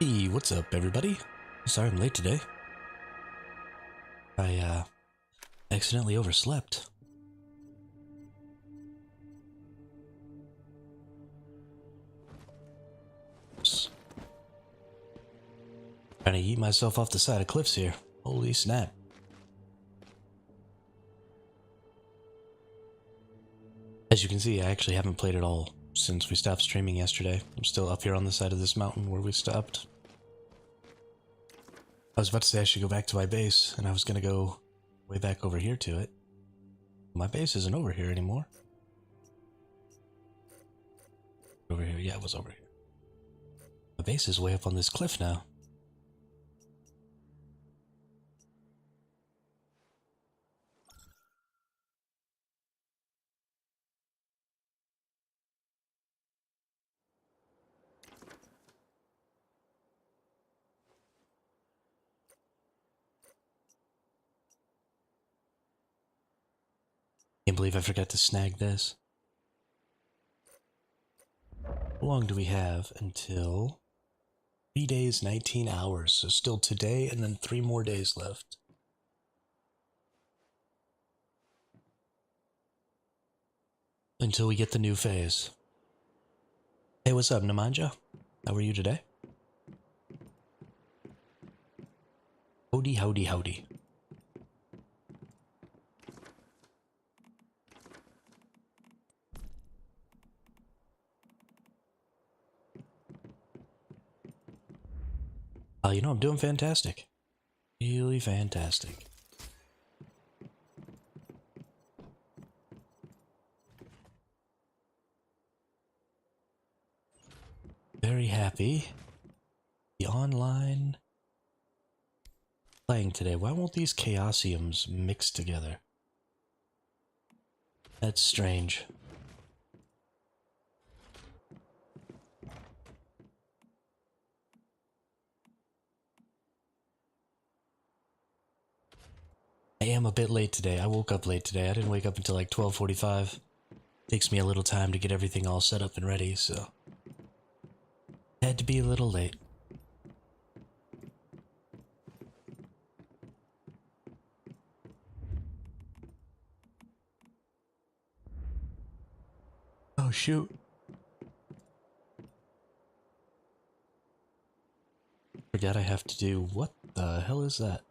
Hey, what's up, everybody? Sorry I'm late today. I accidentally overslept. Oops. Trying to eat myself off the side of cliffs here. Holy snap. As you can see, I actually haven't played at all since we stopped streaming yesterday. I'm still up here on the side of this mountain where we stopped. I was about to say I should go back to my base, and I was gonna go way back over here to it. My base isn't over here anymore. Over here? Yeah, it was over here. My base is way up on this cliff now. Can't believe I forgot to snag this. How long do we have until 3 days, 19 hours, so still today and then 3 more days left. Until we get the new phase. Hey, what's up, Nemanja? How are you today? Howdy, howdy, howdy. You know, I'm doing fantastic. Really fantastic. Very happy. The online playing today. Why won't these chaosiums mix together? That's strange. I am a bit late today. I woke up late today. I didn't wake up until like 12:45. Takes me a little time to get everything all set up and ready, so had to be a little late. Oh shoot. Forgot I have to do, what the hell is that?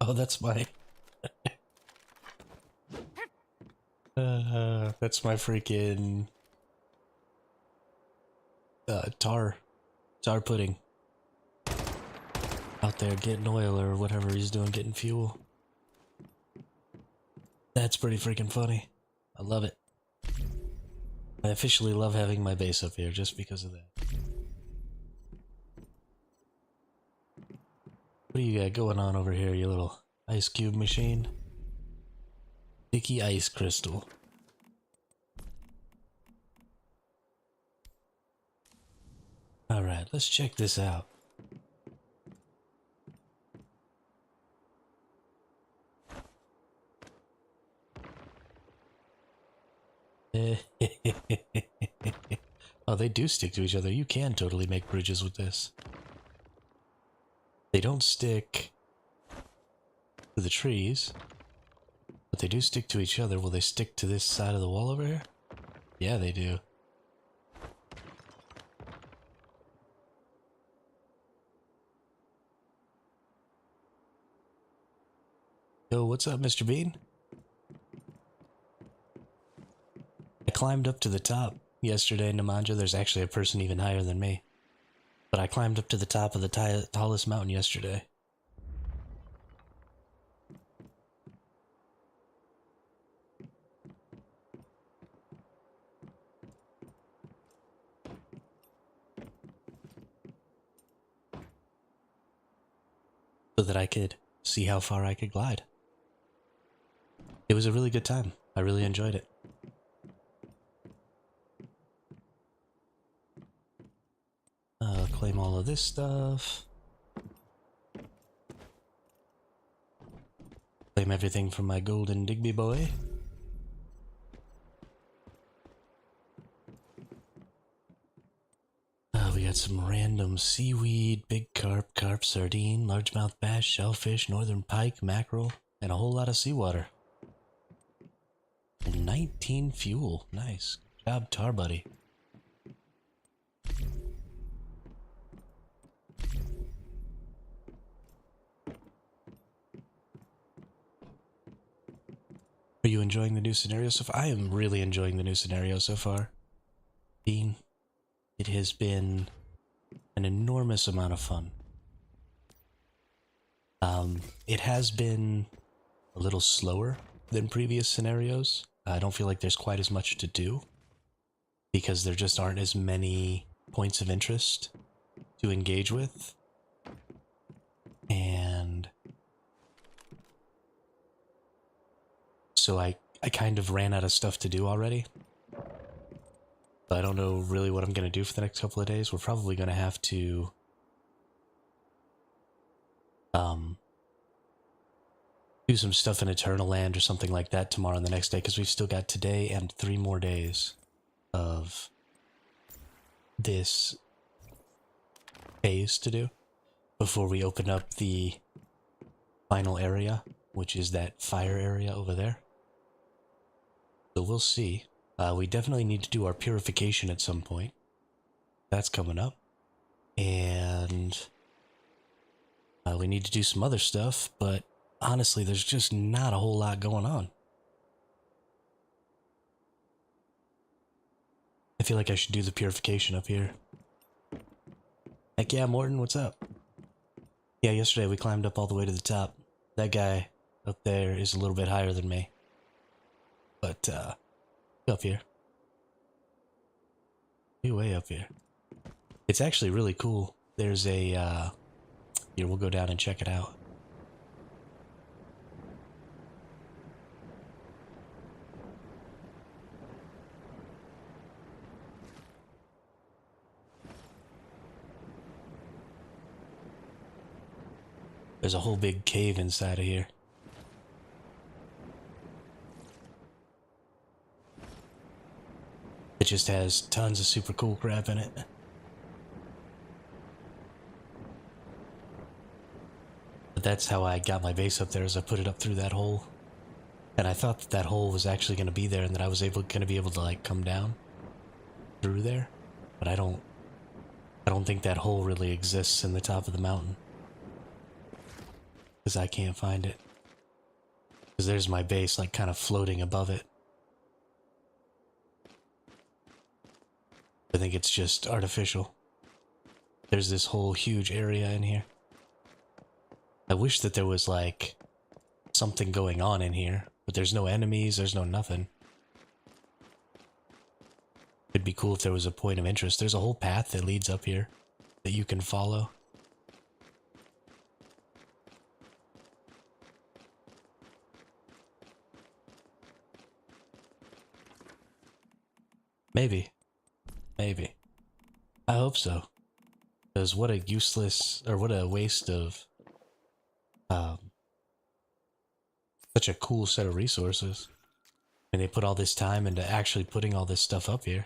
Oh, that's my that's my freaking tar pudding. Out there getting oil or whatever he's doing, getting fuel. That's pretty freaking funny. I love it. I officially love having my base up here just because of that. What do you got going on over here, you little ice cube machine? Sticky ice crystal. Alright, let's check this out. Oh, they do stick to each other. You can totally make bridges with this. They don't stick to the trees, but they do stick to each other. Will they stick to this side of the wall over here? Yeah, they do. Yo, what's up, Mr. Bean? I climbed up to the top yesterday, Nemanja. There's actually a person even higher than me. But I climbed up to the top of the tallest mountain yesterday. So that I could see how far I could glide. It was a really good time. I really enjoyed it. Claim all of this stuff. Claim everything from my golden Digby boy. We got some random seaweed, big carp, sardine, largemouth bass, shellfish, northern pike, mackerel, and a whole lot of seawater. And 19 fuel. Nice. Good job, Tar Buddy. Are you enjoying the new scenario so far? I am really enjoying the new scenario so far. Dean, it has been an enormous amount of fun. It has been a little slower than previous scenarios. I don't feel like there's quite as much to do because there just aren't as many points of interest to engage with. And so I kind of ran out of stuff to do already. So I don't know really what I'm going to do for the next couple of days. We're probably going to have to do some stuff in Eternaland or something like that tomorrow and the next day, because we've still got today and 3 more days of this phase to do before we open up the final area, which is that fire area over there. So we'll see. We definitely need to do our purification at some point. That's coming up. And we need to do some other stuff, but honestly, there's just not a whole lot going on. I feel like I should do the purification up here. Heck yeah, Morton, what's up? Yeah, yesterday we climbed up all the way to the top. That guy up there is a little bit higher than me. But, up here. Way up here. It's actually really cool. There's a, here, we'll go down and check it out. There's a whole big cave inside of here. It just has tons of super cool crap in it. But that's how I got my base up there, is I put it up through that hole. And I thought that that hole was actually going to be there and that I was going to be able to like come down through there. But I don't think that hole really exists in the top of the mountain. Because I can't find it. Because there's my base like kind of floating above it. I think it's just artificial. There's this whole huge area in here. I wish that there was like something going on in here, but there's no enemies, there's no nothing. It'd be cool if there was a point of interest. There's a whole path that leads up here that you can follow. Maybe. Maybe. I hope so. Because what a useless, or what a waste of, such a cool set of resources. And they put all this time into actually putting all this stuff up here.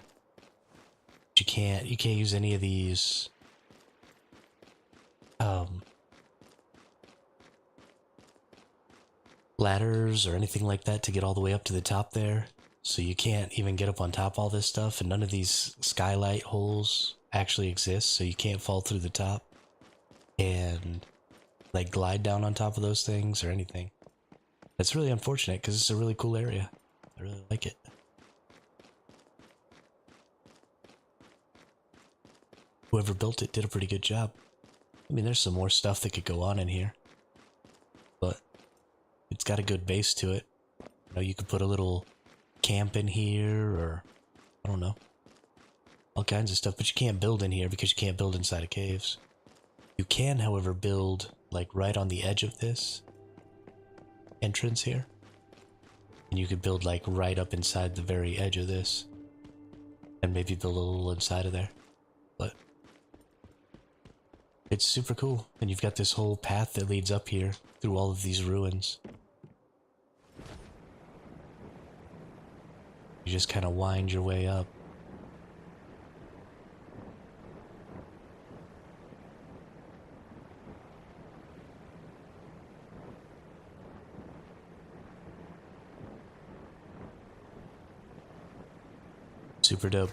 But you can't use any of these, ladders or anything like that to get all the way up to the top there. So you can't even get up on top of all this stuff, and none of these skylight holes actually exist, so you can't fall through the top and like glide down on top of those things or anything. That's really unfortunate because it's a really cool area. I really like it. Whoever built it did a pretty good job. I mean, there's some more stuff that could go on in here, but it's got a good base to it. You know, you could put a little camp in here, or I don't know, all kinds of stuff, but you can't build in here because you can't build inside of caves. You can, however, build like right on the edge of this entrance here, and you could build like right up inside the very edge of this, and maybe build a little inside of there. But it's super cool, and you've got this whole path that leads up here through all of these ruins. You just kind of wind your way up. Super dope.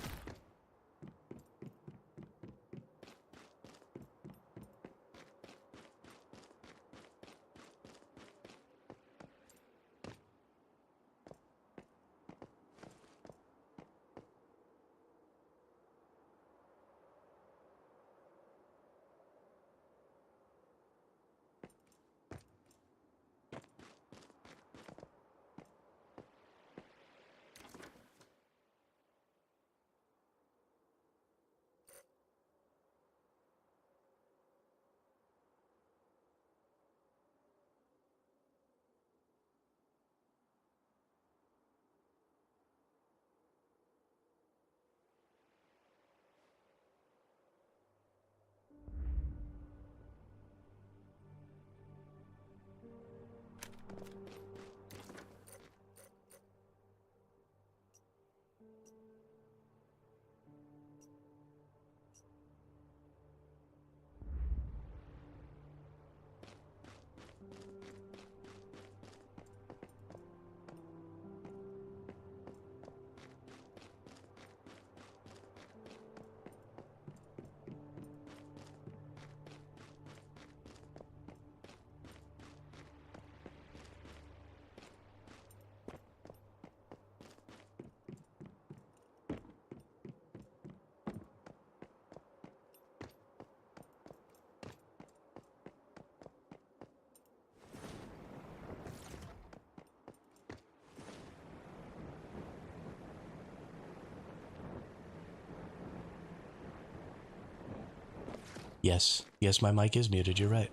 Yes. Yes, my mic is muted, you're right.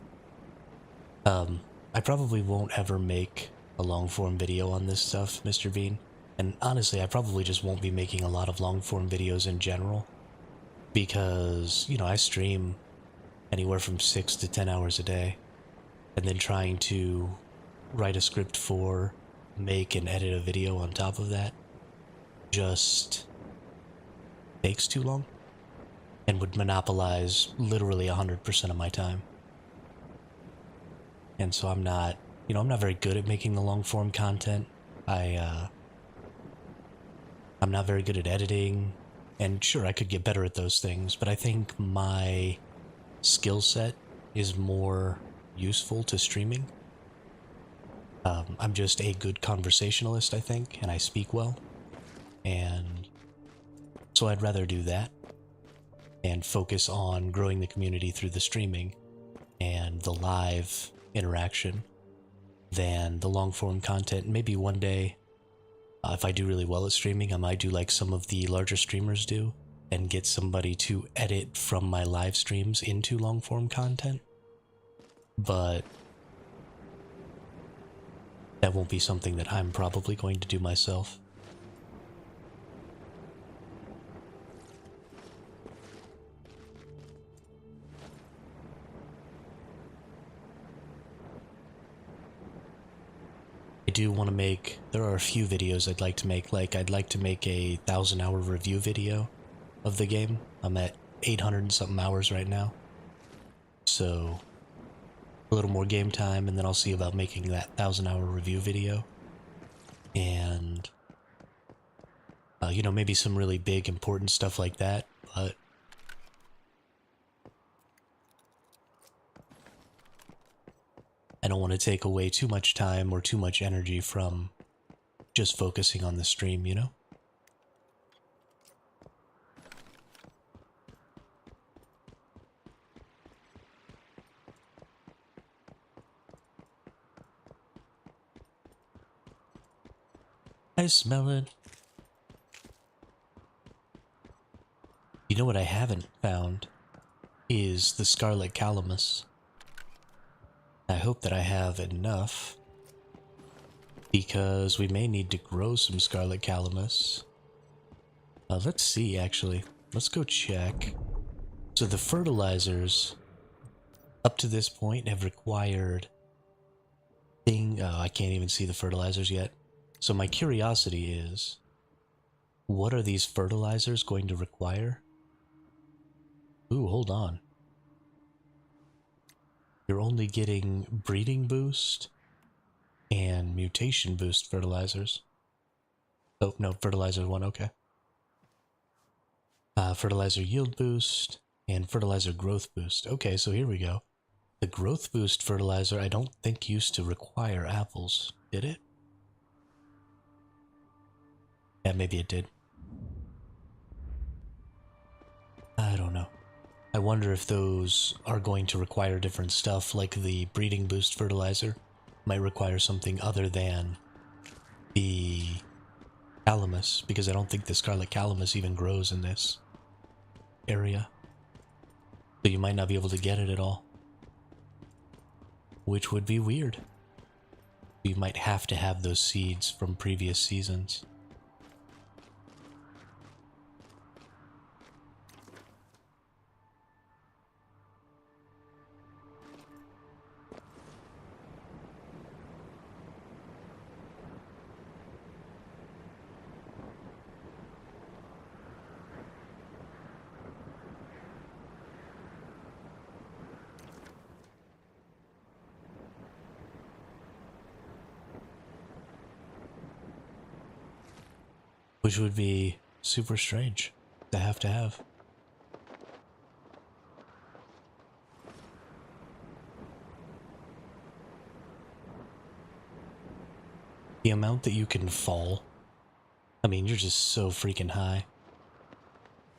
I probably won't ever make a long-form video on this stuff, Mr. Bean. And honestly, I probably just won't be making a lot of long-form videos in general. Because, you know, I stream anywhere from 6 to 10 hours a day. And then trying to write a script for, make and edit a video on top of that just takes too long. And would monopolize literally 100% of my time. And so I'm not, you know, I'm not very good at making the long form content. I'm not very good at editing, and sure, I could get better at those things, but I think my skill set is more useful to streaming. I'm just a good conversationalist, I think, and I speak well. And so I'd rather do that and focus on growing the community through the streaming and the live interaction than the long form content. Maybe one day, if I do really well at streaming, I might do like some of the larger streamers do and get somebody to edit from my live streams into long form content. But that won't be something that I'm probably going to do myself. I do want to make, there are a few videos I'd like to make, like I'd like to make a 1,000-hour review video of the game. I'm at 800 and something hours right now. So a little more game time and then I'll see about making that 1,000-hour review video. And, you know, maybe some really big important stuff like that, but I don't want to take away too much time or too much energy from just focusing on the stream, you know? I smell it. You know what I haven't found is the Scarlet Calamus. I hope that I have enough, because we may need to grow some Scarlet Calamus. Let's see, actually. Let's go check. So the fertilizers, up to this point, have required I can't even see the fertilizers yet. So my curiosity is, what are these fertilizers going to require? Ooh, hold on. You're only getting breeding boost and mutation boost fertilizers. Oh, no, fertilizer 1, okay. Fertilizer yield boost and fertilizer growth boost. Okay, so here we go. The growth boost fertilizer I don't think used to require apples, did it? Yeah, maybe it did. I don't know. I wonder if those are going to require different stuff, like the breeding boost fertilizer might require something other than the calamus, because I don't think the scarlet calamus even grows in this area. So you might not be able to get it at all, which would be weird. You might have to have those seeds from previous seasons. Which would be super strange to have. The amount that you can fall, I mean, you're just so freaking high.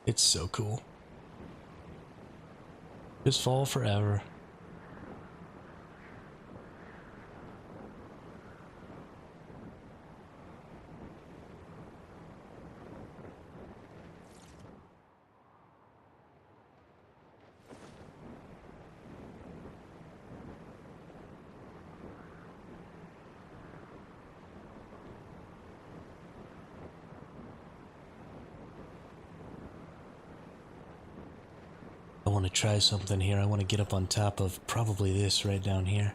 It's so cool. Just fall forever. I want to try something here. I want to get up on top of probably this right down here.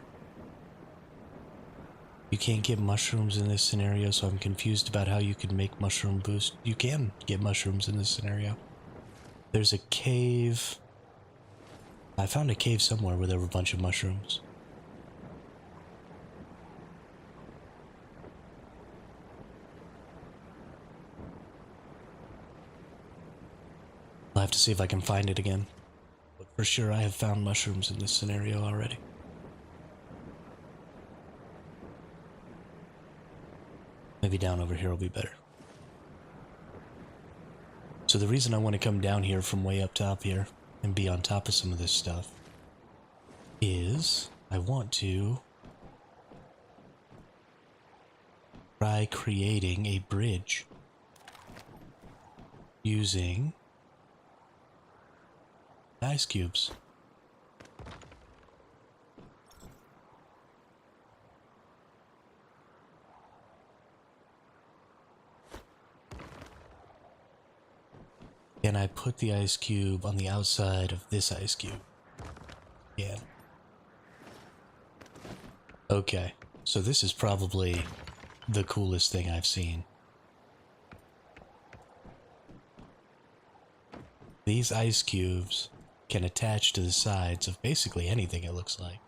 You can't get mushrooms in this scenario, so I'm confused about how you can make mushroom boost. You can get mushrooms in this scenario. There's a cave. I found a cave somewhere where there were a bunch of mushrooms. I'll have to see if I can find it again. But for sure, I have found mushrooms in this scenario already. Maybe down over here will be better. So the reason I want to come down here from way up top here and be on top of some of this stuff is I want to try creating a bridge using ice cubes. Can I put the ice cube on the outside of this ice cube? Yeah. Okay, so this is probably the coolest thing I've seen. These ice cubes can attach to the sides of basically anything, it looks like.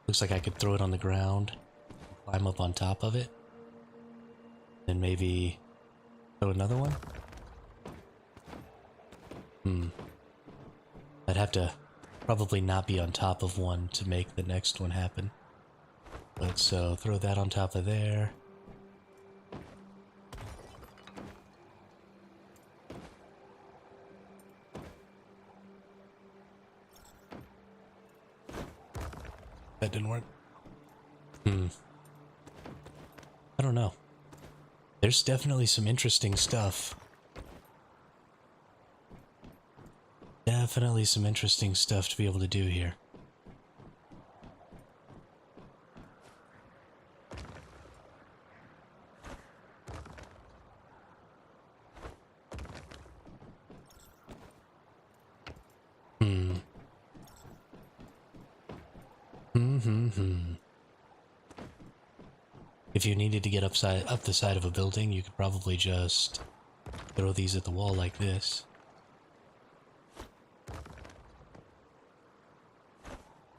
Looks like I could throw it on the ground, climb up on top of it, and maybe throw another one? I'd have to probably not be on top of one to make the next one happen. But so, throw that on top of there. That didn't work. I don't know. There's definitely some interesting stuff. Definitely some interesting stuff to be able to do here. If you needed to get up the side of a building, you could probably just throw these at the wall like this.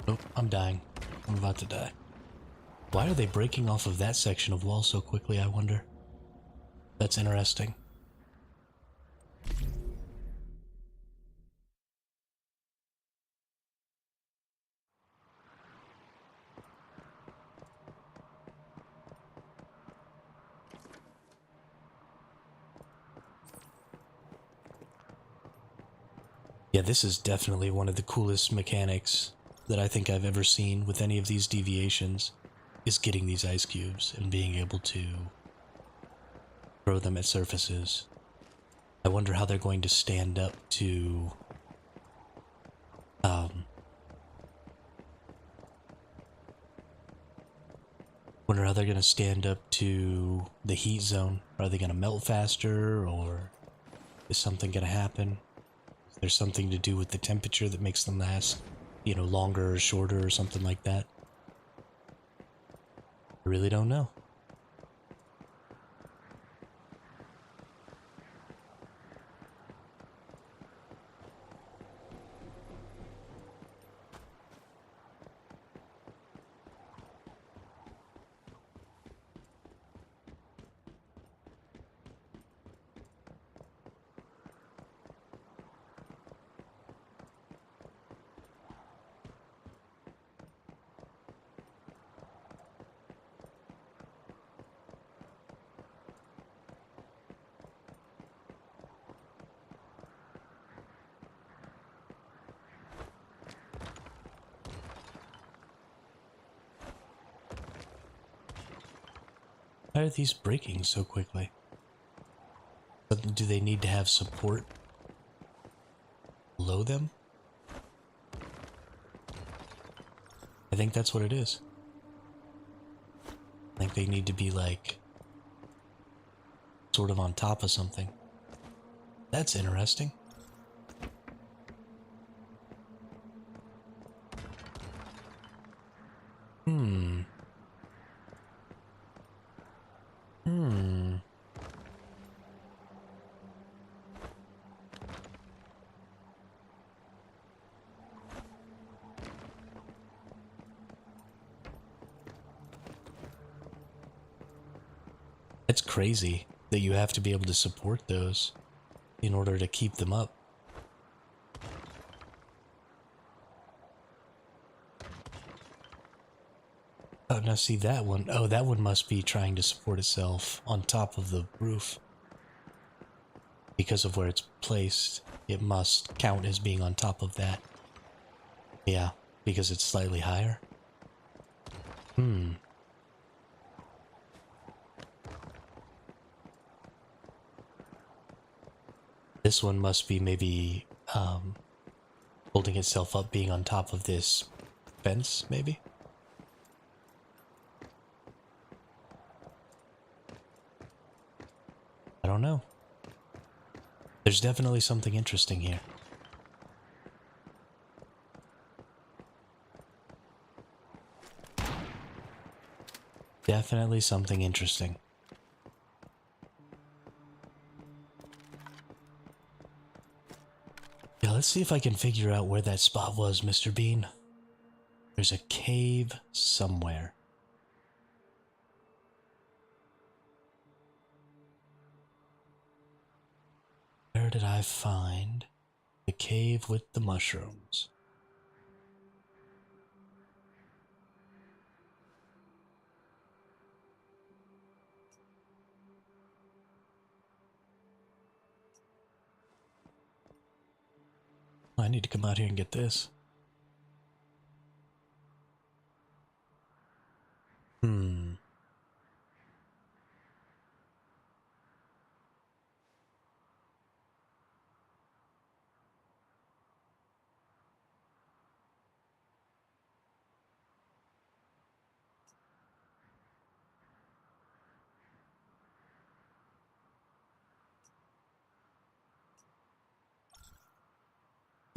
Oh, I'm dying. I'm about to die. Why are they breaking off of that section of wall so quickly, I wonder? That's interesting. Yeah, this is definitely one of the coolest mechanics that I think I've ever seen with any of these deviations, is getting these ice cubes and being able to throw them at surfaces. I wonder how they're going to stand up to um wonder how they're going to stand up to the heat zone. Are they going to melt faster, or is something going to happen? Is there something to do with the temperature that makes them last, longer or shorter or something like that? I really don't know. Why are these breaking so quickly? Do they need to have support below them? I think that's what it is. I think they need to be like sort of on top of something. That's interesting. Hmm. Hmm. It's crazy that you have to be able to support those in order to keep them up. Oh, now see that one. Oh, that one must be trying to support itself on top of the roof. Because of where it's placed, it must count as being on top of that. Yeah, because it's slightly higher. Hmm. This one must be maybe holding itself up being on top of this fence, maybe? I don't know. There's definitely something interesting here. Definitely something interesting. Yeah, let's see if I can figure out where that spot was, Mr. Bean. There's a cave somewhere. Where did I find the cave with the mushrooms? I need to come out here and get this. Hmm.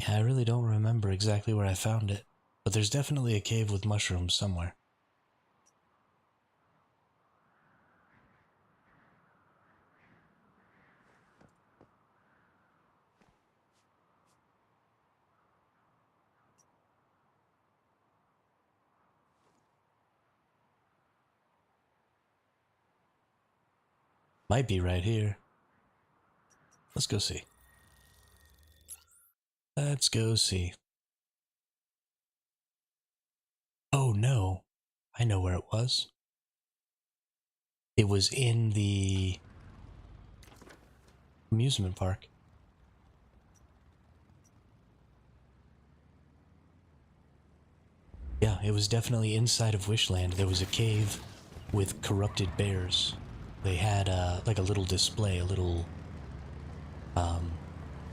Yeah, I really don't remember exactly where I found it, but there's definitely a cave with mushrooms somewhere. Might be right here. Let's go see. Let's go see. Oh no. I know where it was. It was in the amusement park. Yeah, it was definitely inside of Wishland. There was a cave with corrupted bears. They had like a little display, a little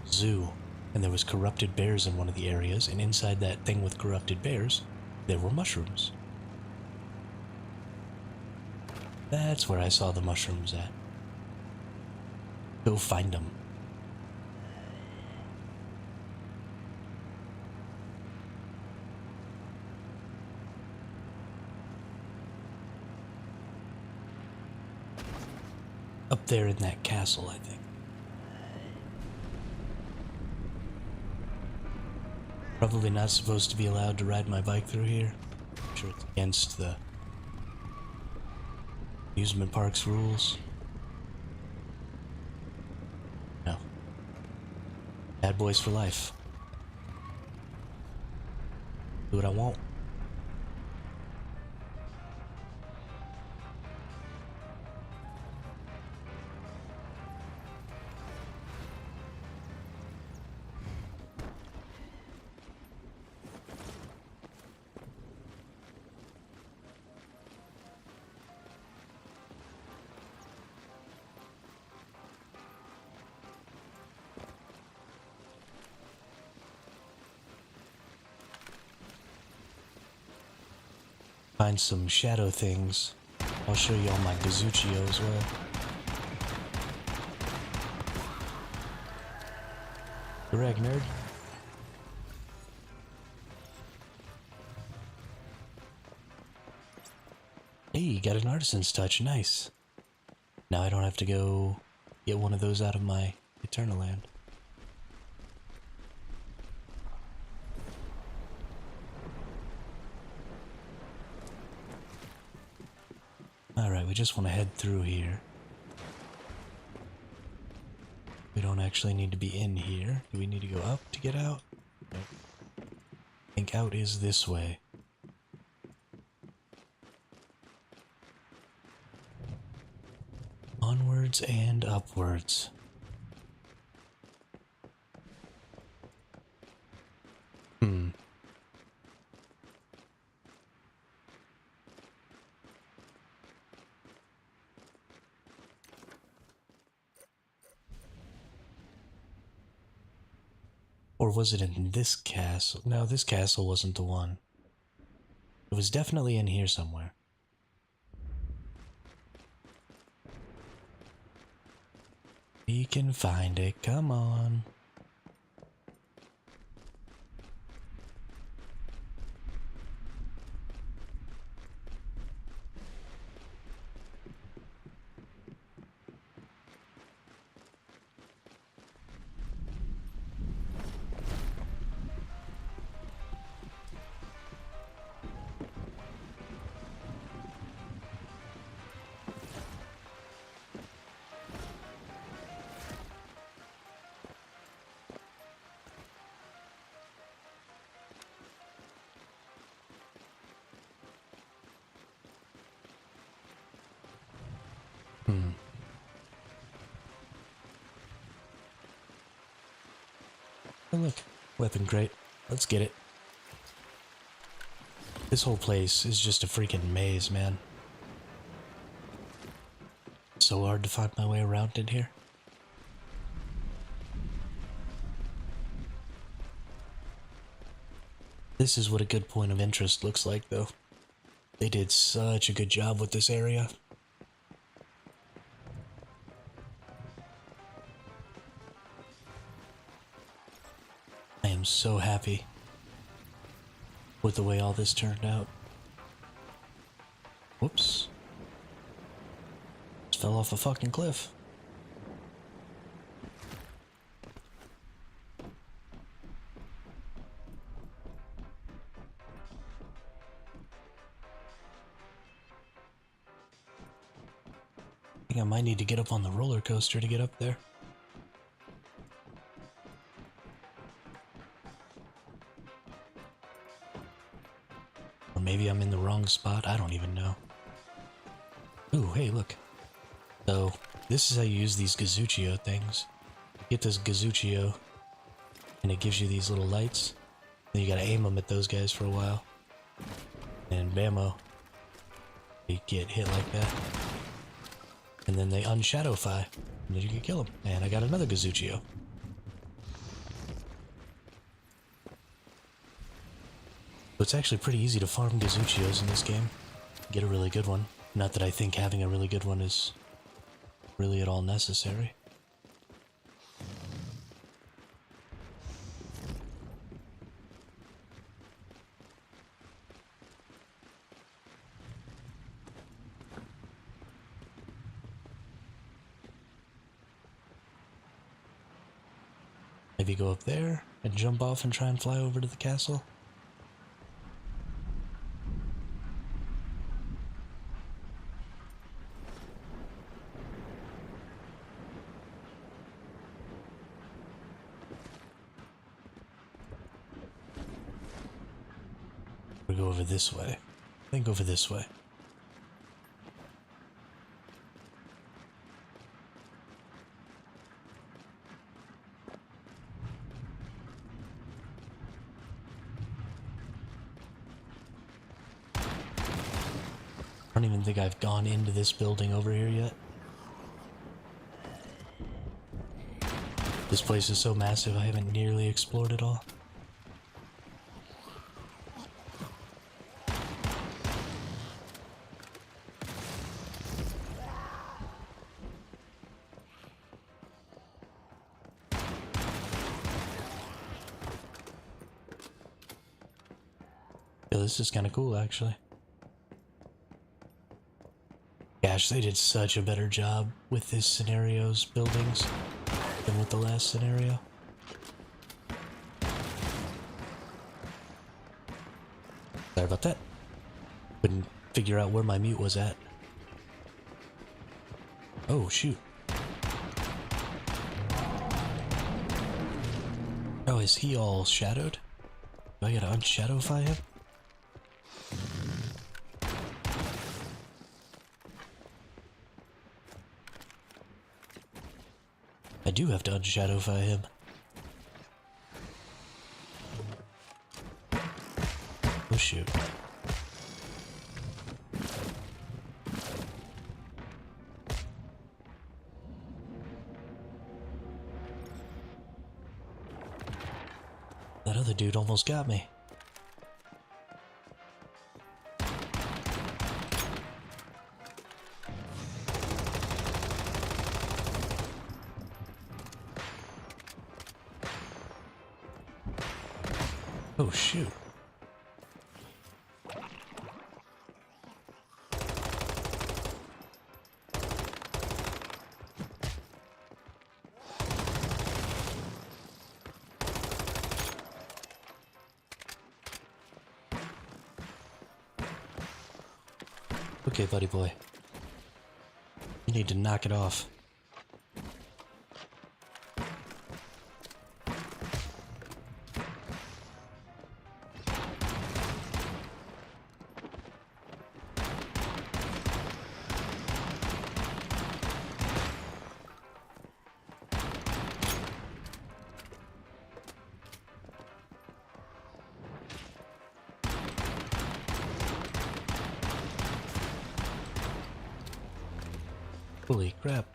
zoo, and there was corrupted bears in one of the areas, and inside that thing with corrupted bears, there were mushrooms. That's where I saw the mushrooms at. Go find them. Up there in that castle, I think. Probably not supposed to be allowed to ride my bike through here. I'm sure it's against the amusement park's rules. No. Bad boys for life. Do what I want. Find some shadow things. I'll show you all my Gazuchio as well. Correct, nerd. Hey, you got an artisan's touch, nice. Now I don't have to go get one of those out of my eternaland. Alright, we just want to head through here. We don't actually need to be in here. Do we need to go up to get out? Nope. I think out is this way. Onwards and upwards. Or was it in this castle? No, this castle wasn't the one. It was definitely in here somewhere. We can find it, come on. Oh look, weapon crate. Let's get it. This whole place is just a freaking maze, man. So hard to find my way around in here. This is what a good point of interest looks like, though. They did such a good job with this area. I am so happy with the way all this turned out. Whoops. Just fell off a fucking cliff. think I might need to get up on the roller coaster to get up there. Or maybe I'm in the wrong spot. I don't even know. Ooh, hey, look. So, this is how you use these Gazuchio things. You get this Gazuchio, and it gives you these little lights. Then you gotta aim them at those guys for a while. And bammo. You get hit like that. And then they unshadowfy. And then you can kill them. And I got another Gazuchio. So it's actually pretty easy to farm Gazuchios in this game. Get a really good one. Not that I think having a really good one is really at all necessary. Maybe go up there and jump off and try and fly over to the castle. Or go over this way. I think over this way. I don't even think I've gone into this building over here yet. This place is so massive, I haven't nearly explored it all. Yeah, this is kind of cool, actually. Gosh, they did such a better job with this scenario's buildings than with the last scenario. Sorry about that. Couldn't figure out where my mute was at. Oh, shoot. Oh, is he all shadowed? Do I gotta unshadowfy him? I do have to unshadowfy him. Oh shoot. That other dude almost got me. Oh shoot. Okay, buddy boy. You need to knock it off. Holy crap.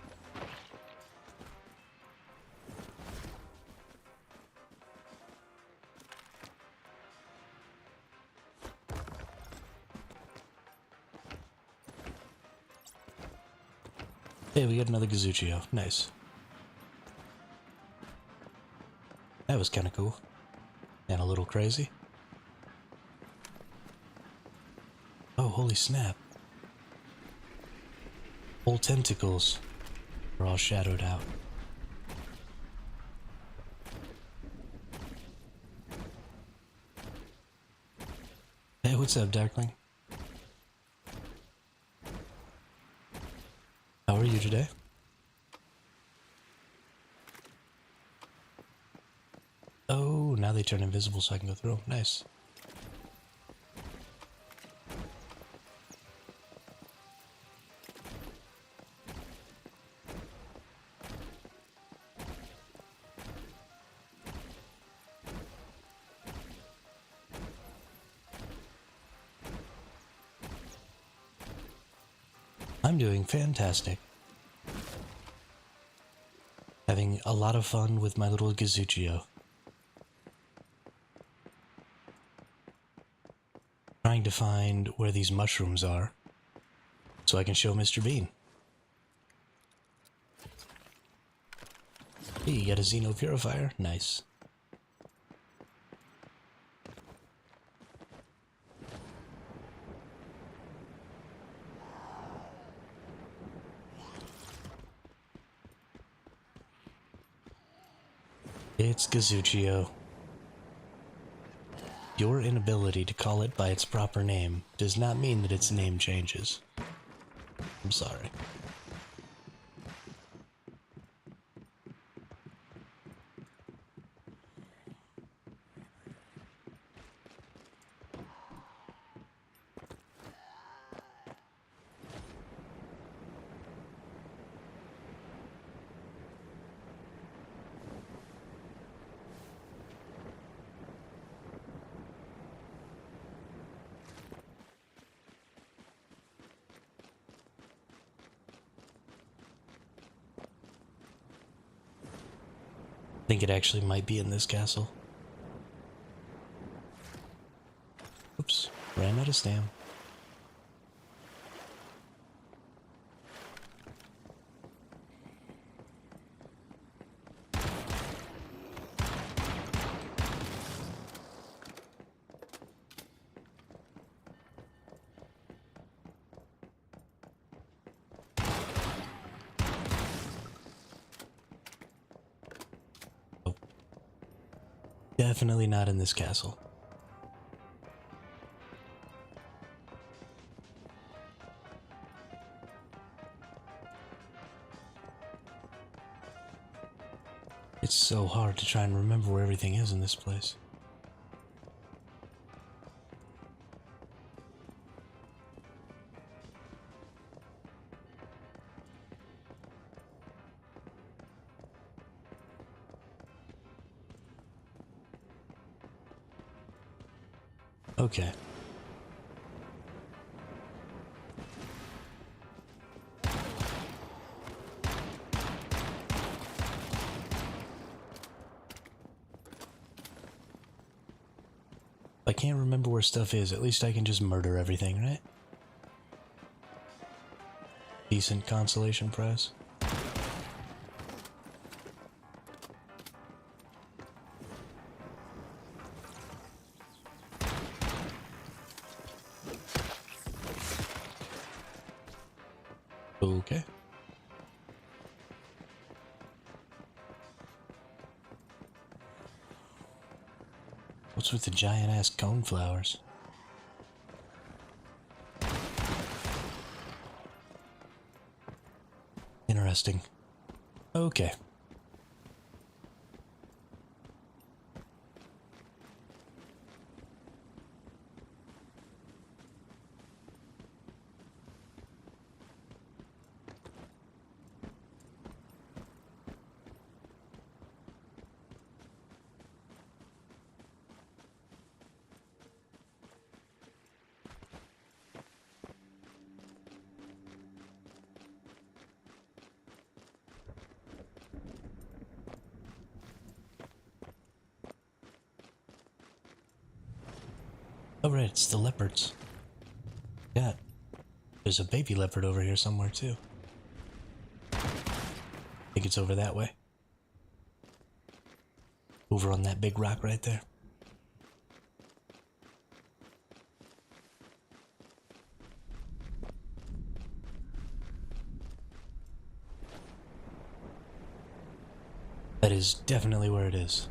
Hey, we got another Gazuchio. Nice. That was kind of cool. And a little crazy. Oh, holy snap. Whole tentacles are all shadowed out. Hey, what's up, Darkling? How How are you today? Oh, now they turn invisible so I can go through. Nice. I'm doing fantastic. Having a lot of fun with my little Gazuchio. Trying to find where these mushrooms are so I can show Mr. Bean. Hey, you got a Xeno Purifier? Nice. It's Gazuchio. Your inability to call it by its proper name does not mean that its name changes. I'm sorry. I think it actually might be in this castle. Oops, ran out of stam. Definitely not in this castle. It's so hard to try and remember where everything is in this place. Okay. If I can't remember where stuff is, at least I can just murder everything, right? Decent consolation prize. Okay. What's with the giant-ass coneflowers? Interesting. Okay. Oh right, it's the leopards. Yeah. There's a baby leopard over here somewhere too. I think it's over that way. Over on that big rock right there. That is definitely where it is.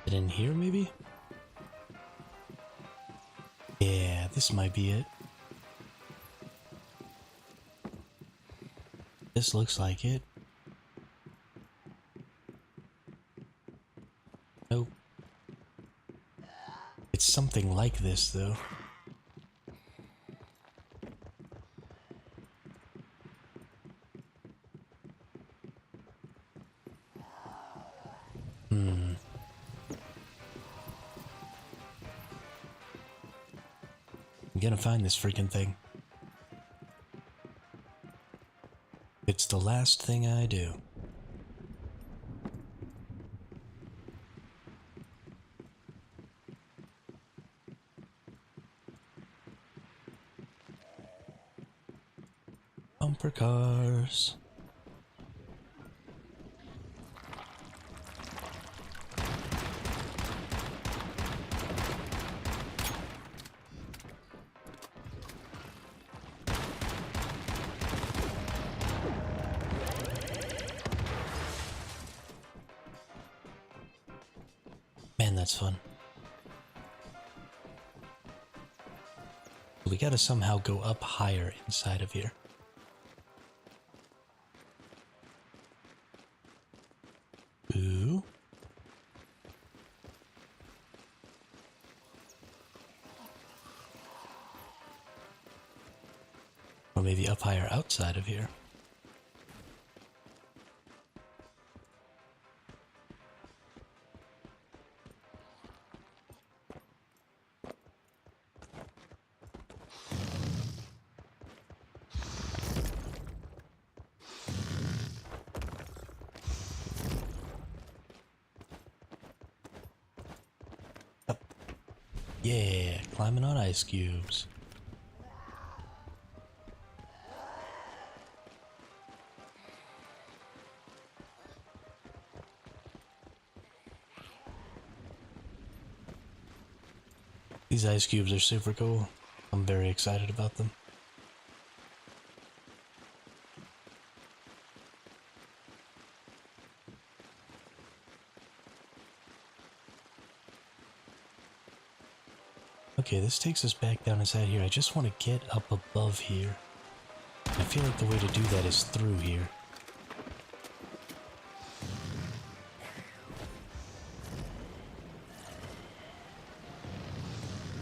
Is it in here, maybe? Yeah, this might be it. This looks like it. Nope. It's something like this, though. I'm gonna find this freaking thing. It's the last thing I do. Bumper cars. Man, that's fun. We gotta somehow go up higher inside of here. Ooh. Or maybe up higher outside of here. Up. Yeah, climbing on ice cubes. These ice cubes are super cool. I'm very excited about them. Okay, this takes us back down inside here. I just want to get up above here. I feel like the way to do that is through here.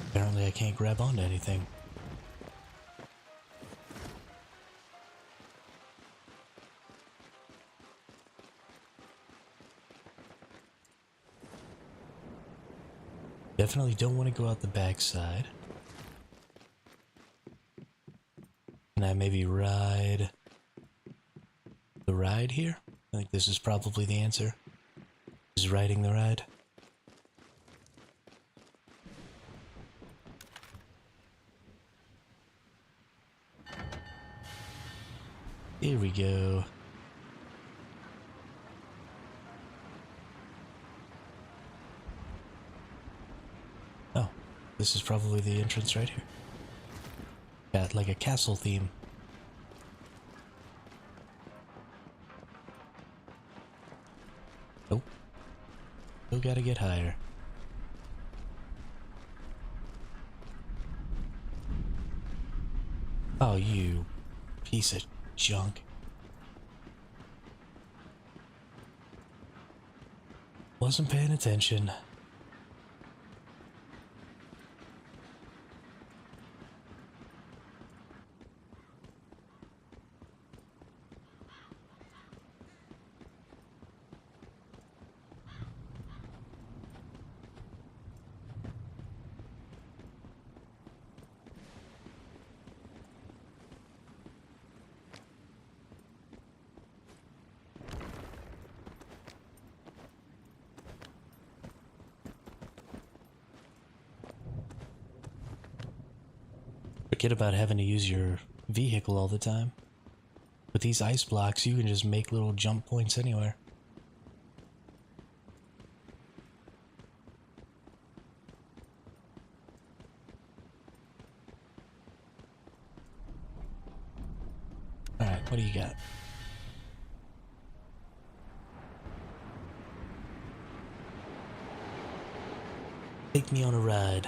Apparently I can't grab onto anything. Definitely don't want to go out the backside. Can I maybe ride the ride here? I think this is probably the answer. Is riding the ride. Here we go. Oh, this is probably the entrance right here. Got like a castle theme. Nope. Still gotta get higher. Oh, you piece of junk. Wasn't paying attention. Forget about having to use your vehicle all the time. With these ice blocks, you can just make little jump points anywhere. Alright, what do you got? Take me on a ride.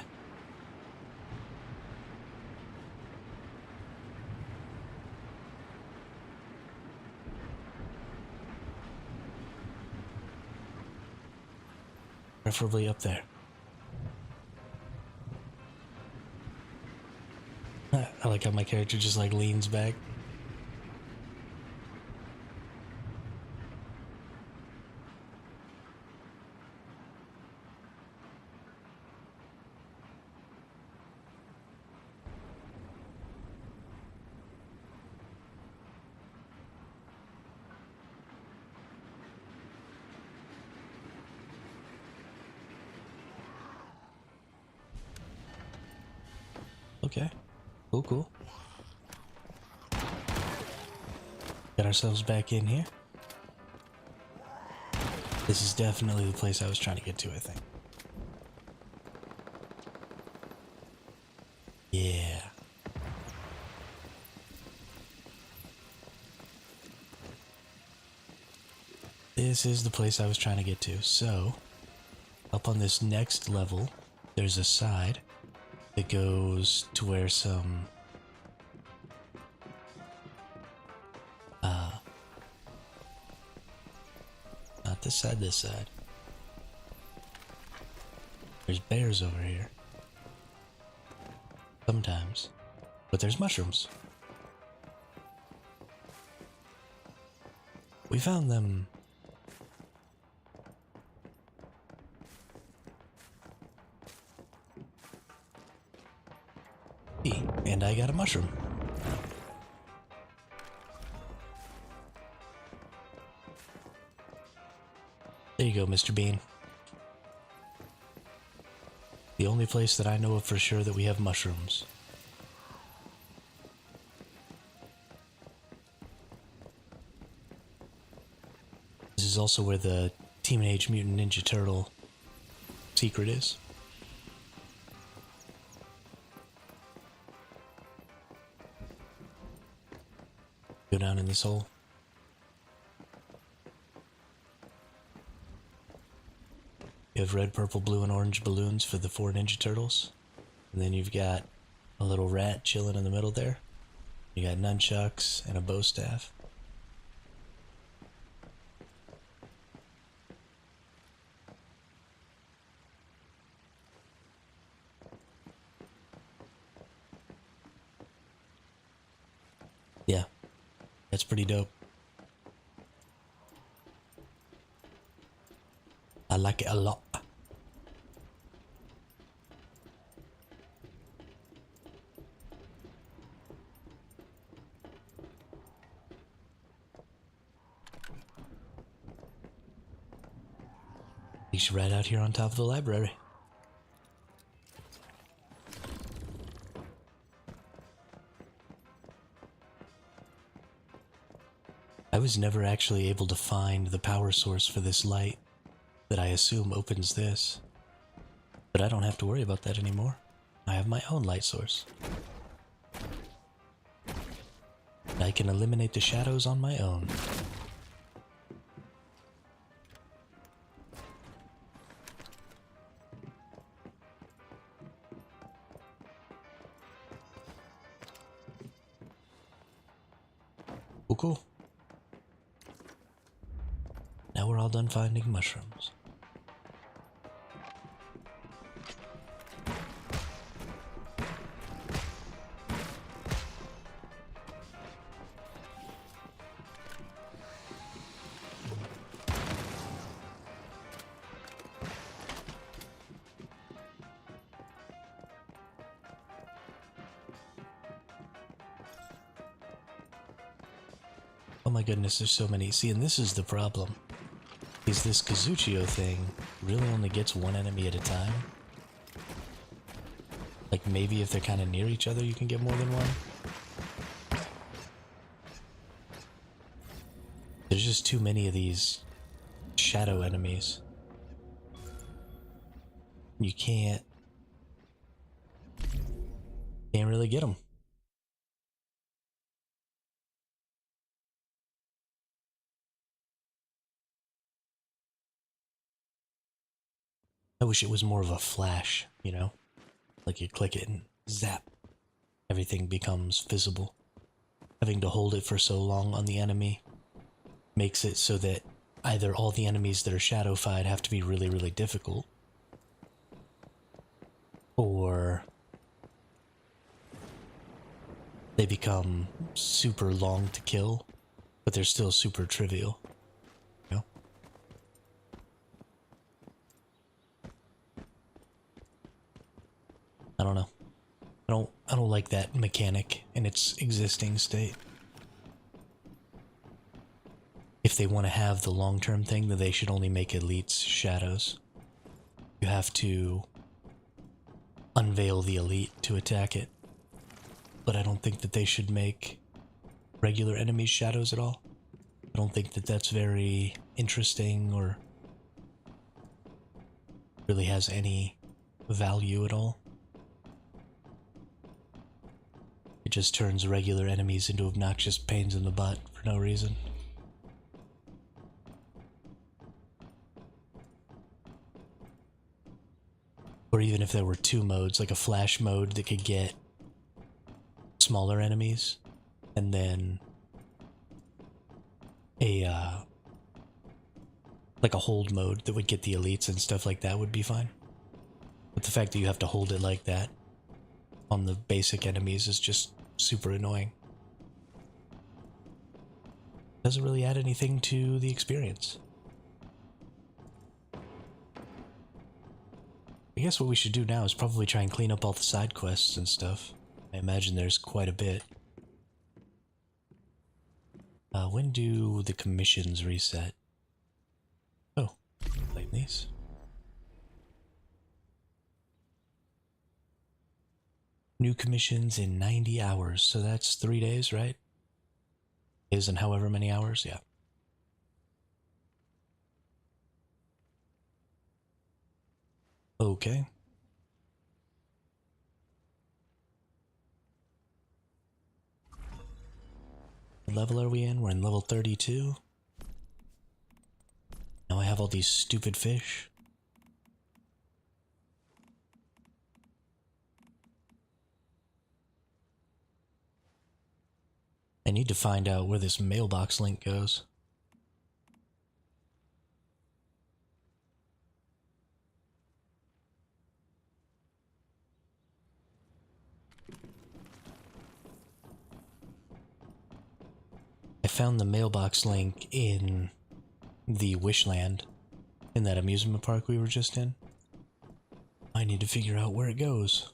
Preferably up there. I like how my character just like leans back. Okay. Cool, cool. Got ourselves back in here. This is definitely the place I was trying to get to, I think. Yeah. This is the place I was trying to get to. So, up on this next level, there's a side that goes to where some not this side, this side. There's bears over here. Sometimes. But there's mushrooms. We found them. And I got a mushroom. There you go, Mr. Bean. The only place that I know of for sure that we have mushrooms. This is also where the Teenage Mutant Ninja Turtle secret is. Go down in this hole. You have red, purple, blue, and orange balloons for the 4 Ninja Turtles. And then you've got a little rat chilling in the middle there. You got nunchucks and a bow staff. Yeah, that's pretty dope. I like it a lot. He's right out here on top of the library. I was never actually able to find the power source for this light that I assume opens this. But I don't have to worry about that anymore. I have my own light source. I can eliminate the shadows on my own. Cool, cool. Now we're all done finding mushrooms. Oh my goodness, there's so many. See, and this is the problem. Is this Kazuchio thing really only gets one enemy at a time? Like maybe if they're kind of near each other you can get more than one? There's just too many of these shadow enemies. You can't really get them. I wish it was more of a flash, you know? Like you click it and zap, everything becomes visible. Having to hold it for so long on the enemy makes it so that either all the enemies that are shadowfied have to be really, really difficult, or they become super long to kill, but they're still super trivial. You know? I don't know. I don't like that mechanic in its existing state. If they want to have the long-term thing, then they should only make elites shadows. You have to unveil the elite to attack it. But I don't think that they should make regular enemies shadows at all. I don't think that that's very interesting or really has any value at all. It just turns regular enemies into obnoxious pains in the butt for no reason. Or even if there were two modes, like a flash mode that could get smaller enemies, and then a like a hold mode that would get the elites and stuff like that would be fine. But the fact that you have to hold it like that on the basic enemies is just super annoying. Doesn't really add anything to the experience. I guess what we should do now is probably try and clean up all the side quests and stuff. I imagine there's quite a bit. When do the commissions reset? Oh, claim these. New commissions in 90 hours, so that's 3 days, right? Is in however many hours, yeah. Okay. What level are we in? We're in level 32. Now I have all these stupid fish. I need to find out where this mailbox link goes. I found the mailbox link in the Wishland, in that amusement park we were just in. I need to figure out where it goes.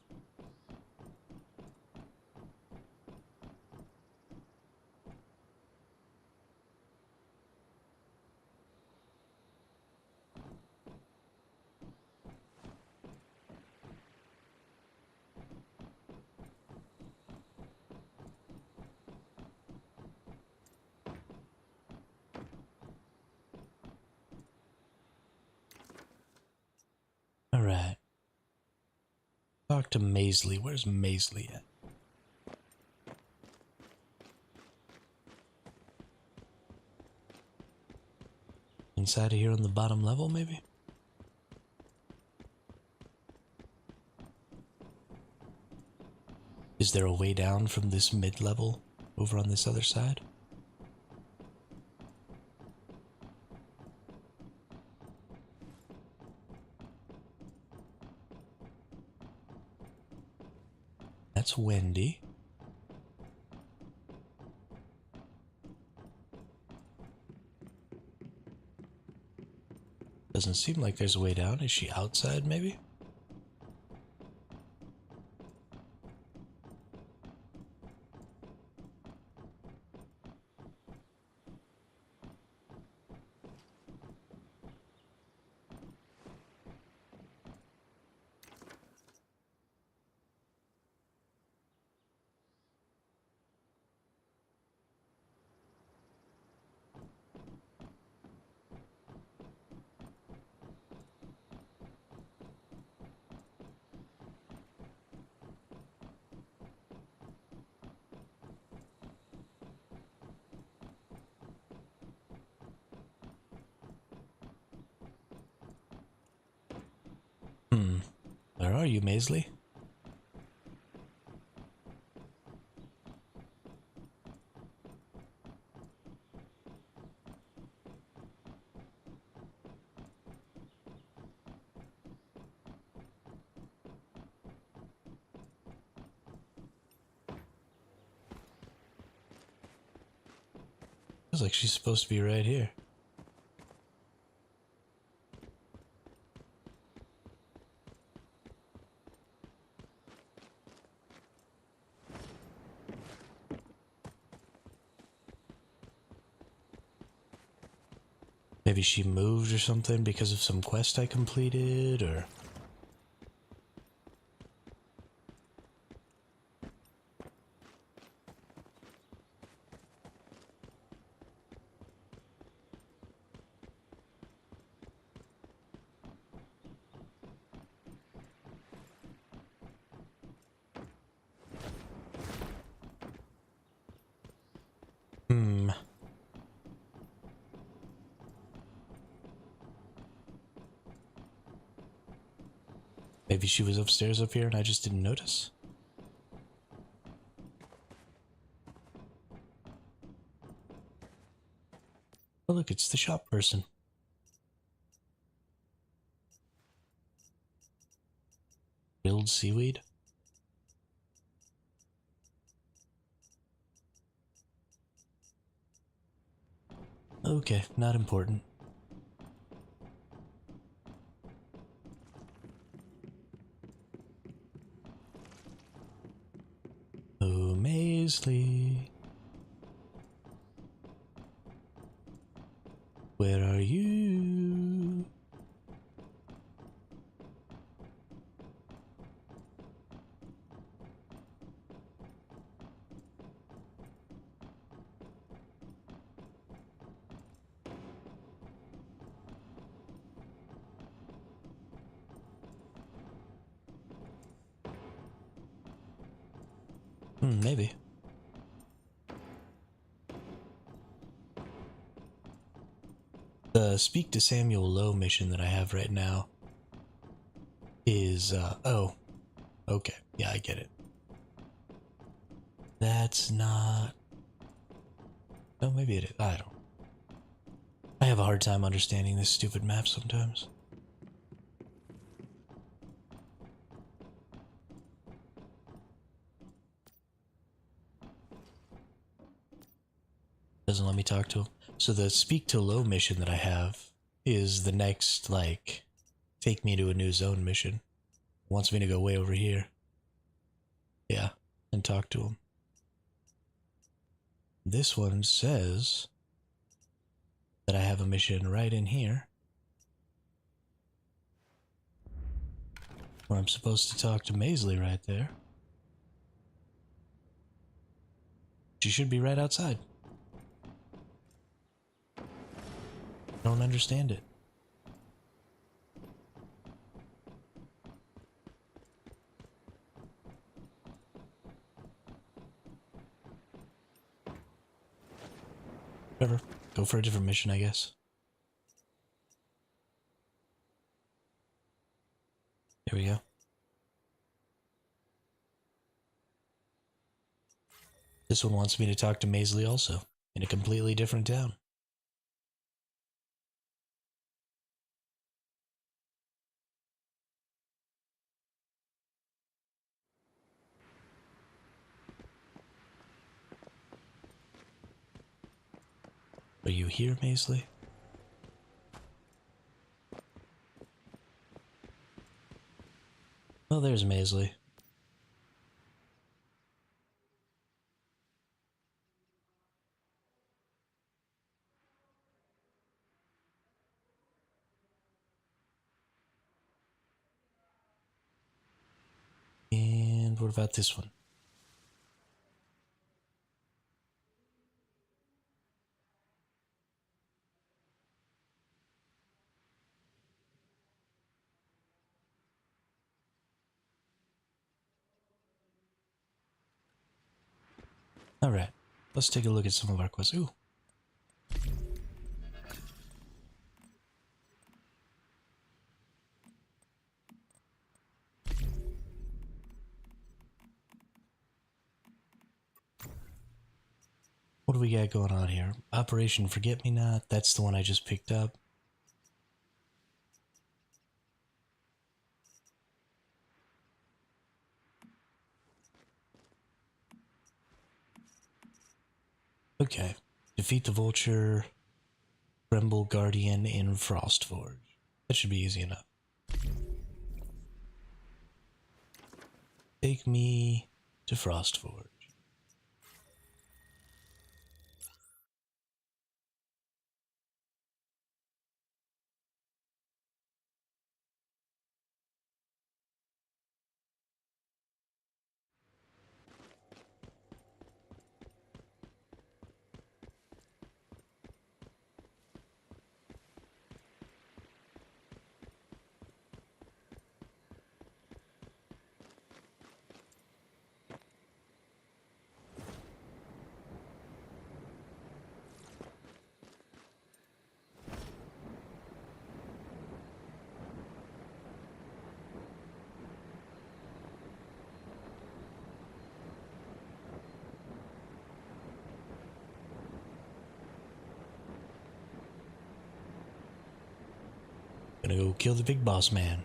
Alright. Talk to Maisley. Where's Maisley at? Inside of here on the bottom level, maybe? Is there a way down from this mid-level over on this other side? That's Wendy. Doesn't seem like there's a way down. Is she outside, maybe? Where are you, Maisley? Feels like she's supposed to be right here. Maybe she moved or something because of some quest I completed, or... Maybe she was upstairs up here and I just didn't notice. Oh look, it's the shop person. Grilled seaweed? Okay, not important. Oh, Maisley. Where are you? Maybe. The Speak to Samuel Lowe mission that I have right now is, oh. Okay, yeah, I get it. That's not... Oh, maybe it is. I don't. I have a hard time understanding this stupid map sometimes. Doesn't let me talk to him. So the Speak to Low mission that I have is the next, like, take me to a new zone mission. It wants me to go way over here. Yeah, and talk to him. This one says that I have a mission right in here where I'm supposed to talk to Maisley right there. She should be right outside. I don't understand it. Whatever. Go for a different mission, I guess. Here we go. This one wants me to talk to Maisley also, in a completely different town. Are you here, Maisley? Oh, there's Maisley. And what about this one? Alright, let's take a look at some of our quests. Ooh. What do we got going on here? Operation Forget Me Not. That's the one I just picked up. Okay. Defeat the Vulture, Tremble Guardian in Frostforge. That should be easy enough. Take me to Frostforge. Gonna go kill the big boss man.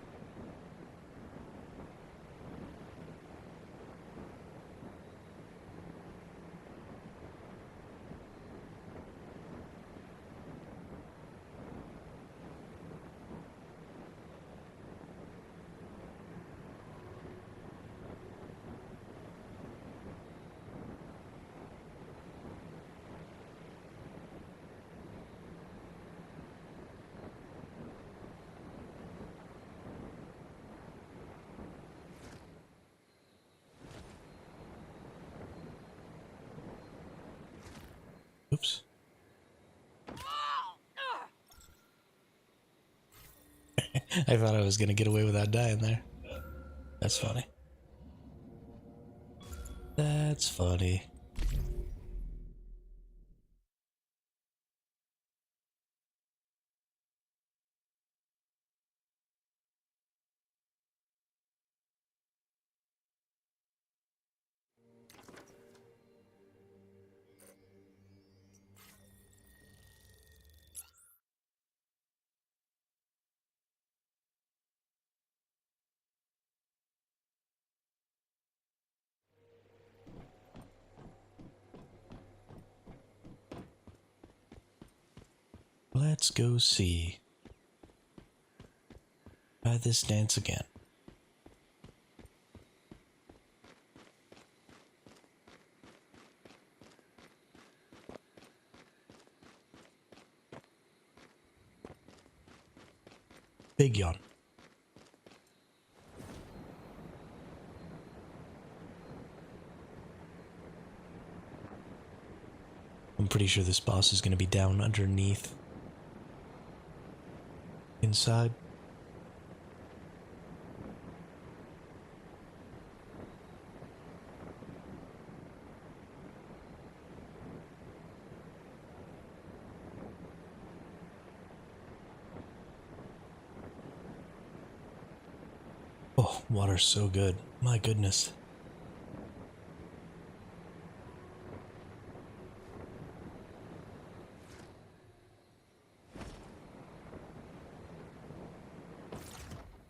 Oops. I thought I was gonna get away without dying there. That's funny. That's funny. Let's go see. Try this dance again. Big yawn. I'm pretty sure this boss is going to be down underneath. Inside. Oh, water's so good. My goodness.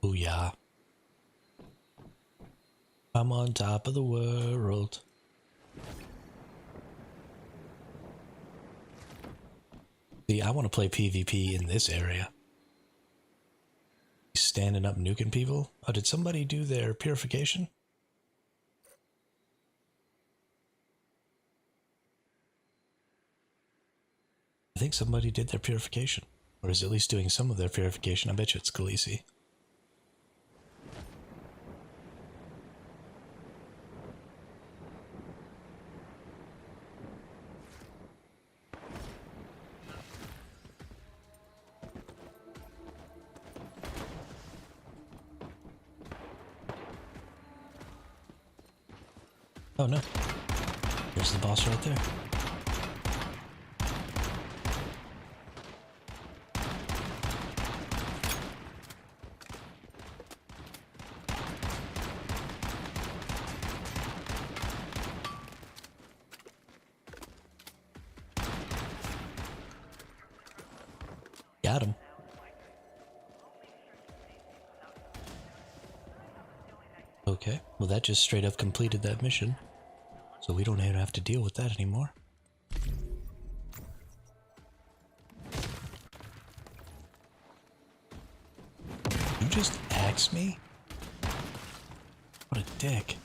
Oh yeah. I'm on top of the world. See, I want to play PvP in this area. Standing up nuking people? Oh, did somebody do their purification? I think somebody did their purification. Or is at least doing some of their purification. I bet you it's Khaleesi. Oh no. There's the boss right there. got him. Okay, well that just straight up completed that mission. So we don't even have to deal with that anymore. You just axed me? What a dick.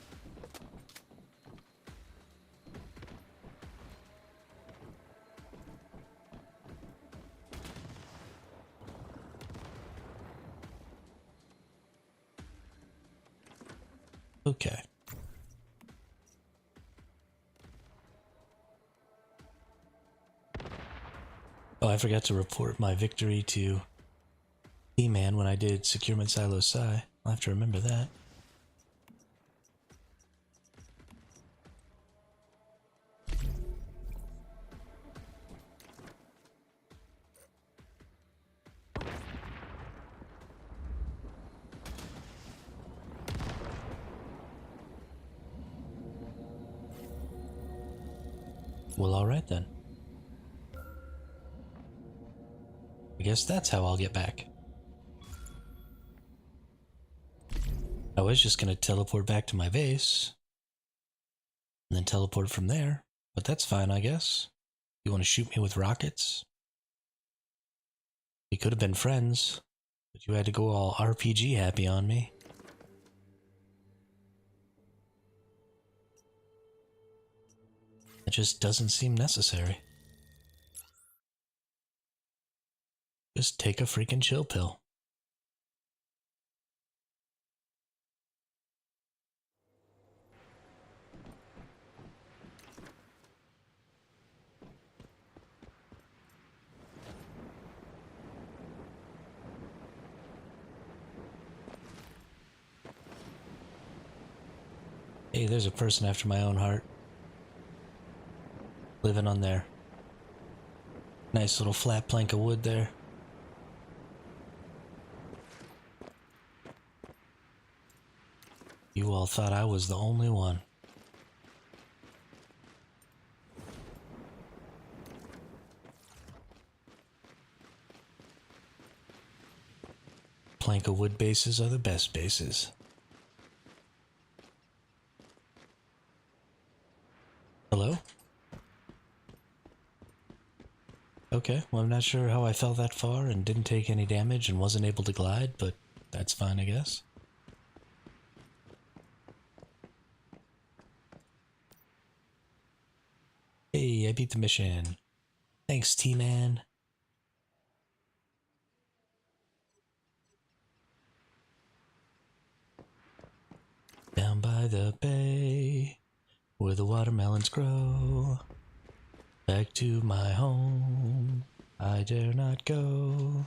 Okay. Oh, I forgot to report my victory to E-Man when I did Securement Silo Psi. I'll have to remember that. Well, alright then. I guess that's how I'll get back. I was just gonna teleport back to my base, and then teleport from there, but that's fine, I guess. You want to shoot me with rockets? We could have been friends, but you had to go all RPG happy on me. It just doesn't seem necessary. Just take a freaking chill pill. Hey, there's a person after my own heart. Living on there. Nice little flat plank of wood there. You all thought I was the only one. Plank of wood bases are the best bases. Hello? Okay, well I'm not sure how I fell that far and didn't take any damage and wasn't able to glide, but that's fine I guess. Hey, I beat the mission. Thanks, T-Man. Down by the bay, where the watermelons grow. Back to my home, I dare not go.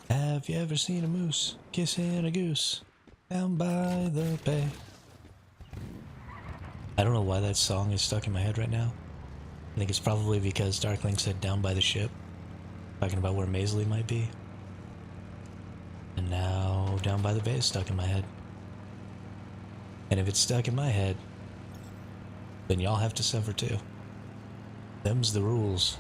Have you ever seen a moose kissing a goose down by the bay? I don't know why that song is stuck in my head right now. I think it's probably because Darkling said down by the ship, talking about where Maisley might be. And now down by the bay is stuck in my head. And if it's stuck in my head, then y'all have to suffer too. Them's the rules.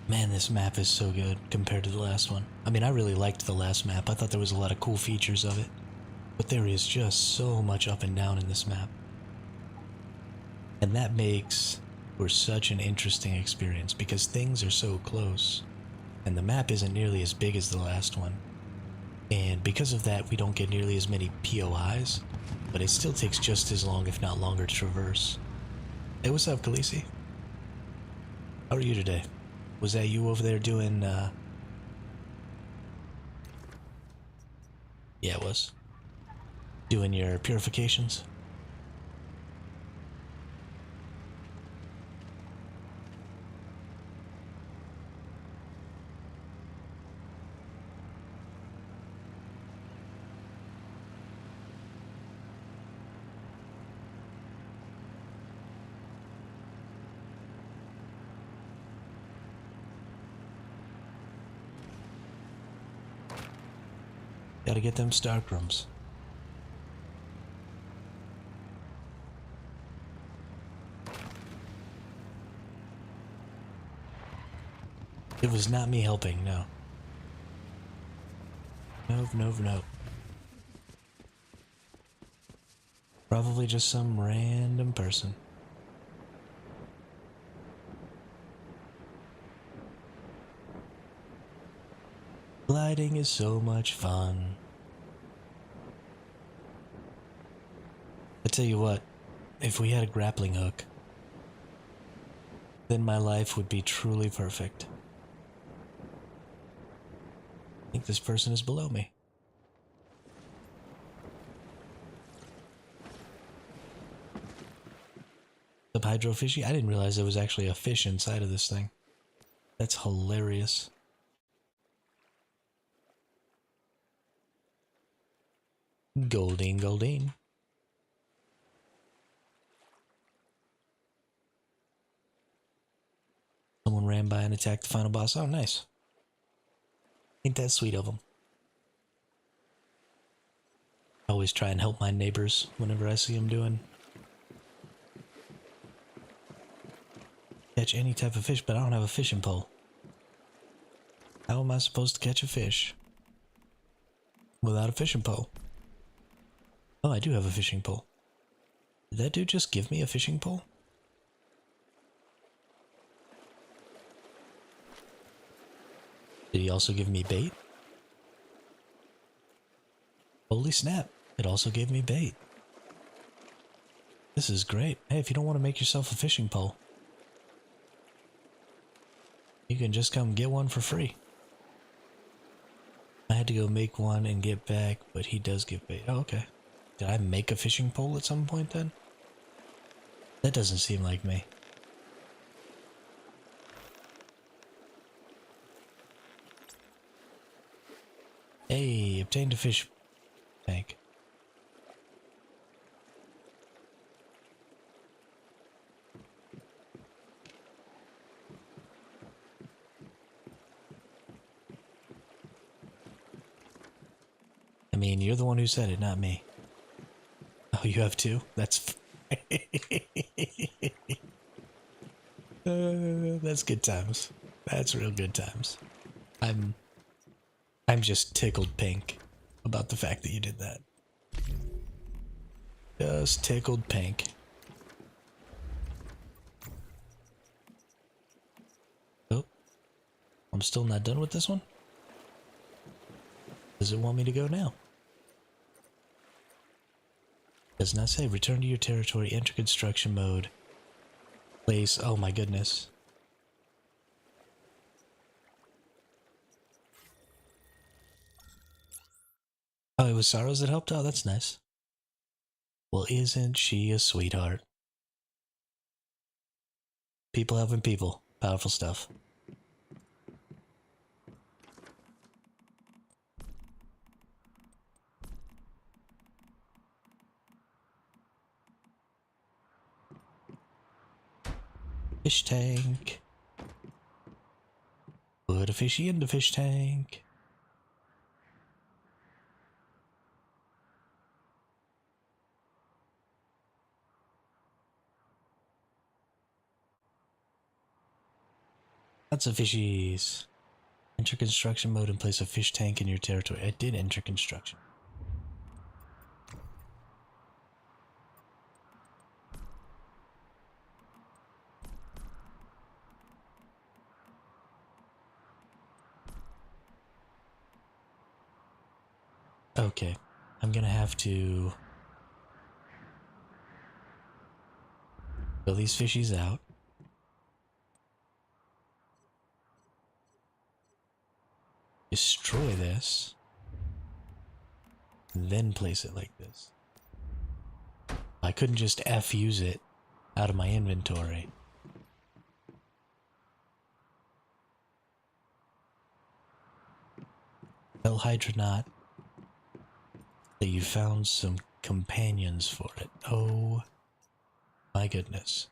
Man, this map is so good compared to the last one. I mean, I really liked the last map. I thought there was a lot of cool features of it. But there is just so much up and down in this map. And that makes for such an interesting experience because things are so close. And the map isn't nearly as big as the last one. And because of that, we don't get nearly as many POIs. But it still takes just as long, if not longer, to traverse. Hey, what's up, Khaleesi? How are you today? Was that you over there doing Yeah, it was. Doing your purifications. Gotta get them star crumbs. It was not me helping, no. Nope. Probably just some random person. Gliding is so much fun. I tell you what, if we had a grappling hook, then my life would be truly perfect. I think this person is below me. Hydro fishy? I didn't realize there was actually a fish inside of this thing. That's hilarious. Goldine. Someone ran by and attacked the final boss. Oh, nice. Ain't that sweet of them. I always try and help my neighbors whenever I see them doing. Catch any type of fish, but I don't have a fishing pole. How am I supposed to catch a fish without a fishing pole? Oh, I do have a fishing pole. Did that dude just give me a fishing pole? Did he also give me bait? Holy snap, it also gave me bait. This is great. Hey, if you don't want to make yourself a fishing pole, you can just come get one for free. I had to go make one and get back, but he does give bait. Oh, okay. Did I make a fishing pole at some point then? That doesn't seem like me. Hey, obtained a fish tank. I mean, you're the one who said it, not me. Oh, you have two? That's... that's good times. That's real good times. I'm just tickled pink about the fact that you did that. Just tickled pink. Oh, I'm still not done with this one? Does it want me to go now? Does not say return to your territory, enter construction mode. Place, oh my goodness. Oh, it was Sorrows that helped? Oh, that's nice. Well, isn't she a sweetheart? People helping people. Powerful stuff. Fish tank. Put a fishy in the fish tank. Lots of fishies. Enter construction mode and place a fish tank in your territory. I did enter construction. Okay, I'm gonna have to fill these fishies out. Destroy this. and then place it like this. I couldn't just F-use it out of my inventory. Tell Hydronaut that you found some companions for it. Oh my goodness.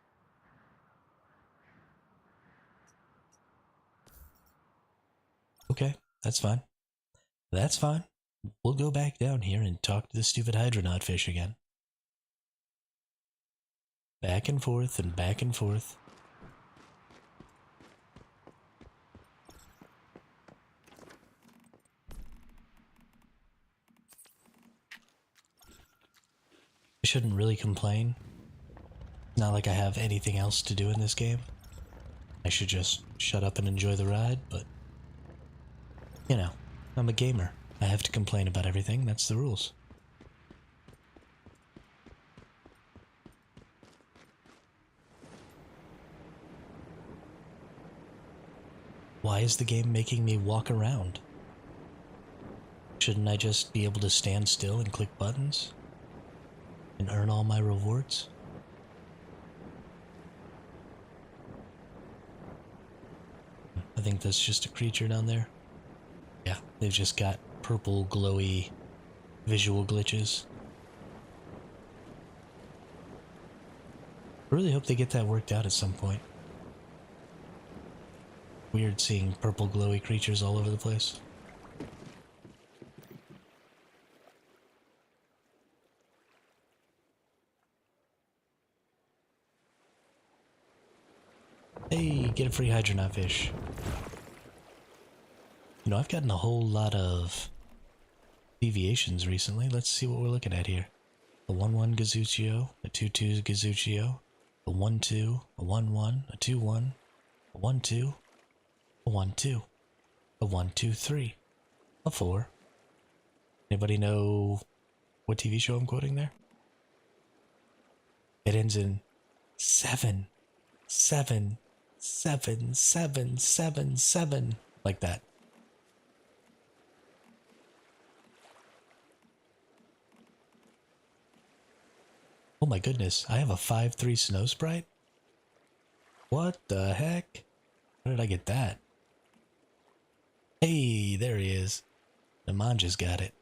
Okay, that's fine. That's fine. We'll go back down here and talk to the stupid Hydronaut fish again. Back and forth and back and forth. I shouldn't really complain. Not like I have anything else to do in this game. I should just shut up and enjoy the ride, but... you know, I'm a gamer. I have to complain about everything, that's the rules. Why is the game making me walk around? Shouldn't I just be able to stand still and click buttons? And earn all my rewards? I think that's just a creature down there. Yeah, they've just got purple glowy visual glitches. I really hope they get that worked out at some point. Weird seeing purple glowy creatures all over the place. Hey, get a free Hydronaut fish. You know, I've gotten a whole lot of deviations recently. Let's see what we're looking at here. A 1-1 Gazuchio, a 2-2 Gazuchio, a 1-2, a 1-1, a 2-1, a 1-2, a 1-2, a 1-2-3, a 4. Anybody know what TV show I'm quoting there? It ends in 7, 7, 7, 7, 7, 7, like that. Oh my goodness, I have a 5-3 Snow Sprite? What the heck? Where did I get that? Hey, there he is. The manja's got it.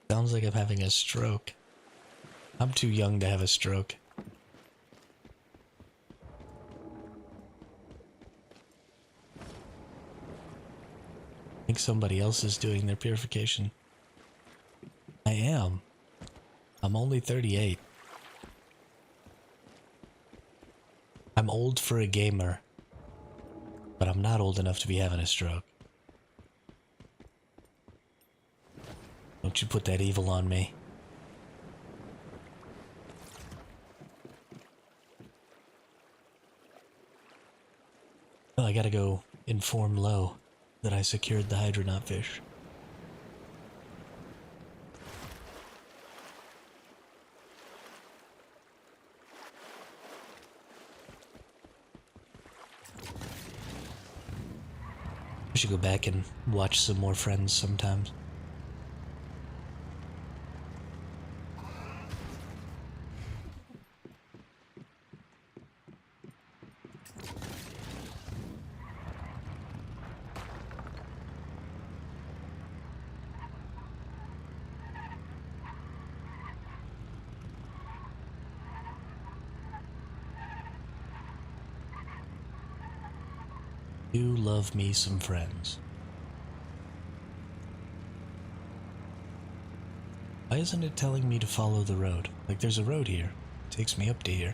Sounds like I'm having a stroke. I'm too young to have a stroke. I think somebody else is doing their purification. I am. I'm only 38. I'm old for a gamer, but I'm not old enough to be having a stroke. Don't you put that evil on me. Well, I gotta go inform Lo that I secured the Hydronaut fish. I should go back and watch some more Friends sometimes. Do love me some Friends. Why isn't it telling me to follow the road? Like, there's a road here. It takes me up to here.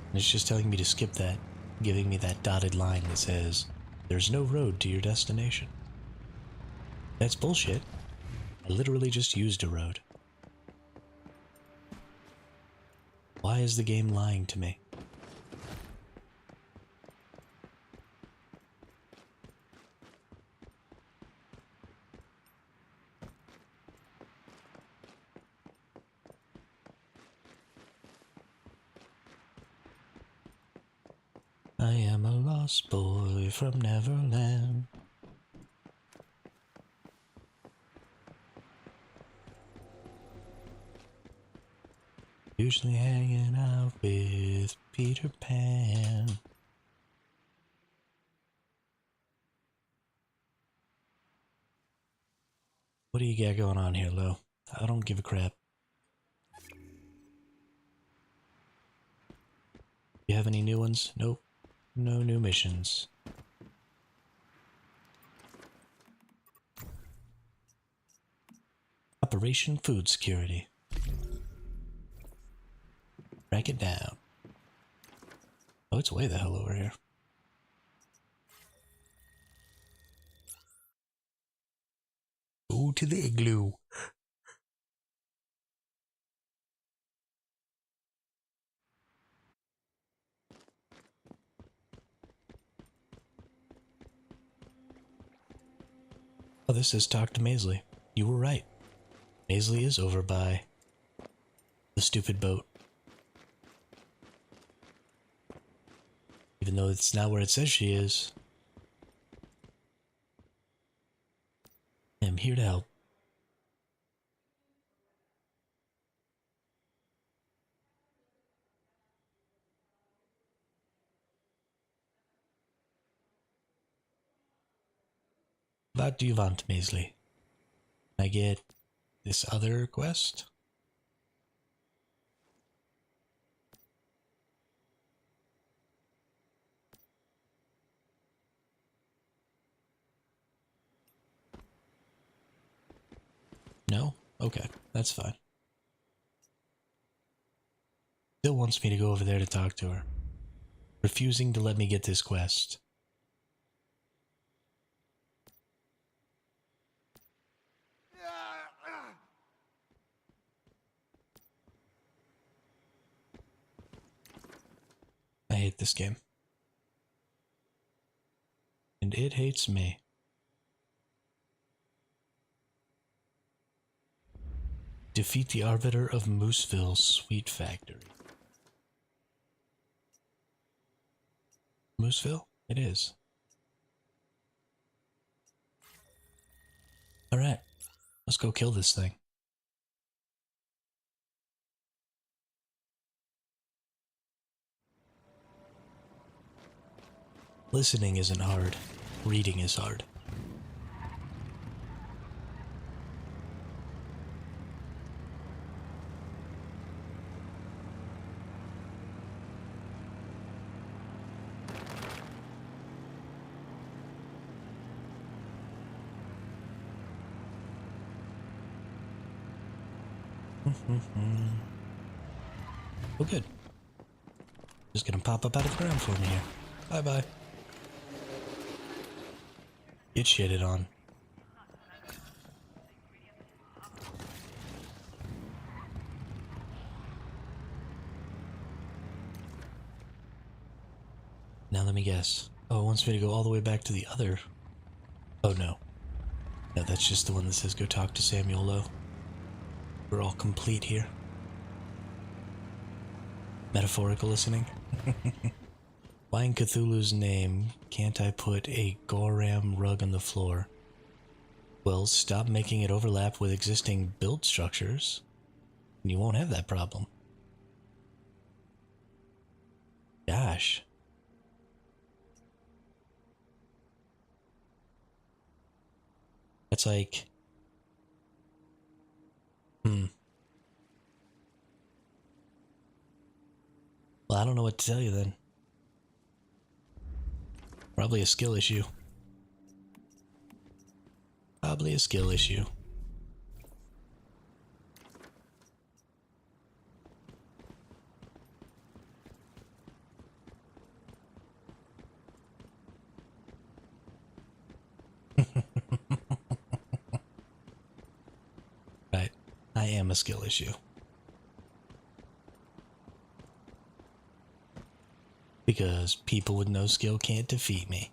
And it's just telling me to skip that, giving me that dotted line that says, there's no road to your destination. That's bullshit. I literally just used a road. Why is the game lying to me? I am a lost boy from Neverland. Usually hanging out with Peter Pan. What do you got going on here, Lo? I don't give a crap. You have any new ones? Nope. No new missions. Operation Food Security. Track it down. Oh, it's way the hell over here. Go to the igloo. Oh, this is Talk to Maisley. You were right. Maisley is over by the stupid boat. Even though it's not where it says she is. I'm here to help. What do you want, Maisley? Can I get this other quest? No? Okay, that's fine. Still wants me to go over there to talk to her. Refusing to let me get this quest. I hate this game. And it hates me. Defeat the Arbiter of Mooseville Sweet Factory. Mooseville? It is. Alright, let's go kill this thing. Listening isn't hard. Reading is hard. Oh, good. Just gonna pop up out of the ground for me here. Bye-bye. Get shitted on. Now let me guess. Oh, it wants me to go all the way back to the other... Oh, no. No, that's just the one that says go talk to Samuel Lowe. We're all complete here. Metaphorical listening. Why in Cthulhu's name can't I put a Goram rug on the floor? Well, stop making it overlap with existing build structures, and you won't have that problem. Gosh. That's like... Well, I don't know what to tell you then. Probably a skill issue. Probably a skill issue. Right. I am a skill issue. Because people with no skill can't defeat me.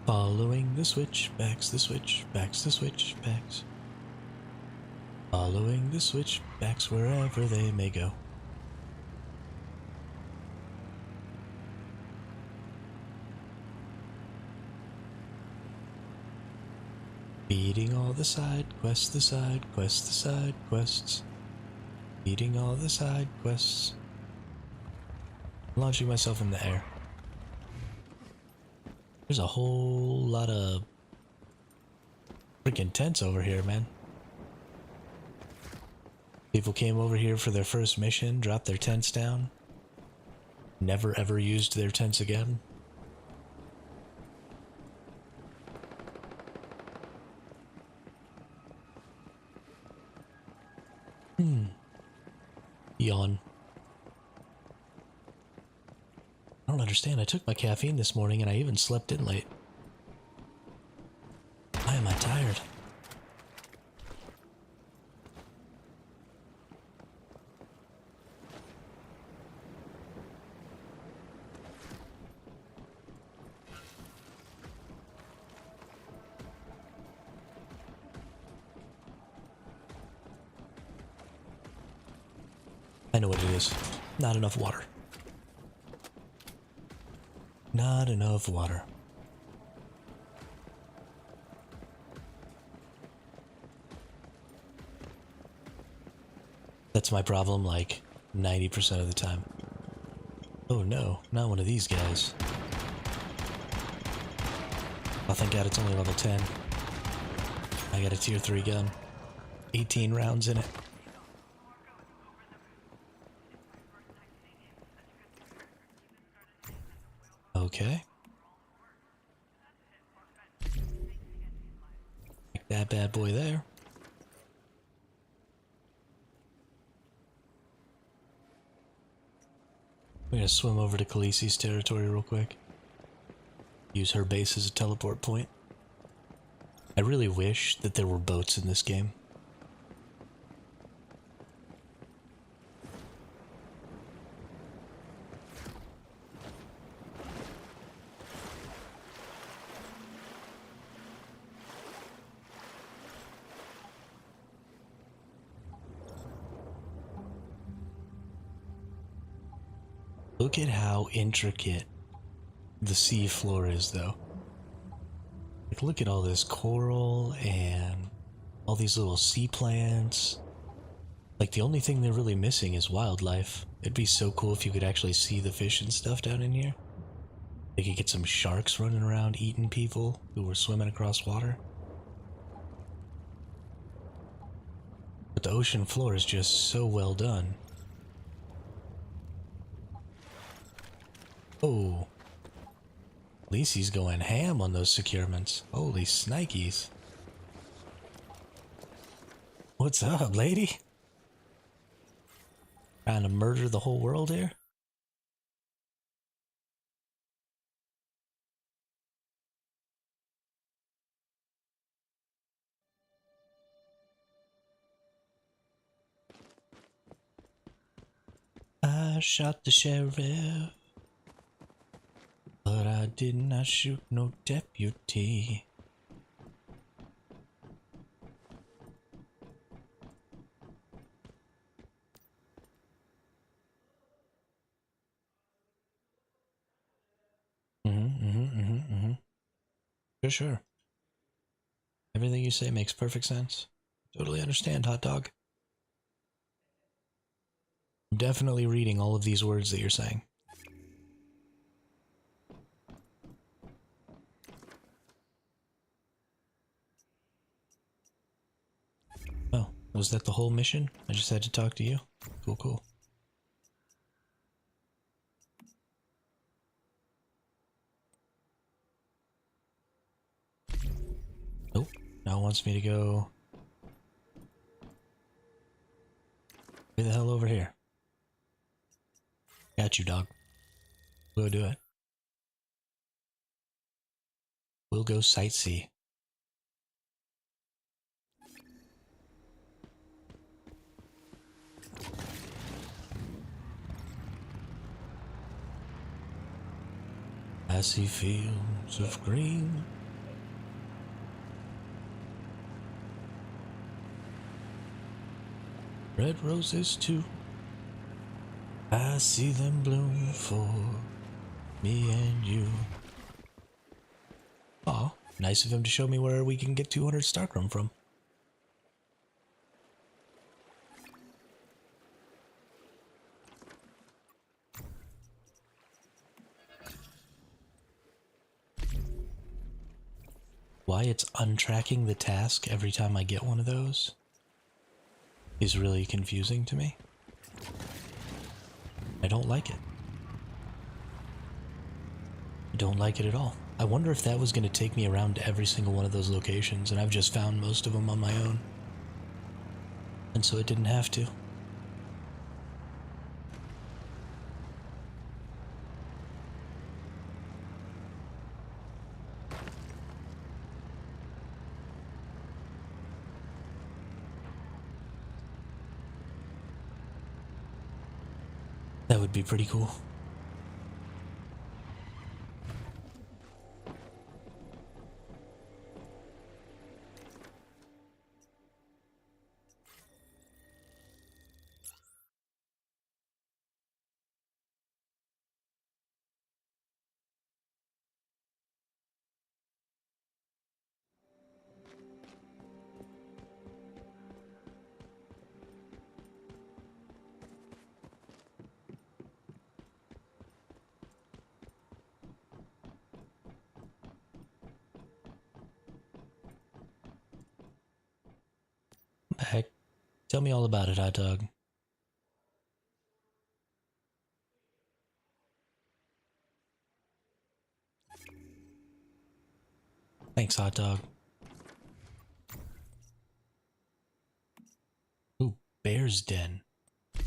Following the switchbacks, the switchbacks, the switchbacks. Following the switchbacks wherever they may go. Beating all the side quests, the side quests, the side quests. Beating all the side quests. Launching myself in the air. There's a whole lot of freaking tents over here, man. People came over here for their first mission, dropped their tents down. Never ever used their tents again. Yawn. I don't understand. I took my caffeine this morning and I even slept in late. Why am I tired? I know what it is. Not enough water. Not enough water. That's my problem like 90% of the time. Oh no, not one of these guys. Oh, thank God it's only level 10. I got a tier 3 gun. 18 rounds in it. Okay. Like that bad boy there. We're gonna swim over to Khaleesi's territory real quick. Use her base as a teleport point. I really wish that there were boats in this game. Look at how intricate the sea floor is, though. Like, look at all this coral and all these little sea plants. Like, the only thing they're really missing is wildlife. It'd be so cool if you could actually see the fish and stuff down in here. They could get some sharks running around eating people who were swimming across water. But the ocean floor is just so well done. Oh. Lacey's going ham on those securements. Holy snikes. What's up, lady? Trying to murder the whole world here? I shot the sheriff, but I did not shoot no deputy. Sure. Everything you say makes perfect sense. Totally understand, hot dog. I'm definitely reading all of these words that you're saying. Oh, Was that the whole mission? I just had to talk to you? Cool, cool. Nope. Now it wants me to go... Way the hell over here? Got you, dog. Go do it. We'll go sightsee. I see fields of green. Red roses too. I see them bloom for me and you. Aw, nice of him to show me where we can get 200 Starcrum from. Why it's untracking the task every time I get one of those is really confusing to me. I don't like it. I don't like it at all. I wonder if that was going to take me around to every single one of those locations, and I've just found most of them on my own. And so it didn't have to. That would be pretty cool. Heck, tell me all about it, hot dog. Thanks, hot dog. Ooh, bear's den. I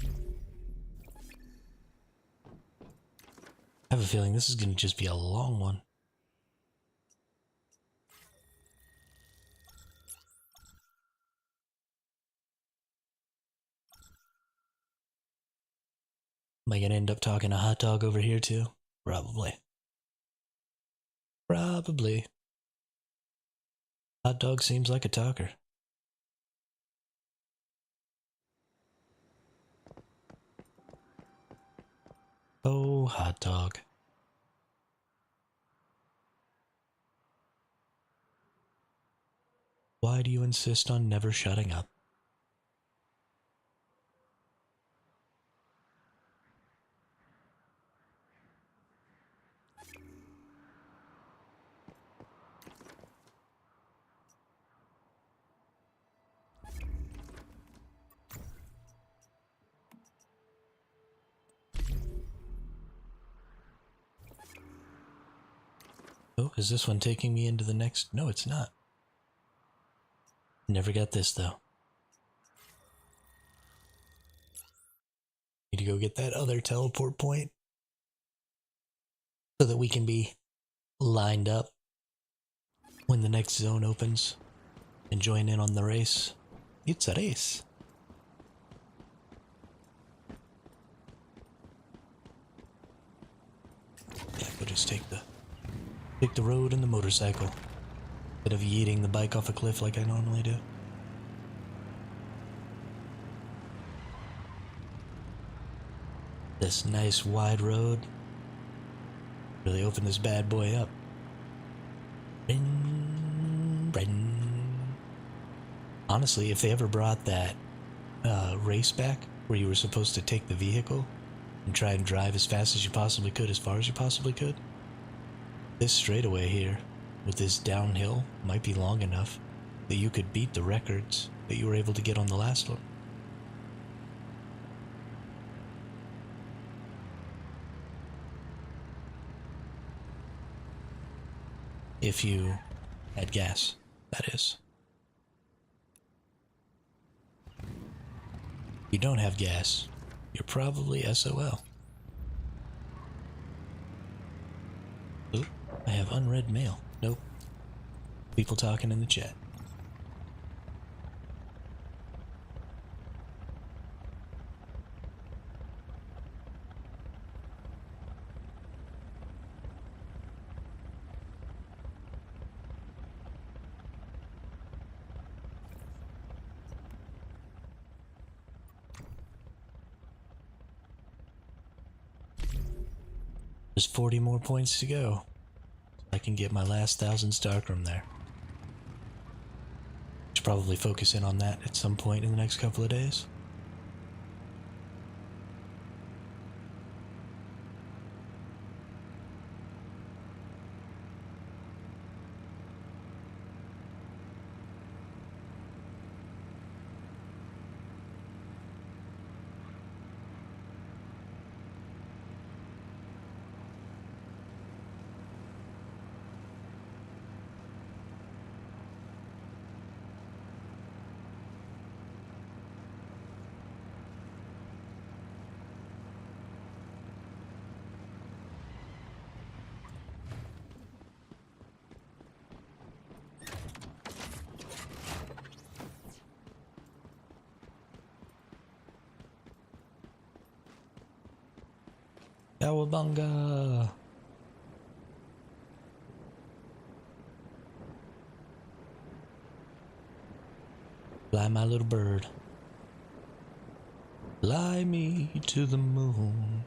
have a feeling this is going to just be a long one. Am I going to end up talking to hot dog over here too? Probably. Probably. Hot dog seems like a talker. Oh, hot dog. Why do you insist on never shutting up? Oh, is this one taking me into the next? No, it's not. Never got this, though. Need to go get that other teleport point so that we can be lined up when the next zone opens and join in on the race. It's a race. Yeah, we'll just take the road and the motorcycle instead of yeeting the bike off a cliff like I normally do. This nice wide road really opened this bad boy up. Honestly, if they ever brought that race back where you were supposed to take the vehicle and try and drive as fast as you possibly could, as far as you possibly could, this straightaway here with this downhill might be long enough that you could beat the records that you were able to get on the last one. If you had gas, that is. If you don't have gas, you're probably SOL. Oop, I have unread mail. Nope. People talking in the chat. There's 40 more points to go. I can get my last 1,000 Starkroom there. Should probably focus in on that at some point in the next couple of days. Cowabunga! Fly, my little bird. Fly me to the moon.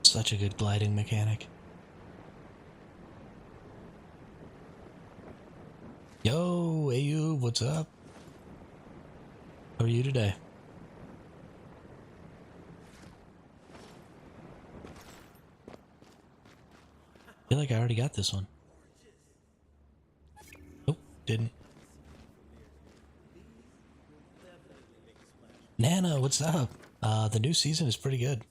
Such a good gliding mechanic. Yo, Ayub, what's up? How are you today? I feel like I already got this one. Nope, didn't. Nana, what's up? The new season is pretty good.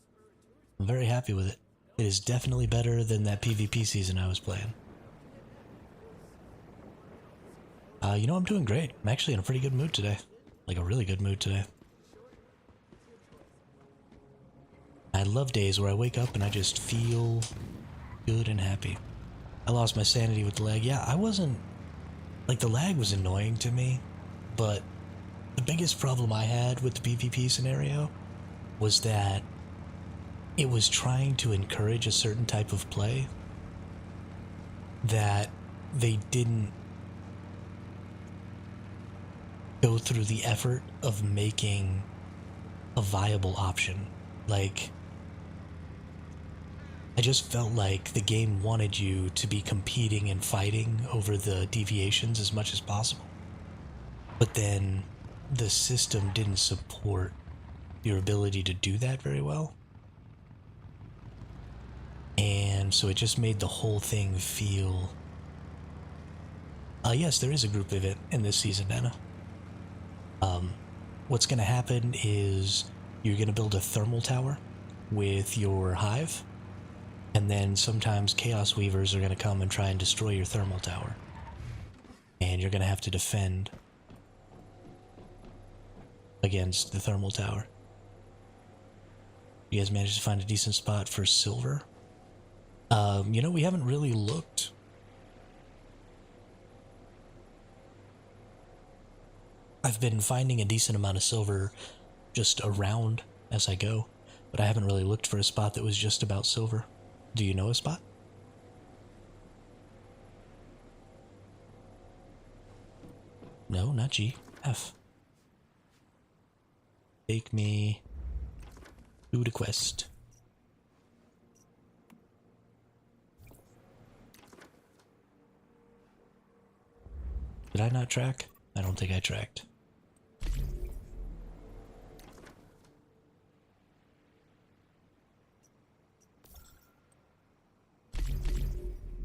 I'm very happy with it. It is definitely better than that PvP season I was playing. You know, I'm doing great. I'm actually in a pretty good mood today. Like a really good mood today. I love days where I wake up and I just feel good and happy. I lost my sanity with the lag. Yeah, I wasn't... Like, the lag was annoying to me, but the biggest problem I had with the PvP scenario was that it was trying to encourage a certain type of play that they didn't go through the effort of making a viable option. Like, I just felt like the game wanted you to be competing and fighting over the deviations as much as possible. But then the system didn't support your ability to do that very well. And so it just made the whole thing feel... yes, there is a group event in this season, Anna. What's going to happen is you're going to build a thermal tower with your hive, and then sometimes Chaos Weavers are going to come and try and destroy your thermal tower. And you're going to have to defend against the thermal tower. You guys managed to find a decent spot for silver? You know, we haven't really looked. I've been finding a decent amount of silver just around as I go, but I haven't really looked for a spot that was just about silver. Do you know a spot? No, not G. F. Take me to the quest. Did I not track? I don't think I tracked.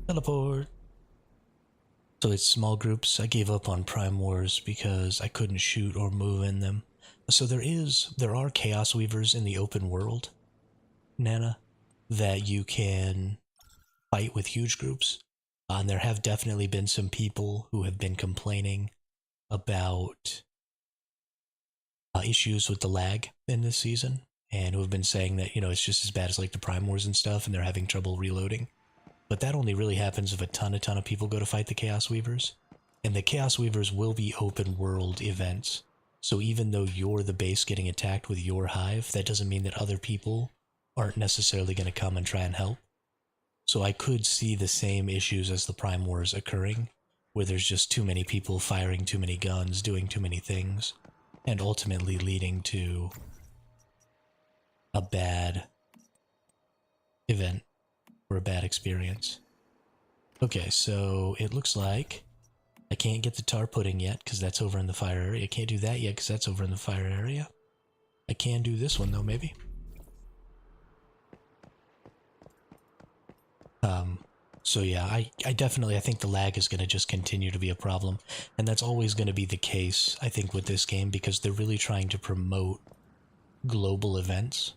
Teleport. So it's small groups. I gave up on Prime Wars because I couldn't shoot or move in them. So there are Chaos Weavers in the open world, Nana, that you can fight with huge groups. And there have definitely been some people who have been complaining about issues with the lag in this season, and who have been saying that, you know, it's just as bad as like the Prime Wars and stuff, and they're having trouble reloading. But that only really happens if a ton of people go to fight the Chaos Weavers. And the Chaos Weavers will be open world events. So even though you're the base getting attacked with your hive, that doesn't mean that other people aren't necessarily going to come and try and help. So I could see the same issues as the Prime Wars occurring, where there's just too many people firing too many guns, doing too many things, and ultimately leading to a bad event or a bad experience. Okay, so it looks like I can't get the tar pudding yet because that's over in the fire area. I can't do that yet because that's over in the fire area. I can do this one though, maybe. So yeah, I definitely, I think the lag is going to just continue to be a problem. And that's always going to be the case, I think, with this game, because they're really trying to promote global events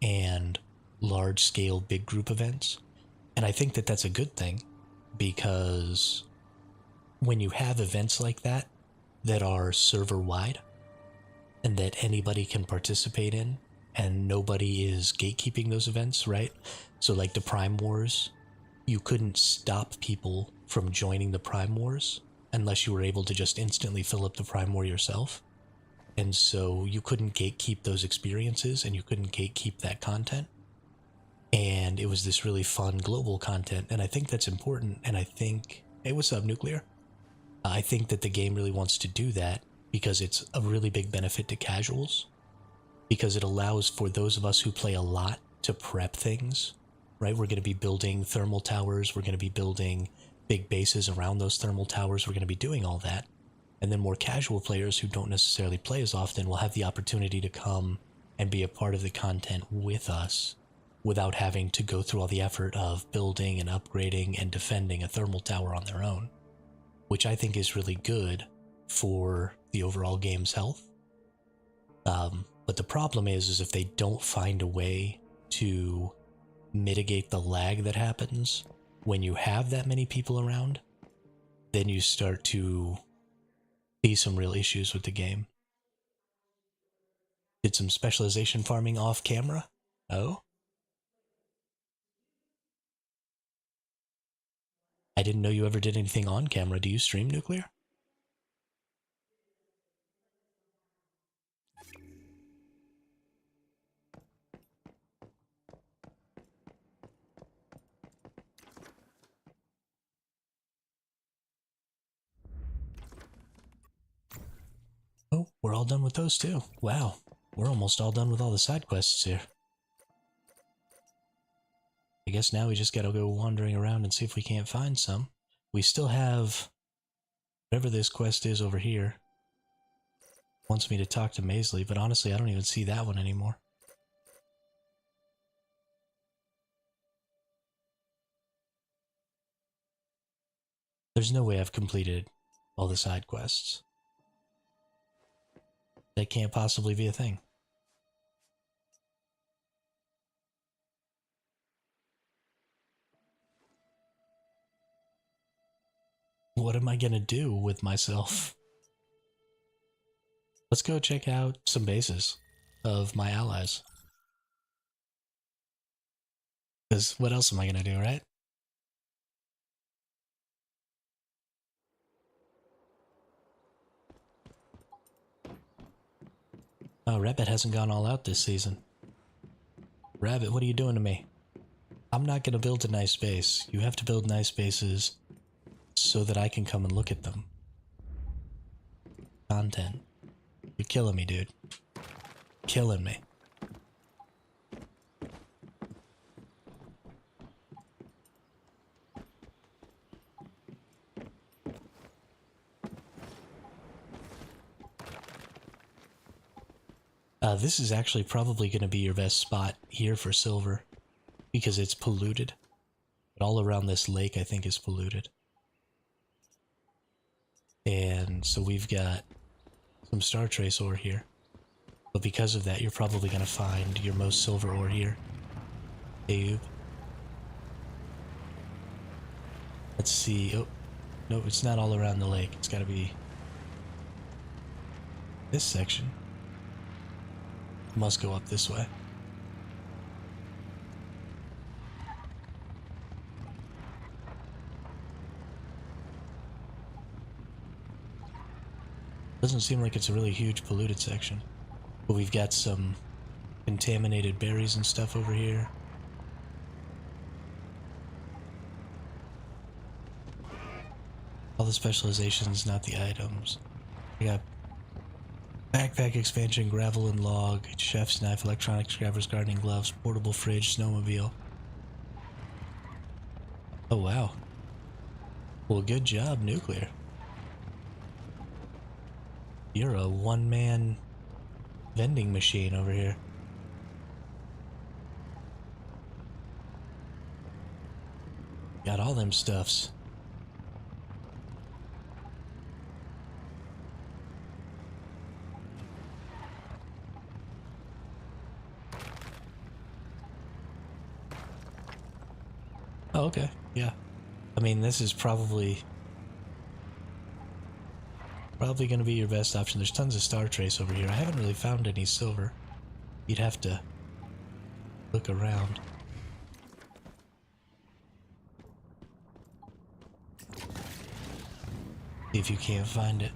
and large-scale big group events. And I think that that's a good thing, because when you have events like that that are server-wide and that anybody can participate in and nobody is gatekeeping those events, right? So like the Prime Wars, you couldn't stop people from joining the Prime Wars unless you were able to just instantly fill up the Prime War yourself. And so you couldn't gatekeep those experiences and you couldn't gatekeep that content. And it was this really fun global content, and I think that's important. And I think, hey, what's up, Nuclear? I think that the game really wants to do that because it's a really big benefit to casuals, because it allows for those of us who play a lot to prep things, right? We're going to be building thermal towers, we're going to be building big bases around those thermal towers, we're going to be doing all that. And then more casual players who don't necessarily play as often will have the opportunity to come and be a part of the content with us without having to go through all the effort of building and upgrading and defending a thermal tower on their own, which I think is really good for the overall game's health. But the problem is if they don't find a way to mitigate the lag that happens when you have that many people around, then you start to see some real issues with the game. Did some specialization farming off camera? Oh? I didn't know you ever did anything on camera. Do you stream, Nuclear? Oh, we're all done with those too. Wow. We're almost all done with all the side quests here. I guess now we just gotta go wandering around and see if we can't find some. We still have whatever this quest is over here. Wants me to talk to Maisley, but honestly I don't even see that one anymore. There's no way I've completed all the side quests. That can't possibly be a thing. What am I gonna do with myself? Let's go check out some bases of my allies. Because what else am I gonna do, right? Oh, Rabbit hasn't gone all out this season. Rabbit, what are you doing to me? I'm not gonna build a nice base. You have to build nice bases so that I can come and look at them. content. You're killing me, dude. Killing me. This is actually probably going to be your best spot here for silver, because it's polluted. But all around this lake, I think, is polluted. And so we've got some star trace ore here. But because of that, you're probably going to find your most silver ore here. Ayub. Let's see. Oh, no, it's not all around the lake. It's got to be this section. Must go up this way. Doesn't seem like it's a really huge polluted section. But we've got some contaminated berries and stuff over here. All the specializations, not the items. We got backpack expansion, gravel and log, chef's knife, electronic scrappers, gardening gloves, portable fridge, snowmobile. Oh wow. Well, good job, Nuclear. You're a one-man vending machine over here. Got all them stuffs. Oh, okay. Yeah. I mean, this is probably going to be your best option. There's tons of star trace over here. I haven't really found any silver. You'd have to look around. See if you can't find it.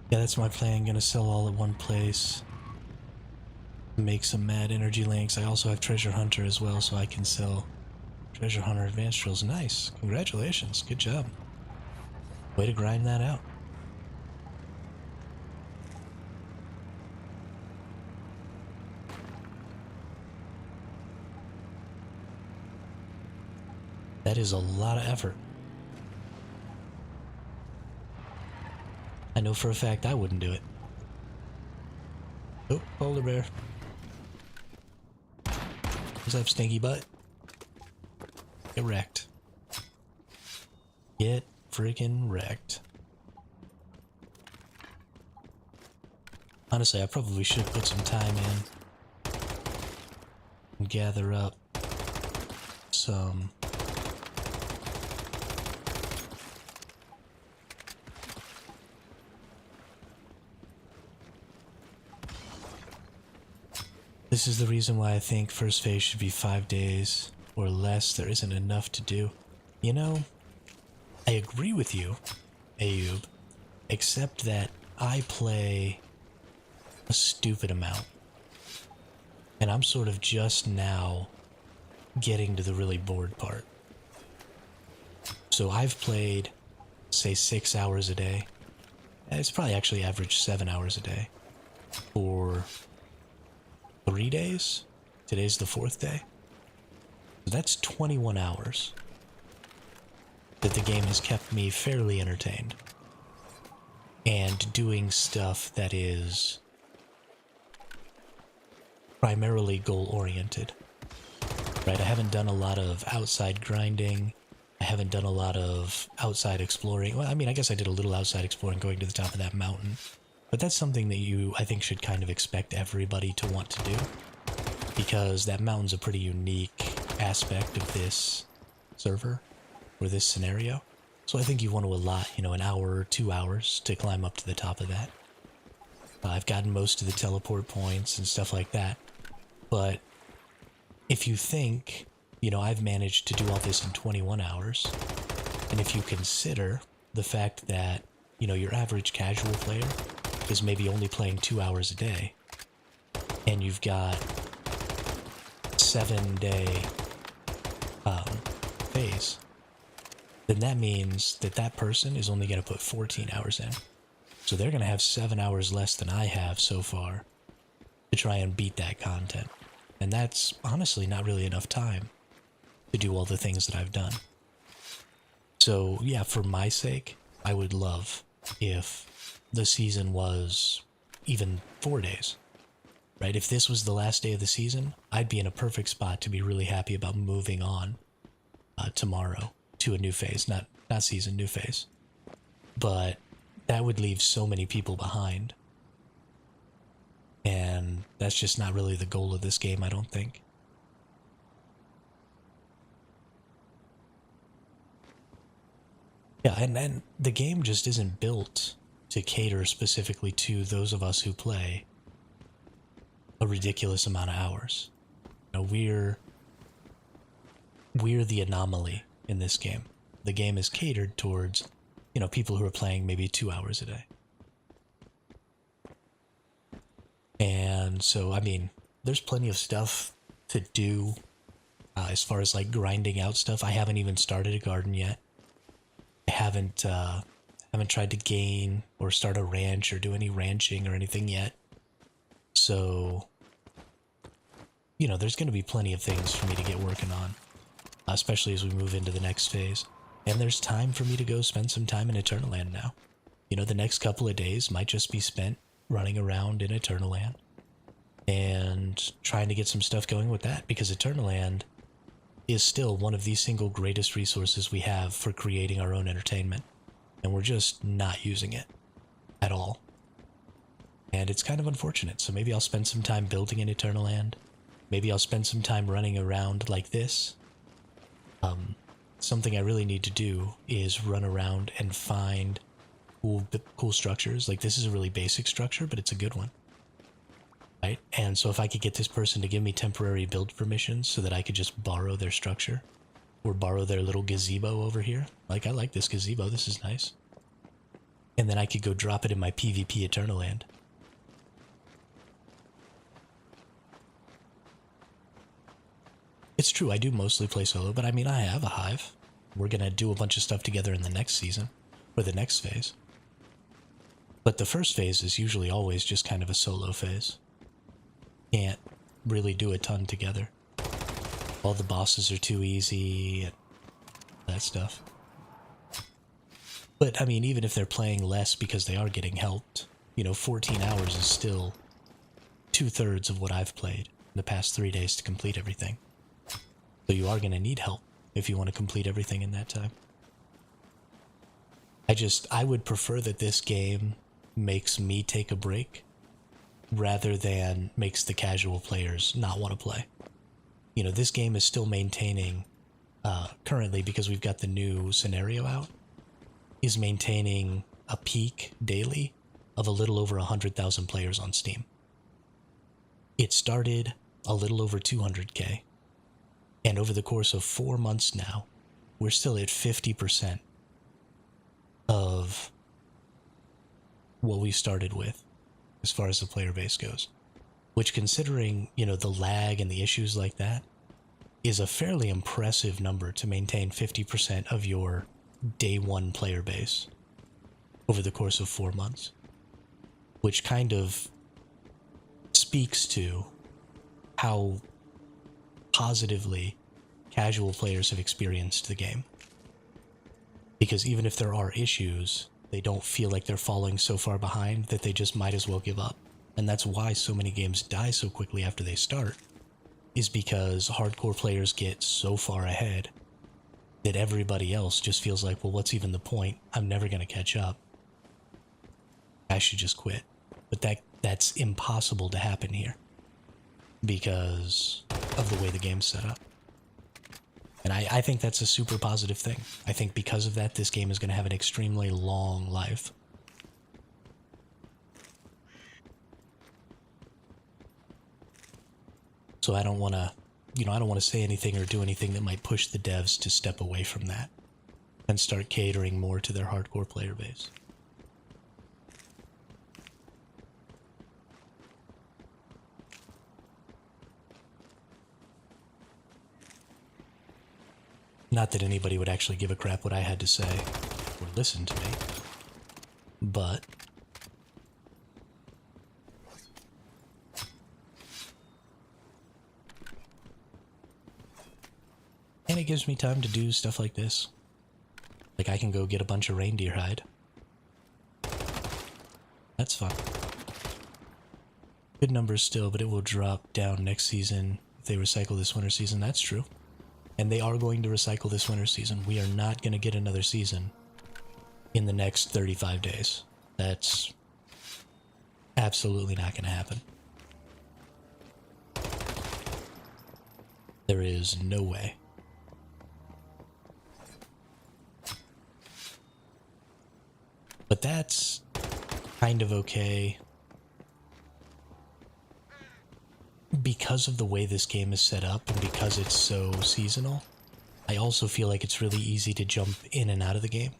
Yeah, that's my plan. Gonna sell all at one place. Make some mad energy links. I also have Treasure Hunter as well, so I can sell Treasure Hunter advanced drills. Nice. Congratulations. Good job. Way to grind that out. That is a lot of effort. I know for a fact I wouldn't do it. Oh, polar bear. What's up, stinky butt? Get wrecked. Get freaking wrecked. Honestly, I probably should put some time in and gather up some This is the reason why I think first phase should be 5 days or less. There isn't enough to do. You know, I agree with you, Ayub, except that I play a stupid amount. And I'm sort of just now getting to the really bored part. So I've played, say, 6 hours a day. It's probably actually average 7 hours a day for 3 days. Today's the 4th day. So that's 21 hours that the game has kept me fairly entertained and doing stuff that is primarily goal-oriented. Right? I haven't done a lot of outside grinding. I haven't done a lot of outside exploring. Well, I mean, I guess I did a little outside exploring going to the top of that mountain. But that's something that you, I think, should kind of expect everybody to want to do. Because that mountain's a pretty unique aspect of this server, or this scenario. So I think you want to allot, you know, an hour or 2 hours to climb up to the top of that. I've gotten most of the teleport points and stuff like that. But if you think, you know, I've managed to do all this in 21 hours, and if you consider the fact that, you know, your average casual player is maybe only playing 2 hours a day, and you've got 7-day phase, then that means that that person is only going to put 14 hours in. So they're going to have 7 hours less than I have so far to try and beat that content. And that's honestly not really enough time to do all the things that I've done. So yeah, for my sake, I would love if the season was even 4 days, right? If this was the last day of the season, I'd be in a perfect spot to be really happy about moving on tomorrow to a new phase, not season, new phase. But that would leave so many people behind. And that's just not really the goal of this game, I don't think. Yeah, and the game just isn't built to cater specifically to those of us who play a ridiculous amount of hours. You know, we're the anomaly in this game. The game is catered towards, you know, people who are playing maybe 2 hours a day. And so, I mean, there's plenty of stuff to do as far as like grinding out stuff. I haven't even started a garden yet. I haven't tried to gain or start a ranch or do any ranching or anything yet. So, you know, there's going to be plenty of things for me to get working on, especially as we move into the next phase. And there's time for me to go spend some time in Eternaland now. You know, the next couple of days might just be spent running around in Eternaland and trying to get some stuff going with that, because Eternaland is still one of the single greatest resources we have for creating our own entertainment, and we're just not using it at all. And it's kind of unfortunate. So maybe I'll spend some time building in Eternaland. Maybe I'll spend some time running around like this. Something I really need to do is run around and find cool structures. Like, this is a really basic structure, but it's a good one. Right? And so if I could get this person to give me temporary build permissions so that I could just borrow their structure or borrow their little gazebo over here. Like, I like this gazebo. This is nice. And then I could go drop it in my PvP Eternaland. It's true, I do mostly play solo, but I mean, I have a hive. We're gonna do a bunch of stuff together in the next season, or the next phase. But the first phase is usually always just kind of a solo phase. Can't really do a ton together. All the bosses are too easy, and that stuff. But, I mean, even if they're playing less because they are getting helped, you know, 14 hours is still 2/3 of what I've played in the past 3 days to complete everything. So you are going to need help if you want to complete everything in that time. I would prefer that this game makes me take a break rather than makes the casual players not want to play. You know, this game is still maintaining, currently, because we've got the new scenario out, is maintaining a peak daily of a little over 100,000 players on Steam. It started a little over 200K. And over the course of 4 months now, we're still at 50% of what we started with as far as the player base goes. Which, considering, you know, the lag and the issues like that, is a fairly impressive number to maintain 50% of your day one player base over the course of 4 months. Which kind of speaks to how positively casual players have experienced the game. Because even if there are issues, they don't feel like they're falling so far behind that they just might as well give up. And that's why so many games die so quickly after they start, is because hardcore players get so far ahead that everybody else just feels like, well, what's even the point? I'm never going to catch up. I should just quit. But that's impossible to happen here because of the way the game's set up. And I think that's a super positive thing. I think because of that, this game is going to have an extremely long life. So I don't want to, I don't want to say anything or do anything that might push the devs to step away from that and start catering more to their hardcore player base. Not that anybody would actually give a crap what I had to say or listen to me, but and it gives me time to do stuff like this. Like I can go get a bunch of reindeer hide. That's fun. Good numbers still, but it will drop down next season if they recycle this winter season. That's true. And they are going to recycle this winter season. We are not going to get another season in the next 35 days. That's absolutely not going to happen. There is no way. But that's kind of okay. Because of the way this game is set up and because it's so seasonal, I also feel like it's really easy to jump in and out of the game.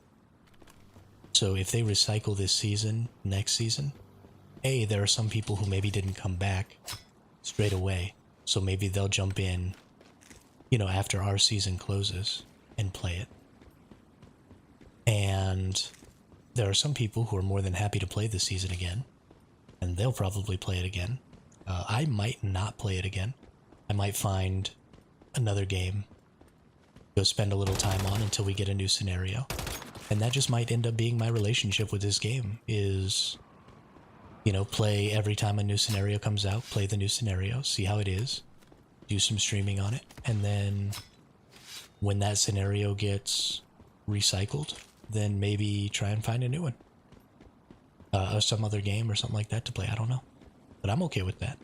So if they recycle this season, next season, A, there are some people who maybe didn't come back straight away. So maybe they'll jump in, you know, after our season closes and play it. And there are some people who are more than happy to play this season again, and they'll probably play it again. I might not play it again. I might find another game, go spend a little time on until we get a new scenario. And that just might end up being my relationship with this game, is, you know, play every time a new scenario comes out, play the new scenario, see how it is, do some streaming on it, and then when that scenario gets recycled, then maybe try and find a new one. Or some other game or something like that to play, I don't know. But I'm okay with that.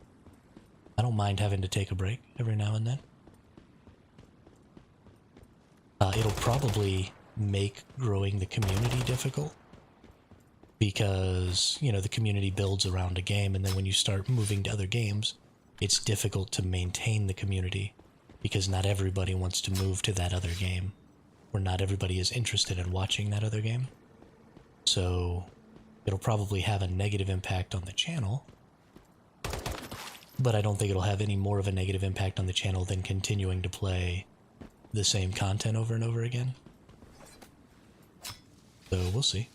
I don't mind having to take a break every now and then. It'll probably make growing the community difficult, because, you know, the community builds around a game, and then when you start moving to other games, it's difficult to maintain the community, because not everybody wants to move to that other game, or not everybody is interested in watching that other game. So it'll probably have a negative impact on the channel, but I don't think it'll have any more of a negative impact on the channel than continuing to play the same content over and over again. So we'll see.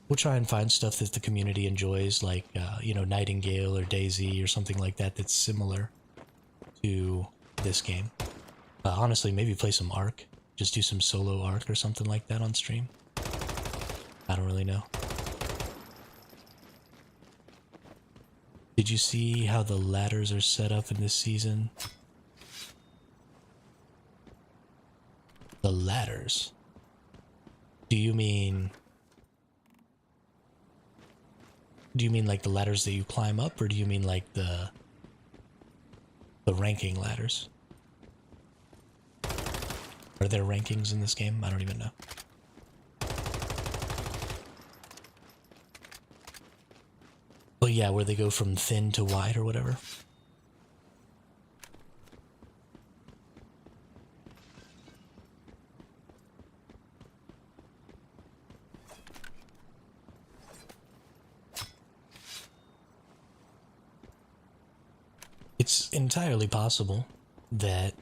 We'll try and find stuff that the community enjoys, like, you know, Nightingale or Daisy or something like that that's similar to this game. Honestly, maybe play some Ark. Just do some solo Ark or something like that on stream. I don't really know. Did you see how the ladders are set up in this season? The ladders? Do you mean like the ladders that you climb up, or do you mean like the ranking ladders? Are there rankings in this game? I don't even know. Oh yeah, where they go from thin to wide or whatever. It's entirely possible that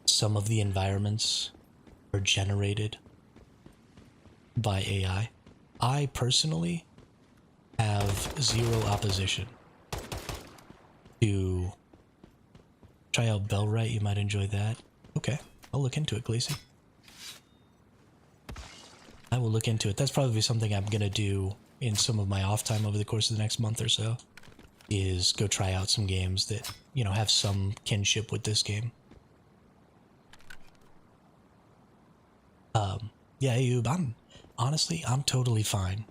some of the environments are generated by AI. I personally have zero opposition to try out Bellwright. You might enjoy that. Okay, I'll look into it, Glacy. I will look into it. That's probably something I'm gonna do in some of my off time over the course of the next month or so, is go try out some games that, you know, have some kinship with this game. Yeah, Ayub, I'm totally fine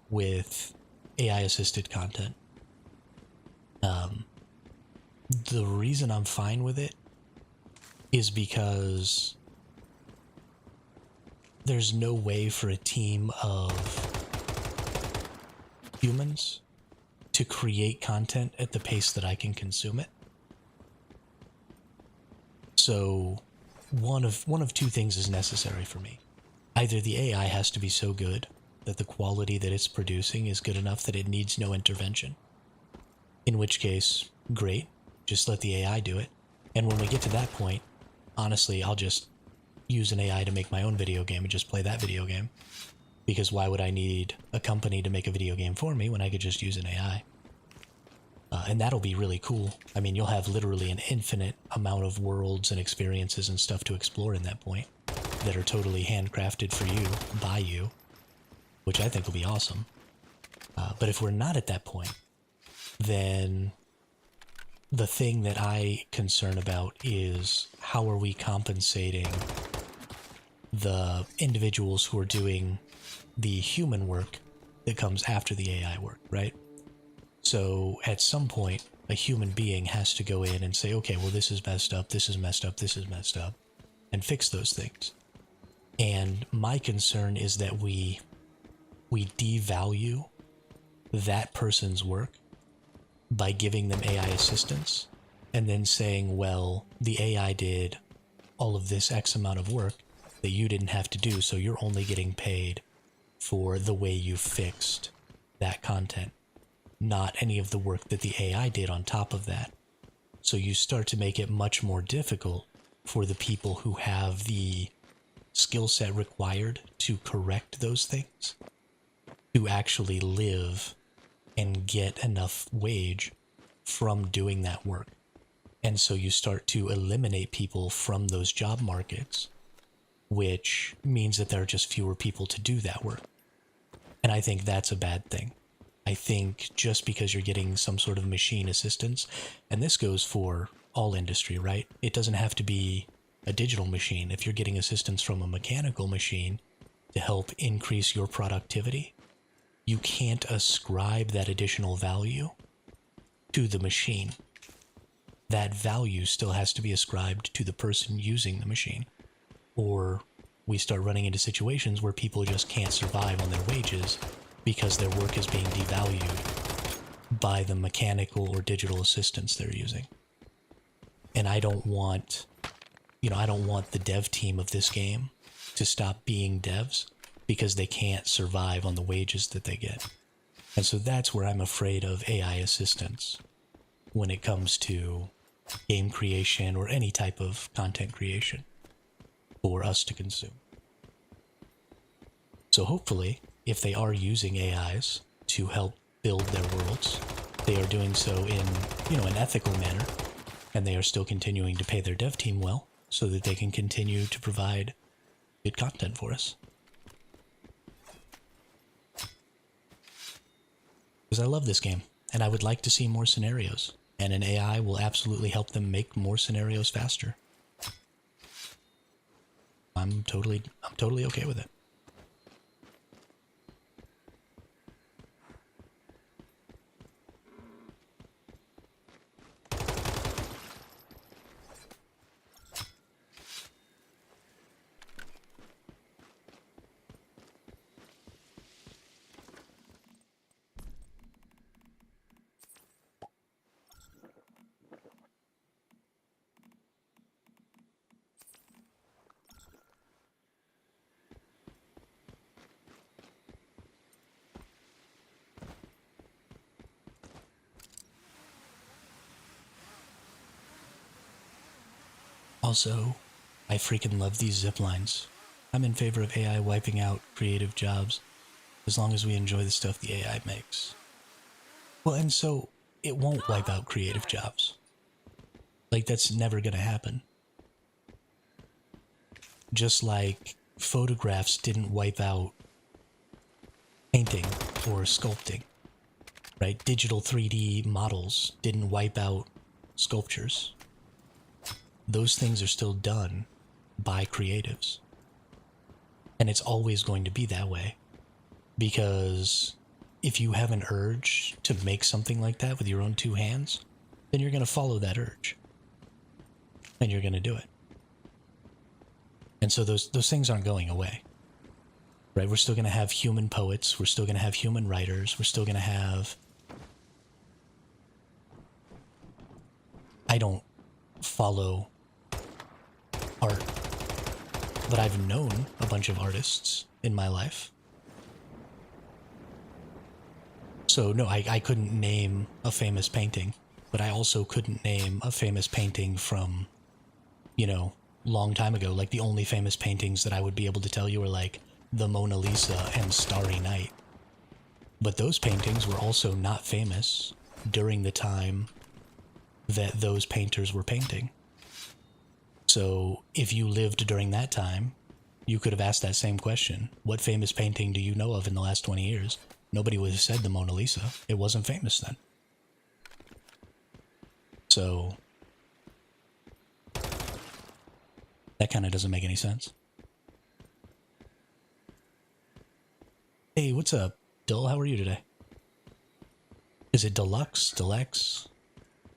with AI assisted content. The reason I'm fine with it is because there's no way for a team of humans to create content at the pace that I can consume it. So one of two things is necessary for me. Either the AI has to be so good that the quality that it's producing is good enough that it needs no intervention. In which case, great, just let the AI do it. And when we get to that point, honestly, I'll just use an AI to make my own video game and just play that video game. Because why would I need a company to make a video game for me when I could just use an AI? And that'll be really cool. I mean, you'll have literally an infinite amount of worlds and experiences and stuff to explore in that point that are totally handcrafted for you, by you, which I think will be awesome. But if we're not at that point, then the thing that I concern about is how are we compensating the individuals who are doing the human work that comes after the AI work, right? So at some point, a human being has to go in and say, okay, well, this is messed up, this is messed up, this is messed up, and fix those things. And my concern is that we devalue that person's work by giving them AI assistance and then saying, well, the AI did all of this X amount of work that you didn't have to do, so you're only getting paid for the way you fixed that content, not any of the work that the AI did on top of that. So you start to make it much more difficult for the people who have the skill set required to correct those things to actually live and get enough wage from doing that work. And so you start to eliminate people from those job markets, which means that there are just fewer people to do that work. And I think that's a bad thing. I think just because you're getting some sort of machine assistance, and this goes for all industry, right? It doesn't have to be a digital machine. If you're getting assistance from a mechanical machine to help increase your productivity, you can't ascribe that additional value to the machine. That value still has to be ascribed to the person using the machine. Or we start running into situations where people just can't survive on their wages because their work is being devalued by the mechanical or digital assistance they're using. And I don't want, I don't want the dev team of this game to stop being devs because they can't survive on the wages that they get. And so that's where I'm afraid of AI assistance when it comes to game creation or any type of content creation for us to consume. So hopefully, if they are using AIs to help build their worlds, they are doing so in, an ethical manner, and they are still continuing to pay their dev team well so that they can continue to provide good content for us. Because I love this game, and I would like to see more scenarios, and an AI will absolutely help them make more scenarios faster. I'm totally okay with it. Also, I freaking love these zip lines. I'm in favor of AI wiping out creative jobs as long as we enjoy the stuff the AI makes. Well, and so it won't wipe out creative jobs. Like, that's never gonna happen. Just like photographs didn't wipe out painting or sculpting, right? Digital 3D models didn't wipe out sculptures. Those things are still done by creatives. And it's always going to be that way. Because if you have an urge to make something like that with your own two hands, then you're going to follow that urge. And you're going to do it. And so those things aren't going away. Right? We're still going to have human poets. We're still going to have human writers. We're still going to have... I don't follow art, but I've known a bunch of artists in my life. So no, I couldn't name a famous painting, but I also couldn't name a famous painting from, long time ago, like the only famous paintings that I would be able to tell you are like the Mona Lisa and Starry Night. But those paintings were also not famous during the time that those painters were painting. So if you lived during that time, you could have asked that same question. What famous painting do you know of in the last 20 years? Nobody would have said the Mona Lisa. It wasn't famous then. So that kind of doesn't make any sense. Hey, what's up, Dull? How are you today? Is it Deluxe? Deluxe?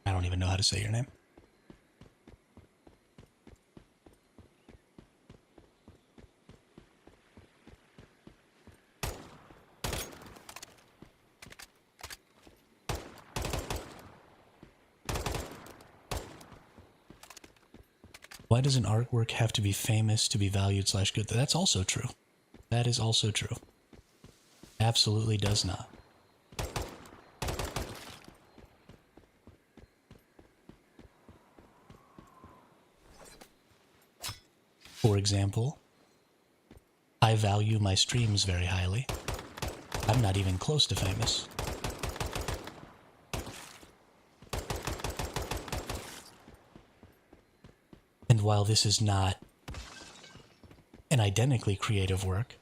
I don't even know how to say your name. Why does an artwork have to be famous to be valued / good? That's also true. That is also true. Absolutely does not. For example, I value my streams very highly. I'm not even close to famous. And while this is not an identically creative work,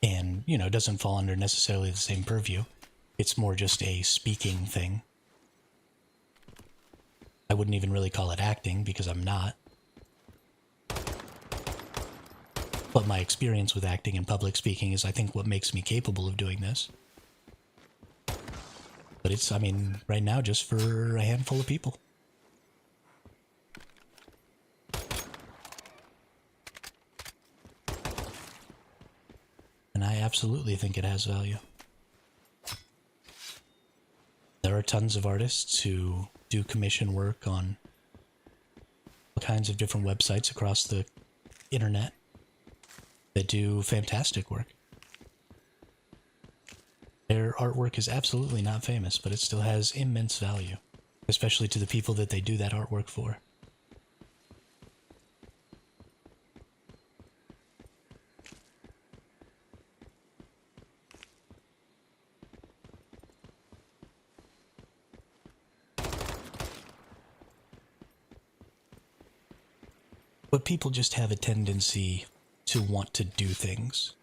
and, you know, doesn't fall under necessarily the same purview, it's more just a speaking thing. I wouldn't even really call it acting because I'm not. But my experience with acting and public speaking is, I think, what makes me capable of doing this. But it's, I mean, right now just for a handful of people. And I absolutely think it has value. There are tons of artists who do commission work on all kinds of different websites across the internet that do fantastic work. Their artwork is absolutely not famous, but it still has immense value, especially to the people that they do that artwork for. But people just have a tendency to want to do things.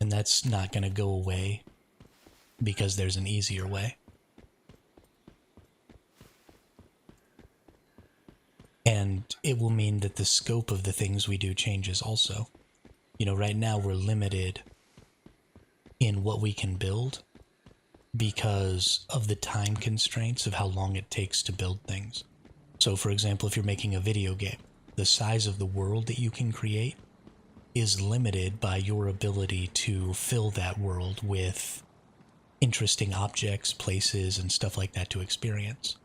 And that's not going to go away because there's an easier way. And it will mean that the scope of the things we do changes also. You know, right now we're limited in what we can build because of the time constraints of how long it takes to build things. So, for example, if you're making a video game, the size of the world that you can create is limited by your ability to fill that world with interesting objects, places, and stuff like that to experience.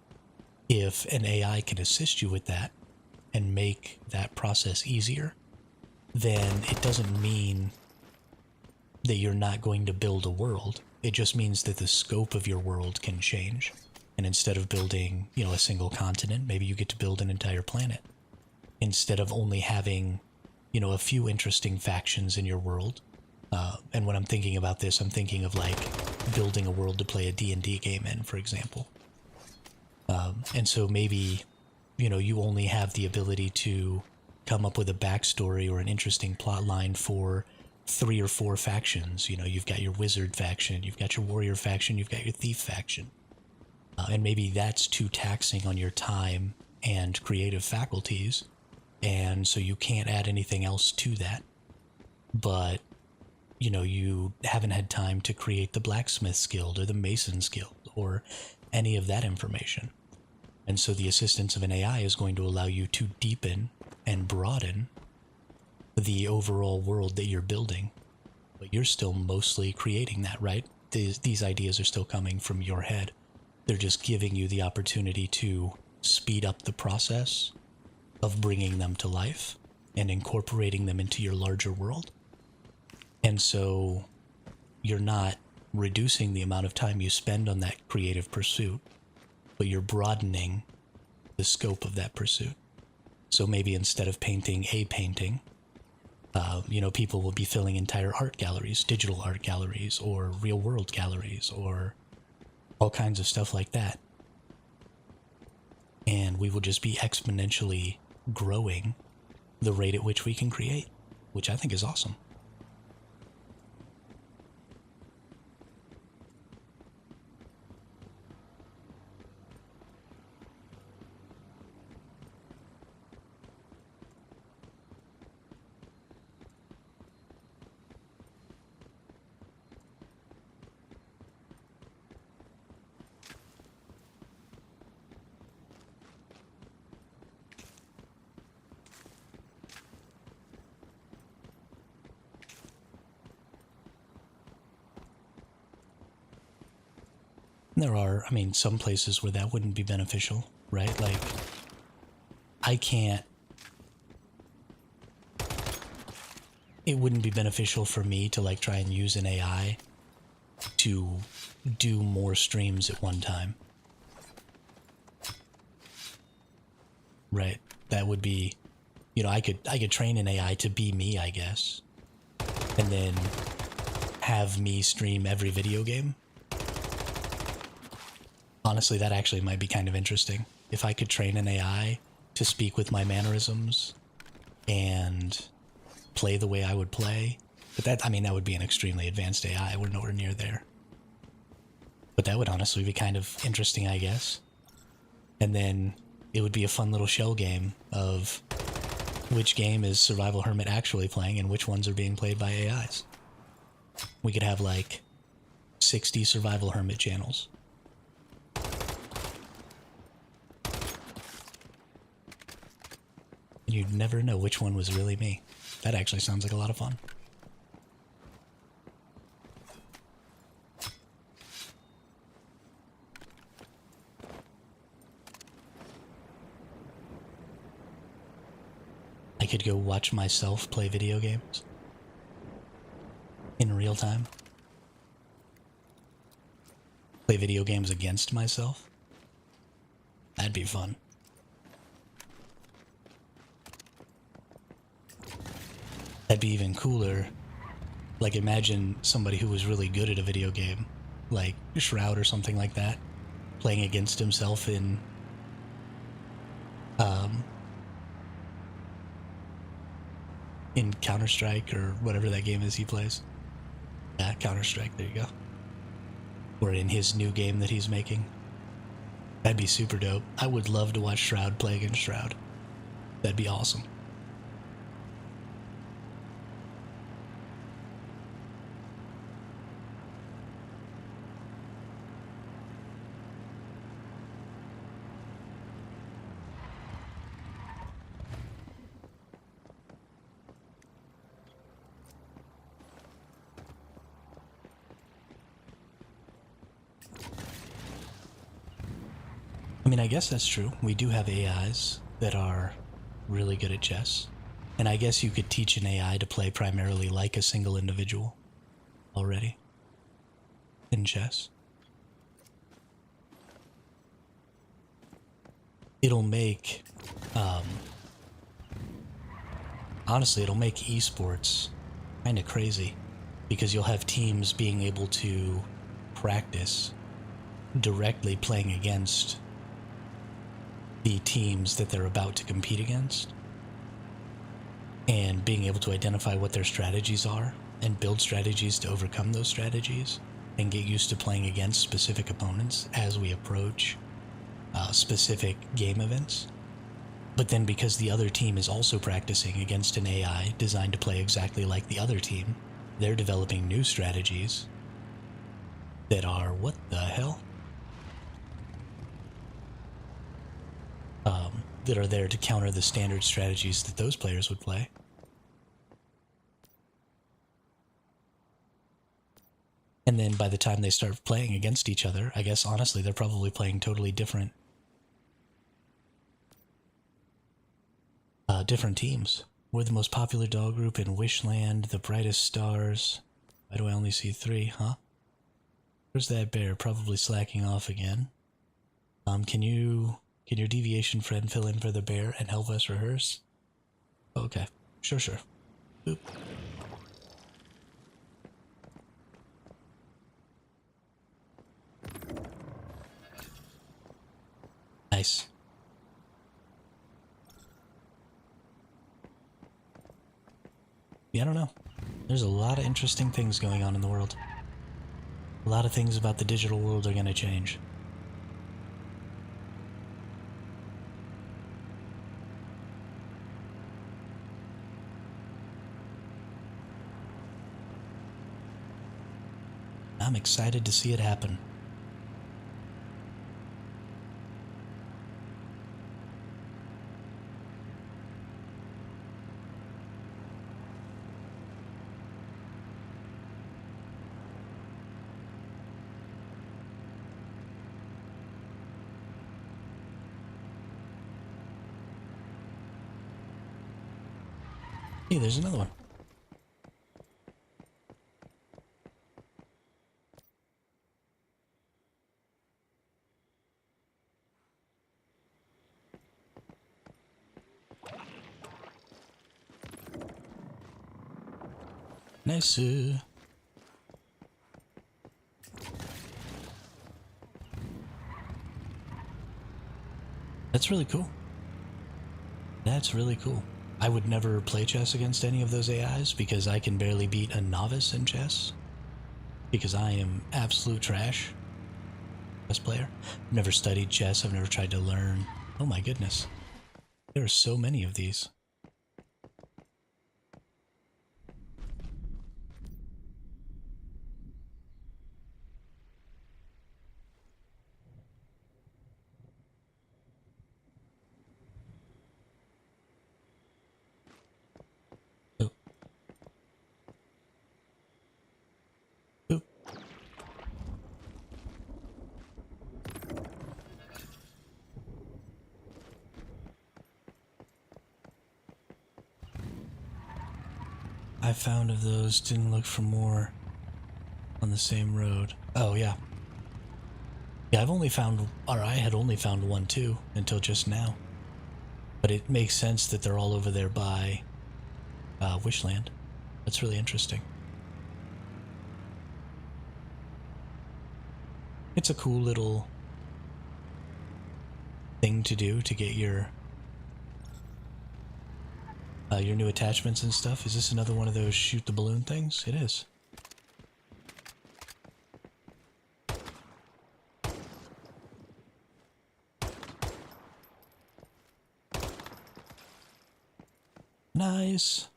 If an AI can assist you with that and make that process easier, then it doesn't mean that you're not going to build a world. It just means that the scope of your world can change. And instead of building, you know, a single continent, maybe you get to build an entire planet. Instead of only having, you know, a few interesting factions in your world. And when I'm thinking about this, I'm thinking of like building a world to play a D&D game in, for example. And so maybe, you know, you only have the ability to come up with a backstory or an interesting plot line for 3 or 4 factions. You know, you've got your wizard faction, you've got your warrior faction, you've got your thief faction. And maybe that's too taxing on your time and creative faculties. And so you can't add anything else to that. But, you know, you haven't had time to create the Blacksmith's Guild or the Mason's Guild or any of that information. And so the assistance of an AI is going to allow you to deepen and broaden the overall world that you're building. But you're still mostly creating that, right? These ideas are still coming from your head. They're just giving you the opportunity to speed up the process of bringing them to life and incorporating them into your larger world. And so you're not reducing the amount of time you spend on that creative pursuit, but you're broadening the scope of that pursuit. So maybe instead of painting a painting, people will be filling entire art galleries, digital art galleries, or real world galleries, or all kinds of stuff like that. And we will just be exponentially growing the rate at which we can create, which I think is awesome. There are, some places where that wouldn't be beneficial, right? Like, it wouldn't be beneficial for me to, like, try and use an AI to do more streams at one time. Right? That would be, I could train an AI to be me, I guess, and then have me stream every video game. Honestly, that actually might be kind of interesting. If I could train an AI to speak with my mannerisms and play the way I would play. But that would be an extremely advanced AI. We're nowhere near there. But that would honestly be kind of interesting, I guess. And then it would be a fun little shell game of which game is Survival Hermit actually playing and which ones are being played by AIs. We could have like 60 Survival Hermit channels. You'd never know which one was really me. That actually sounds like a lot of fun. I could go watch myself play video games in real time. Play video games against myself. That'd be fun. That'd be even cooler. Like, imagine somebody who was really good at a video game, like Shroud or something like that, playing against himself in Counter-Strike or whatever that game is he plays. Yeah, Counter-Strike, there you go. Or in his new game that he's making. That'd be super dope. I would love to watch Shroud play against Shroud. That'd be awesome. I guess that's true. We do have AIs that are really good at chess. And I guess you could teach an AI to play primarily like a single individual already in chess. It'll make, honestly, it'll make esports kind of crazy because you'll have teams being able to practice directly playing against the teams that they're about to compete against and being able to identify what their strategies are and build strategies to overcome those strategies and get used to playing against specific opponents as we approach specific game events. But then because the other team is also practicing against an AI designed to play exactly like the other team, they're developing new strategies that are, what the hell? That are there to counter the standard strategies that those players would play. And then by the time they start playing against each other, I guess honestly they're probably playing totally different different teams. We're the most popular dog group in Wishland, the brightest stars. Why do I only see 3, huh? Where's that bear? Probably slacking off again. Can your deviation friend fill in for the bear and help us rehearse? Okay. Sure. Boop. Nice. Yeah, I don't know. There's a lot of interesting things going on in the world. A lot of things about the digital world are going to change. I'm excited to see it happen. Hey, there's another one. Nice. That's really cool. That's really cool. I would never play chess against any of those AIs because I can barely beat a novice in chess. Because I am absolute trash. Chess player. I've never studied chess. I've never tried to learn. Oh my goodness. There are so many of these. Oh. Oh. I found of those, didn't look for more on the same road. Oh, yeah. Yeah, I've only found, or I had only found one too, until just now. But it makes sense that they're all over there by Wishland. That's really interesting. It's a cool little thing to do to get your new attachments and stuff. Is this another one of those shoot the balloon things? It is. Nice.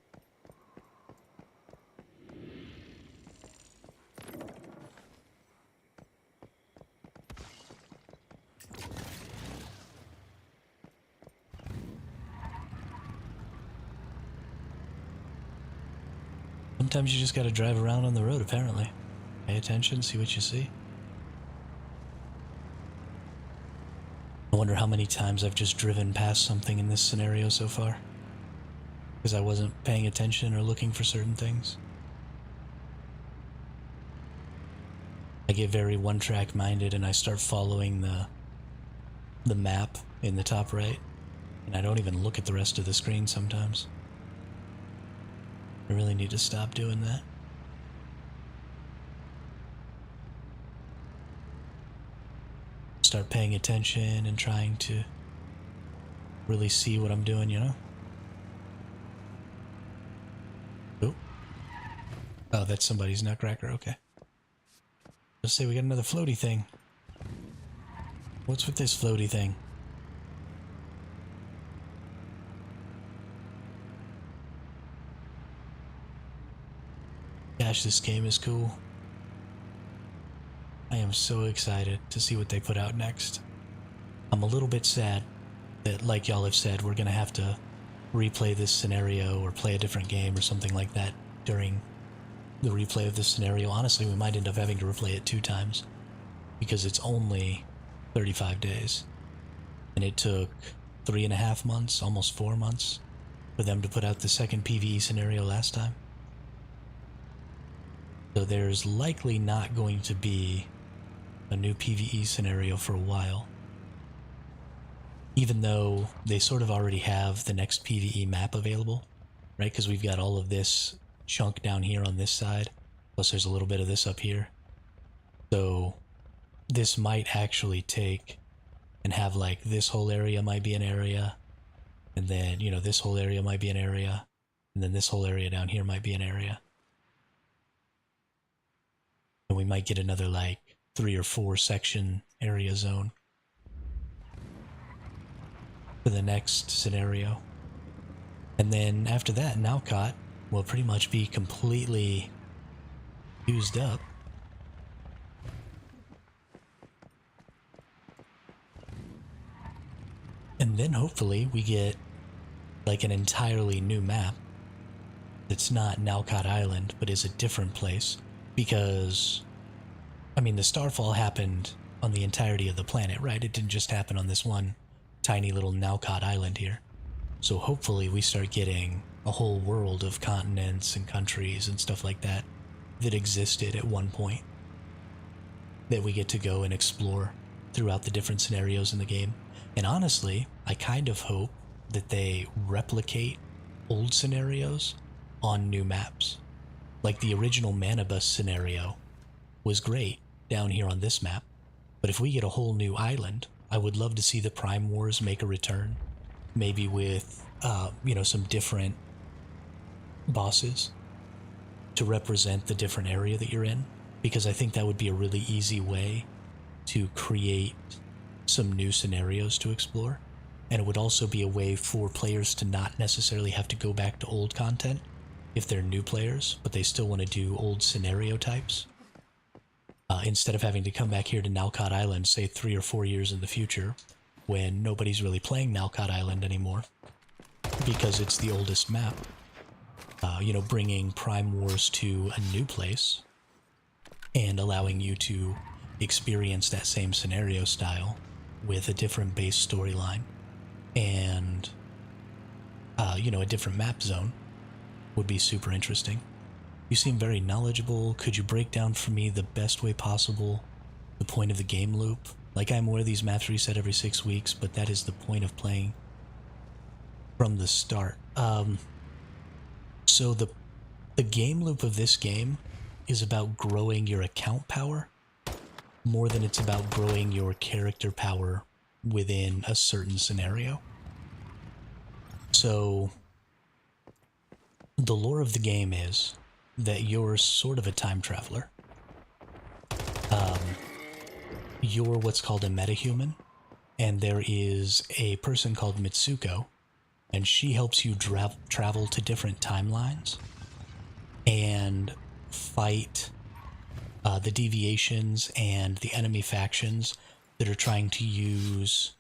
Sometimes you just gotta drive around on the road, apparently. Pay attention, see what you see. I wonder how many times I've just driven past something in this scenario so far. Because I wasn't paying attention or looking for certain things. I get very one-track minded and I start following the map in the top right. And I don't even look at the rest of the screen sometimes. I really need to stop doing that. Start paying attention and trying to really see what I'm doing, you know? Oh. Oh, that's somebody's nutcracker, okay. Let's say we got another floaty thing. What's with this floaty thing? Gosh, this game is cool. I am so excited to see what they put out next. I'm a little bit sad that, like y'all have said, we're gonna have to replay this scenario or play a different game or something like that during the replay of this scenario. Honestly, we might end up having to replay it 2 times because it's only 35 days. And it took 3.5 months, almost 4 months, for them to put out the second PvE scenario last time. So there's likely not going to be a new PvE scenario for a while. Even though they sort of already have the next PvE map available, right? Because we've got all of this chunk down here on this side, plus there's a little bit of this up here. So this might actually take and have like this whole area might be an area, and then, you know, this whole area might be an area, and then this whole area down here might be an area. And we might get another like 3 or 4 section area zone for the next scenario. And then after that, Nalcott will pretty much be completely used up. And then hopefully we get like an entirely new map that's not Nalcott Island, but is a different place. Because, I mean, the Starfall happened on the entirety of the planet, right? It didn't just happen on this one tiny little Nalcott Island here. So hopefully we start getting a whole world of continents and countries and stuff like that that existed at one point that we get to go and explore throughout the different scenarios in the game. And honestly, I kind of hope that they replicate old scenarios on new maps. Like the original Manibus scenario was great down here on this map, but if we get a whole new island, I would love to see the Prime Wars make a return. Maybe with, you know, some different bosses to represent the different area that you're in, because I think that would be a really easy way to create some new scenarios to explore. And it would also be a way for players to not necessarily have to go back to old content if they're new players, but they still want to do old scenario types. Instead of having to come back here to Nalcott Island, say 3 or 4 years in the future, when nobody's really playing Nalcott Island anymore, because it's the oldest map. You know, bringing Prime Wars to a new place and allowing you to experience that same scenario style with a different base storyline and, you know, a different map zone would be super interesting. You seem very knowledgeable. Could you break down for me the best way possible the point of the game loop? Like, I'm aware these maps reset every 6 weeks, but that is the point of playing from the start. So the game loop of this game is about growing your account power more than it's about growing your character power within a certain scenario. So the lore of the game is that you're sort of a time traveler. You're what's called a metahuman, and there is a person called Mitsuko, and she helps you travel to different timelines and fight the Deviations and the enemy factions that are trying to use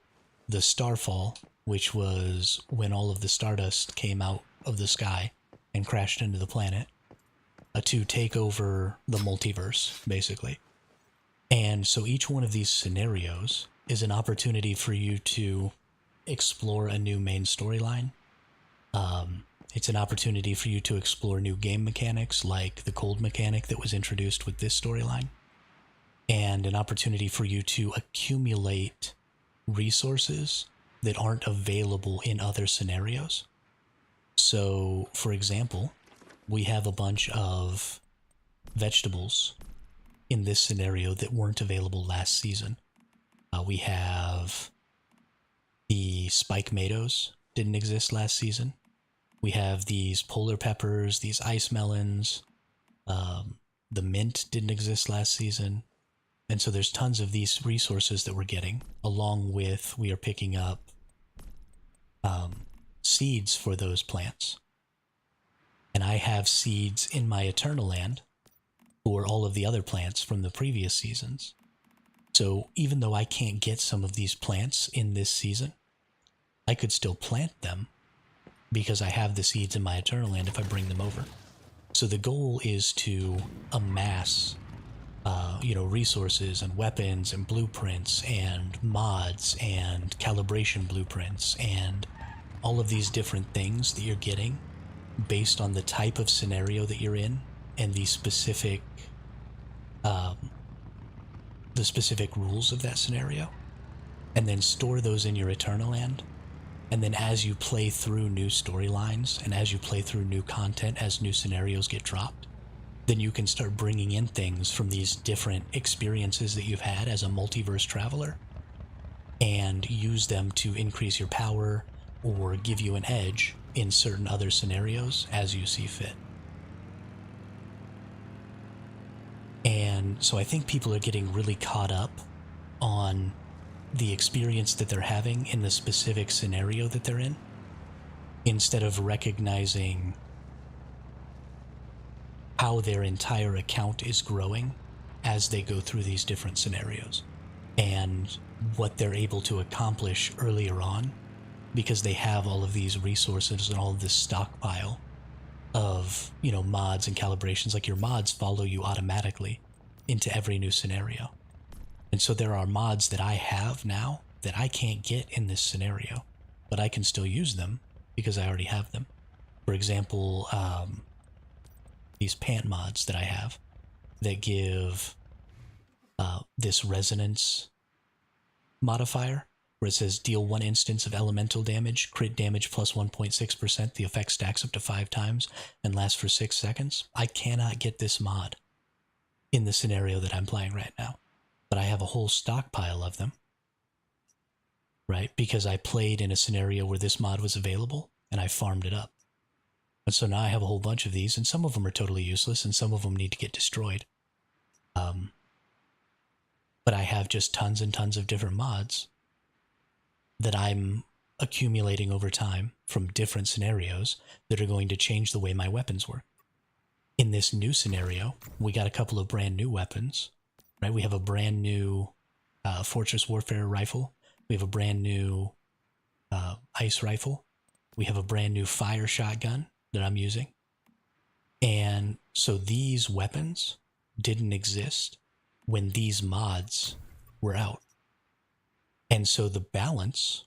the Starfall, which was when all of the Stardust came out of the sky and crashed into the planet, to take over the multiverse, basically. And so each one of these scenarios is an opportunity for you to explore a new main storyline. It's an opportunity for you to explore new game mechanics, like the cold mechanic that was introduced with this storyline, and an opportunity for you to accumulate resources that aren't available in other scenarios. So, for example, we have a bunch of vegetables in this scenario that weren't available last season. We have the spike tomatoes, didn't exist last season. We have these polar peppers, these ice melons. The mint didn't exist last season. And so there's tons of these resources that we're getting, along with we are picking up seeds for those plants. And I have seeds in my eternaland for all of the other plants from the previous seasons. So even though I can't get some of these plants in this season, I could still plant them because I have the seeds in my eternaland if I bring them over. So the goal is to amass resources and weapons and blueprints and mods and calibration blueprints and all of these different things that you're getting based on the type of scenario that you're in and the specific rules of that scenario, and then store those in your eternaland. And then as you play through new storylines and as you play through new content, as new scenarios get dropped, then you can start bringing in things from these different experiences that you've had as a multiverse traveler and use them to increase your power or give you an edge in certain other scenarios as you see fit. And so I think people are getting really caught up on the experience that they're having in the specific scenario that they're in, instead of recognizing how their entire account is growing as they go through these different scenarios and what they're able to accomplish earlier on, because they have all of these resources and all of this stockpile of, you know, mods and calibrations. Like, your mods follow you automatically into every new scenario. And so there are mods that I have now that I can't get in this scenario, but I can still use them because I already have them. For example, these pant mods that I have that give this resonance modifier, where it says deal 1 instance of elemental damage, crit damage plus 1.6%. The effect stacks up to 5 times and lasts for 6 seconds. I cannot get this mod in the scenario that I'm playing right now, but I have a whole stockpile of them, right? Because I played in a scenario where this mod was available and I farmed it up. And so now I have a whole bunch of these, and some of them are totally useless and some of them need to get destroyed. But I have just tons and tons of different mods that I'm accumulating over time from different scenarios that are going to change the way my weapons work. In this new scenario, we got a couple of brand new weapons, right? We have a brand new Fortress Warfare rifle. We have a brand new ice rifle. We have a brand new fire shotgun that I'm using. And so these weapons didn't exist when these mods were out. And so the balance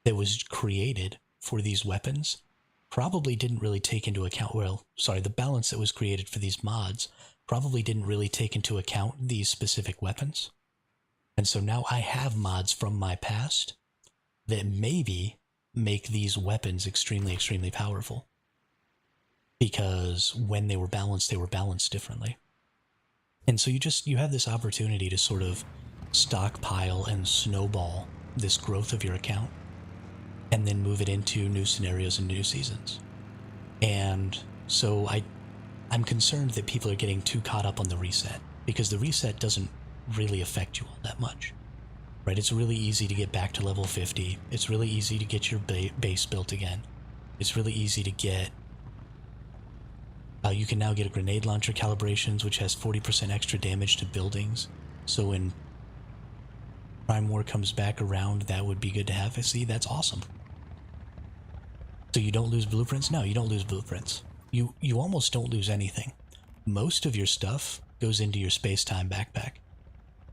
that was created for these weapons probably didn't really take into account, the balance that was created for these mods probably didn't really take into account these specific weapons. And so now I have mods from my past that maybe make these weapons extremely, extremely powerful, because when they were balanced differently. And so you have this opportunity to sort of stockpile and snowball this growth of your account and then move it into new scenarios and new seasons. And so I'm concerned that people are getting too caught up on the reset, because the reset doesn't really affect you all that much, right? It's really easy to get back to level 50. It's really easy to get your base built again. It's really easy to get... you can now get a grenade launcher calibrations, which has 40% extra damage to buildings. So when Prime War comes back around, that would be good to have. See, that's awesome. So you don't lose blueprints? No, you don't lose blueprints. You almost don't lose anything. Most of your stuff goes into your space-time backpack.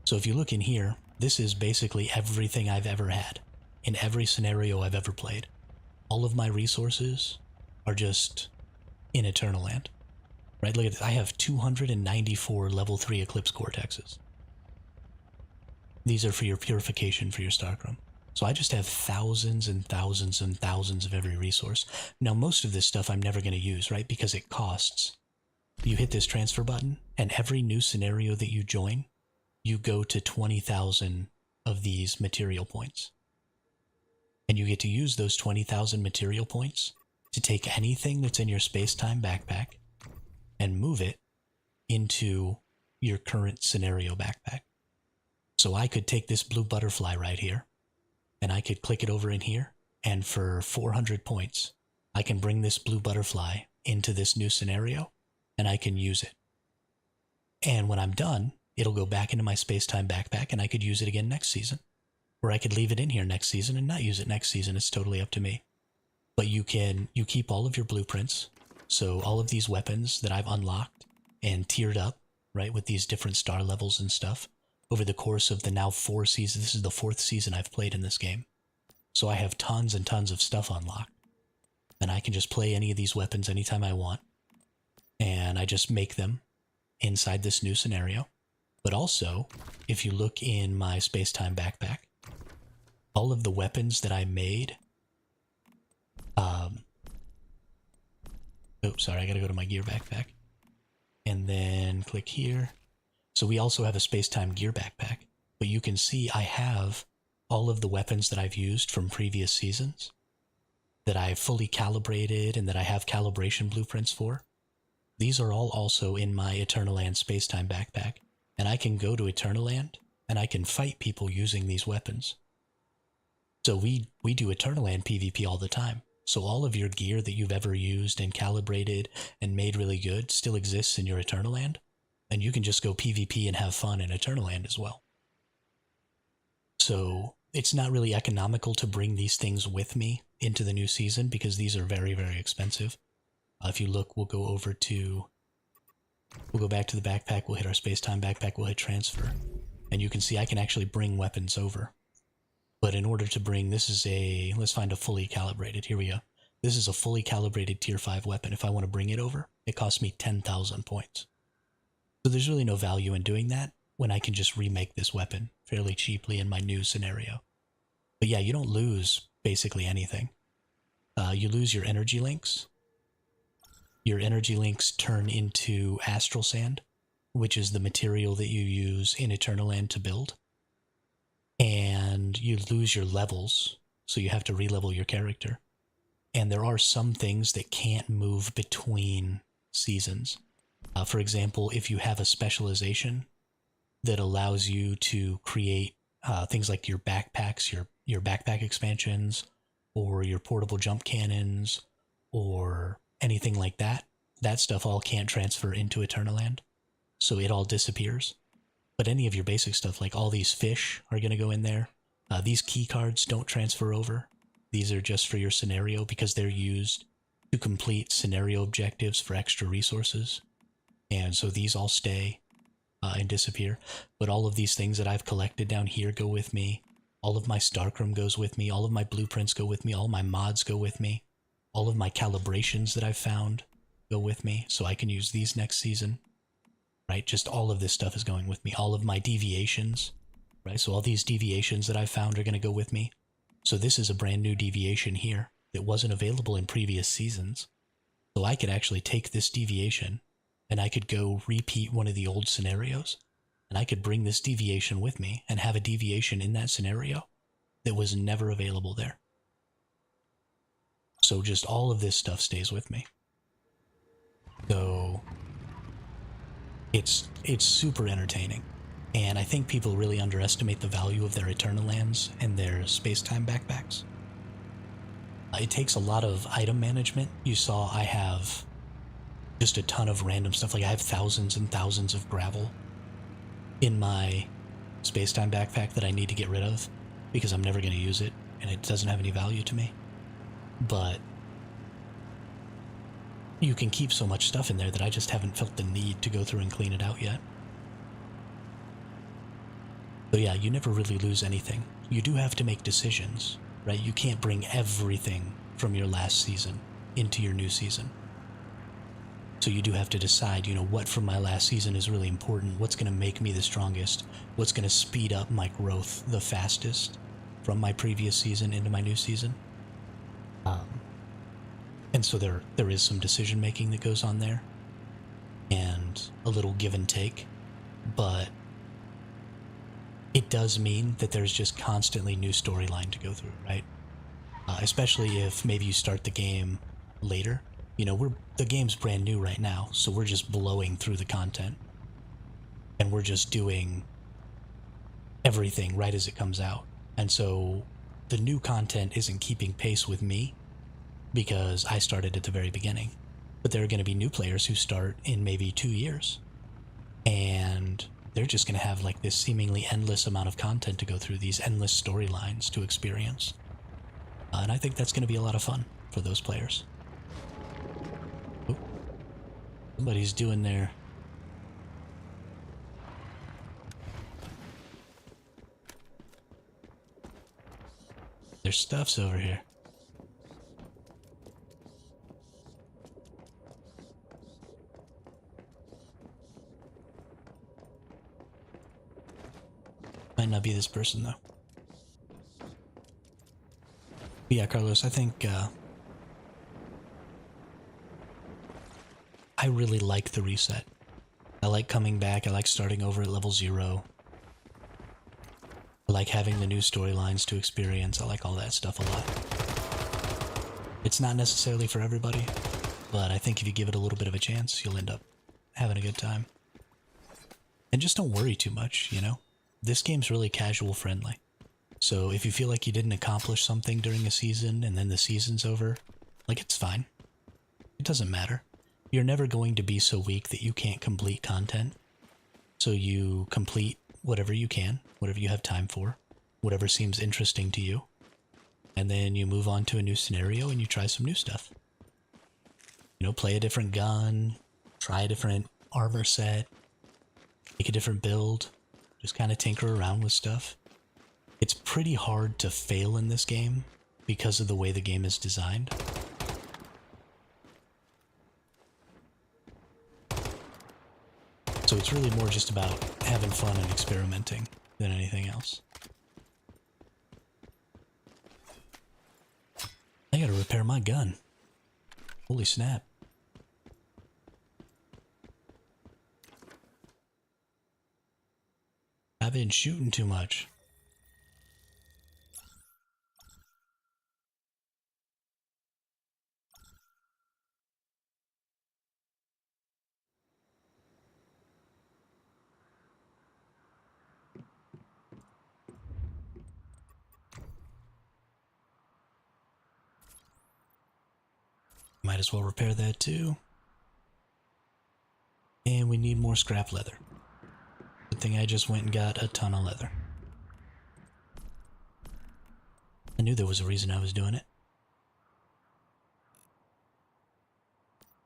So if you look in here, this is basically everything I've ever had in every scenario I've ever played. All of my resources are just in eternaland. Right, look at this. I have 294 level 3 Eclipse Cortexes. These are for your purification for your Starcrum. So I just have thousands and thousands and thousands of every resource. Now, most of this stuff I'm never going to use, right, because it costs. You hit this transfer button, and every new scenario that you join, you go to 20,000 of these material points. And you get to use those 20,000 material points to take anything that's in your space-time backpack and move it into your current scenario backpack. So I could take this blue butterfly right here, and I could click it over in here, and for 400 points, I can bring this blue butterfly into this new scenario, and I can use it. And when I'm done, it'll go back into my space-time backpack, and I could use it again next season. Or I could leave it in here next season and not use it next season. It's totally up to me. But you keep all of your blueprints. So all of these weapons that I've unlocked and tiered up, right, with these different star levels and stuff, over the course of the now 4 seasons. This is the 4th season I've played in this game. So I have tons and tons of stuff unlocked. And I can just play any of these weapons anytime I want. and I just make them inside this new scenario. But also, if you look in my space-time backpack, all of the weapons that I made, oops, sorry, I gotta go to my gear backpack, and then click here. So we also have a space-time gear backpack, but you can see I have all of the weapons that I've used from previous seasons that I've fully calibrated and that I have calibration blueprints for. These are all also in my eternaland space-time backpack, and I can go to eternaland and I can fight people using these weapons. So we do eternaland PvP all the time. So all of your gear that you've ever used and calibrated and made really good still exists in your eternaland, and you can just go PvP and have fun in eternaland as well. So it's not really economical to bring these things with me into the new season because these are very, very expensive. If you look, we'll go back to the backpack, we'll hit our space-time backpack, we'll hit transfer, and you can see I can actually bring weapons over. But in order to bring, let's find a fully calibrated, here we go. This is a fully calibrated tier 5 weapon. If I want to bring it over, it costs me 10,000 points. So there's really no value in doing that when I can just remake this weapon fairly cheaply in my new scenario. But yeah, you don't lose basically anything. You lose your energy links. Your energy links turn into astral sand, which is the material that you use in Eternaland to build. And you lose your levels, so you have to re-level your character. And there are some things that can't move between seasons. For example, if you have a specialization that allows you to create things like your backpacks, your backpack expansions, or your portable jump cannons, or anything like that, that stuff all can't transfer into Eternaland, so it all disappears. But any of your basic stuff, like all these fish, are going to go in there. These key cards don't transfer over. These are just for your scenario because they're used to complete scenario objectives for extra resources. And so these all stay and disappear. But all of these things that I've collected down here go with me. All of my Starkroom goes with me. All of my blueprints go with me. All my mods go with me. All of my calibrations that I've found go with me, so I can use these next season. Right? Just all of this stuff is going with me. All of my deviations, right? So all these deviations that I've found are going to go with me. So this is a brand new deviation here that wasn't available in previous seasons. So I could actually take this deviation and I could go repeat one of the old scenarios, and I could bring this deviation with me and have a deviation in that scenario that was never available there. So just all of this stuff stays with me. So it's super entertaining, and I think people really underestimate the value of their Eternalands and their space-time backpacks. It takes a lot of item management. You saw I have just a ton of random stuff, like I have thousands and thousands of gravel in my space-time backpack that I need to get rid of because I'm never going to use it and it doesn't have any value to me. But you can keep so much stuff in there that I just haven't felt the need to go through and clean it out yet. So yeah, you never really lose anything. You do have to make decisions, right? You can't bring everything from your last season into your new season. So you do have to decide, you know, what from my last season is really important, what's going to make me the strongest, what's going to speed up my growth the fastest from my previous season into my new season. And so there is some decision making that goes on there, and a little give and take, but it does mean that there's just constantly new storyline to go through, right? Especially if maybe you start the game later. You know, the game's brand new right now, so we're just blowing through the content, and we're just doing everything right as it comes out. And so the new content isn't keeping pace with me, because I started at the very beginning. But there are going to be new players who start in maybe 2 years, and they're just going to have like this seemingly endless amount of content to go through, these endless storylines to experience. And I think that's going to be a lot of fun for those players. Oop. Somebody's doing their... Their stuff's over here. Might not be this person, though. But yeah, Carlos, I think, I really like the reset. I like coming back, I like starting over at level 0. I like having the new storylines to experience, I like all that stuff a lot. It's not necessarily for everybody, but I think if you give it a little bit of a chance, you'll end up having a good time. And just don't worry too much, you know? This game's really casual friendly. So if you feel like you didn't accomplish something during a season and then the season's over, like, it's fine. It doesn't matter. You're never going to be so weak that you can't complete content. So you complete whatever you can, whatever you have time for, whatever seems interesting to you. And then you move on to a new scenario and you try some new stuff. You know, play a different gun, try a different armor set, make a different build, just kind of tinker around with stuff. It's pretty hard to fail in this game because of the way the game is designed. So it's really more just about having fun and experimenting than anything else. I gotta repair my gun. Holy snap. I've been shooting too much. Might as well repair that too. And we need more scrap leather. Good thing I just went and got a ton of leather. I knew there was a reason I was doing it.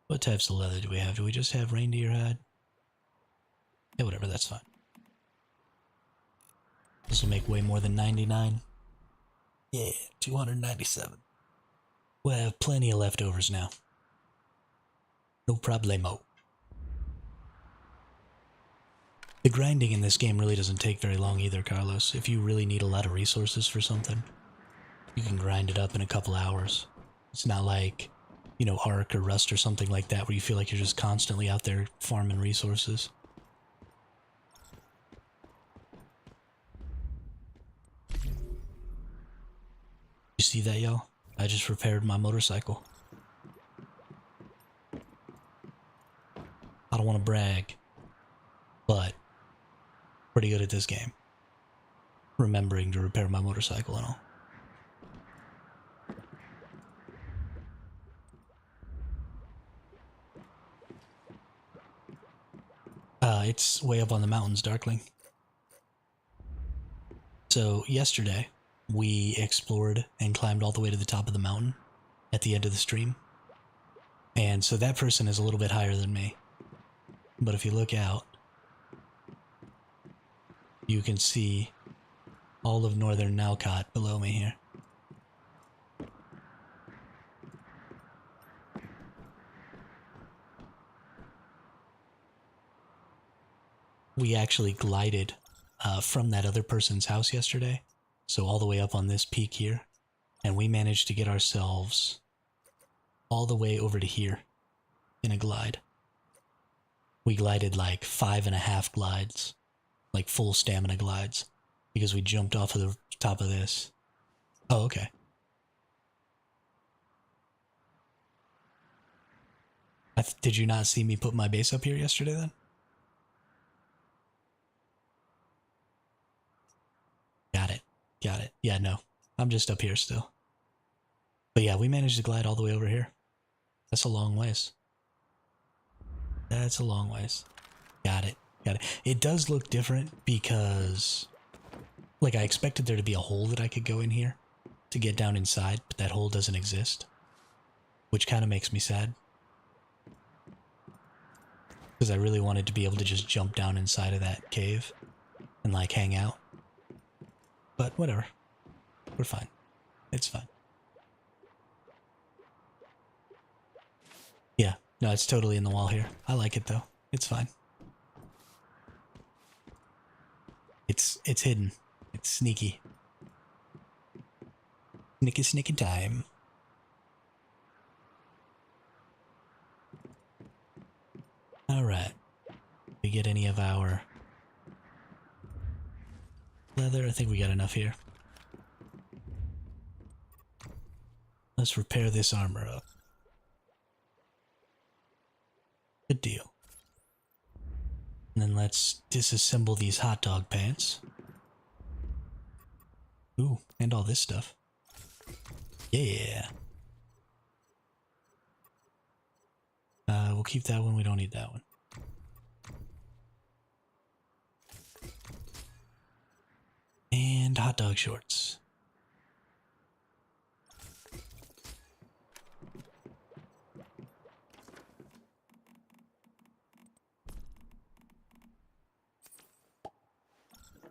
What types of leather do we have? Do we just have reindeer hide? Yeah, whatever, that's fine. This will make way more than 99. Yeah, 297. We'll have plenty of leftovers now. No problemo. The grinding in this game really doesn't take very long either, Carlos. If you really need a lot of resources for something, you can grind it up in a couple hours. It's not like, you know, Ark or Rust or something like that where you feel like you're just constantly out there farming resources. You see that, y'all? I just repaired my motorcycle. I don't want to brag, but pretty good at this game. Remembering to repair my motorcycle and all. It's way up on the mountains, Darkling. So yesterday, we explored and climbed all the way to the top of the mountain at the end of the stream. And so that person is a little bit higher than me. But if you look out, you can see all of northern Nalcott below me here. We actually glided from that other person's house yesterday, so all the way up on this peak here, and we managed to get ourselves all the way over to here in a glide. We glided like 5.5 glides, like full stamina glides, because we jumped off of the top of this. Oh, okay. Did you not see me put my base up here yesterday then? Got it. Got it. Yeah, no. I'm just up here still. But yeah, we managed to glide all the way over here. That's a long ways. That's a long ways. Got it. Got it. It does look different because, like, I expected there to be a hole that I could go in here to get down inside, but that hole doesn't exist. Which kind of makes me sad. Because I really wanted to be able to just jump down inside of that cave and, like, hang out. But whatever. We're fine. It's fine. Yeah. No, it's totally in the wall here. I like it though. It's fine. It's hidden. It's sneaky. Sneaky, sneaky time. Alright. We get any of our leather? I think we got enough here. Let's repair this armor up. Good deal. And then let's disassemble these hot dog pants. Ooh, and all this stuff. Yeah. We'll keep that one. We don't need that one. And hot dog shorts.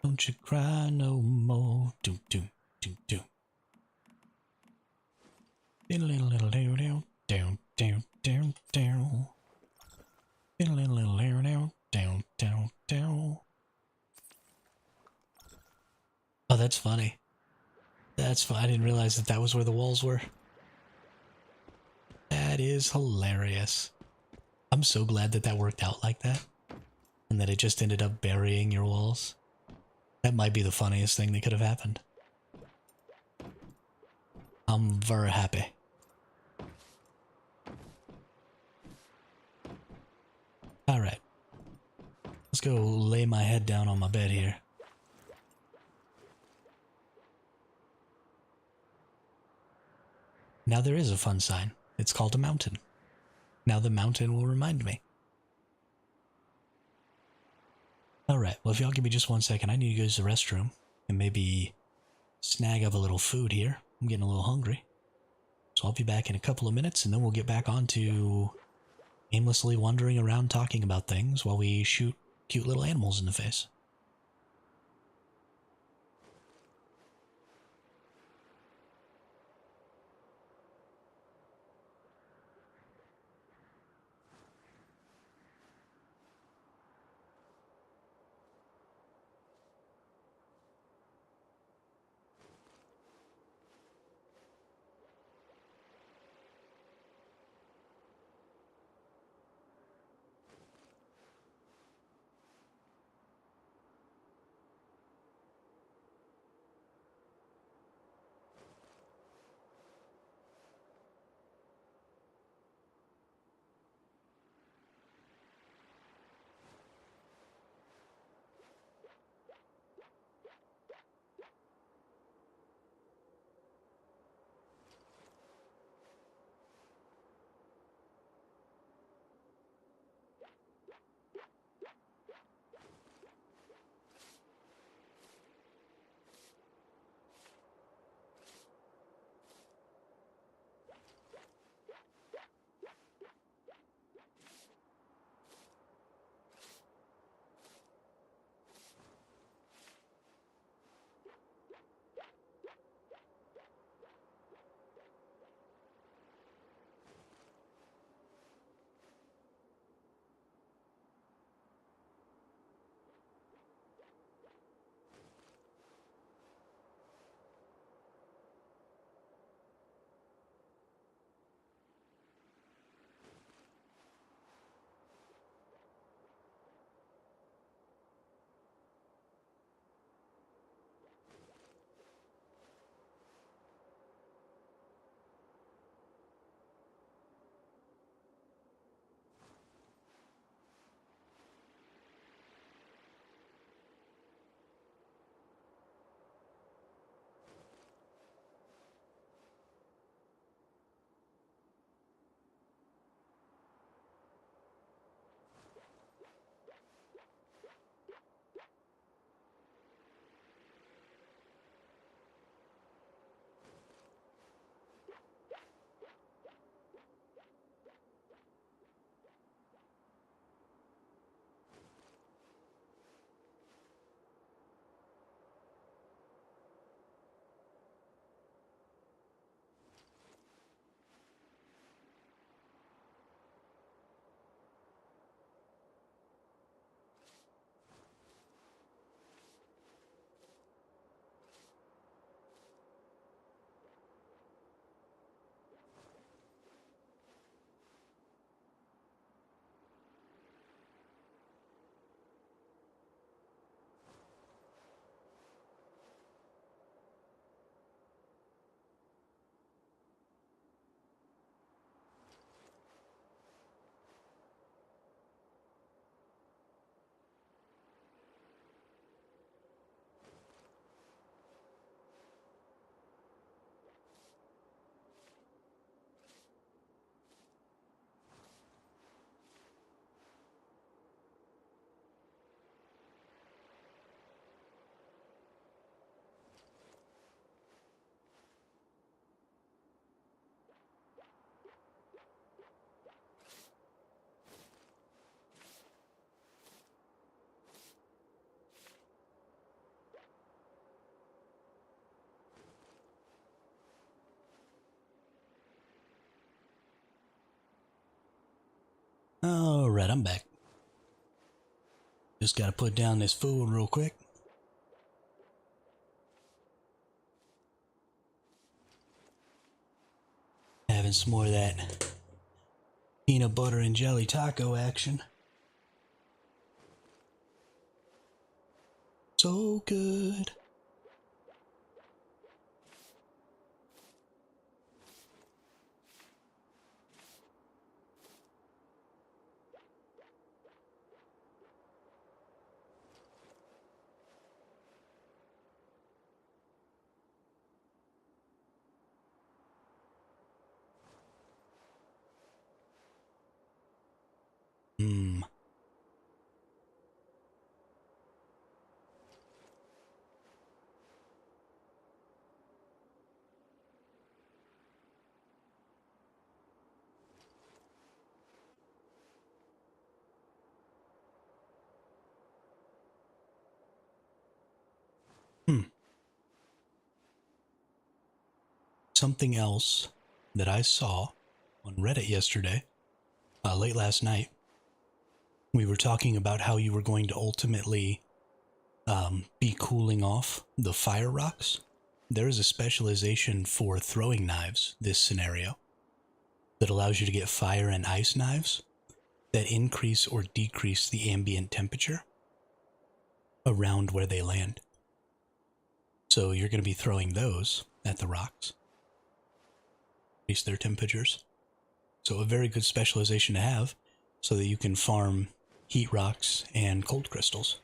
Don't you cry no more. Doom, doom, doom, doom. Down, down, down, down, down. Down, down, down. Oh, that's funny. That's fun. I didn't realize that that was where the walls were. That is hilarious. I'm so glad that that worked out like that. And that it just ended up burying your walls. That might be the funniest thing that could have happened. I'm very happy. Alright. Let's go lay my head down on my bed here. Now there is a fun sign. It's called a mountain. Now the mountain will remind me. Alright, well if y'all give me just 1 second, I need to go to the restroom and maybe snag up a little food here. I'm getting a little hungry. So I'll be back in a couple of minutes and then we'll get back on to aimlessly wandering around talking about things while we shoot cute little animals in the face. Alright, I'm back. Just gotta put down this food real quick. Having some more of that peanut butter and jelly taco action. So good. Mmm. Something else that I saw on Reddit yesterday, late last night, we were talking about how you were going to ultimately be cooling off the fire rocks. There is a specialization for throwing knives, this scenario, that allows you to get fire and ice knives that increase or decrease the ambient temperature around where they land. So you're going to be throwing those at the rocks, increase their temperatures. So a very good specialization to have so that you can farm heat rocks and cold crystals.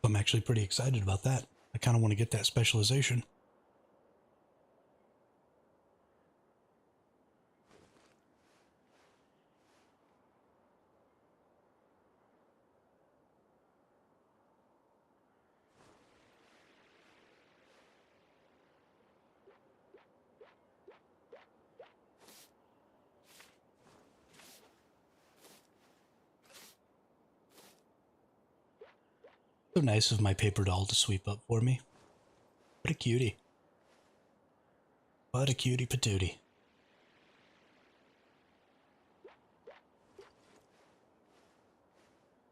I'm actually pretty excited about that. I kind of want to get that specialization. So nice of my paper doll to sweep up for me. What a cutie. What a cutie patootie.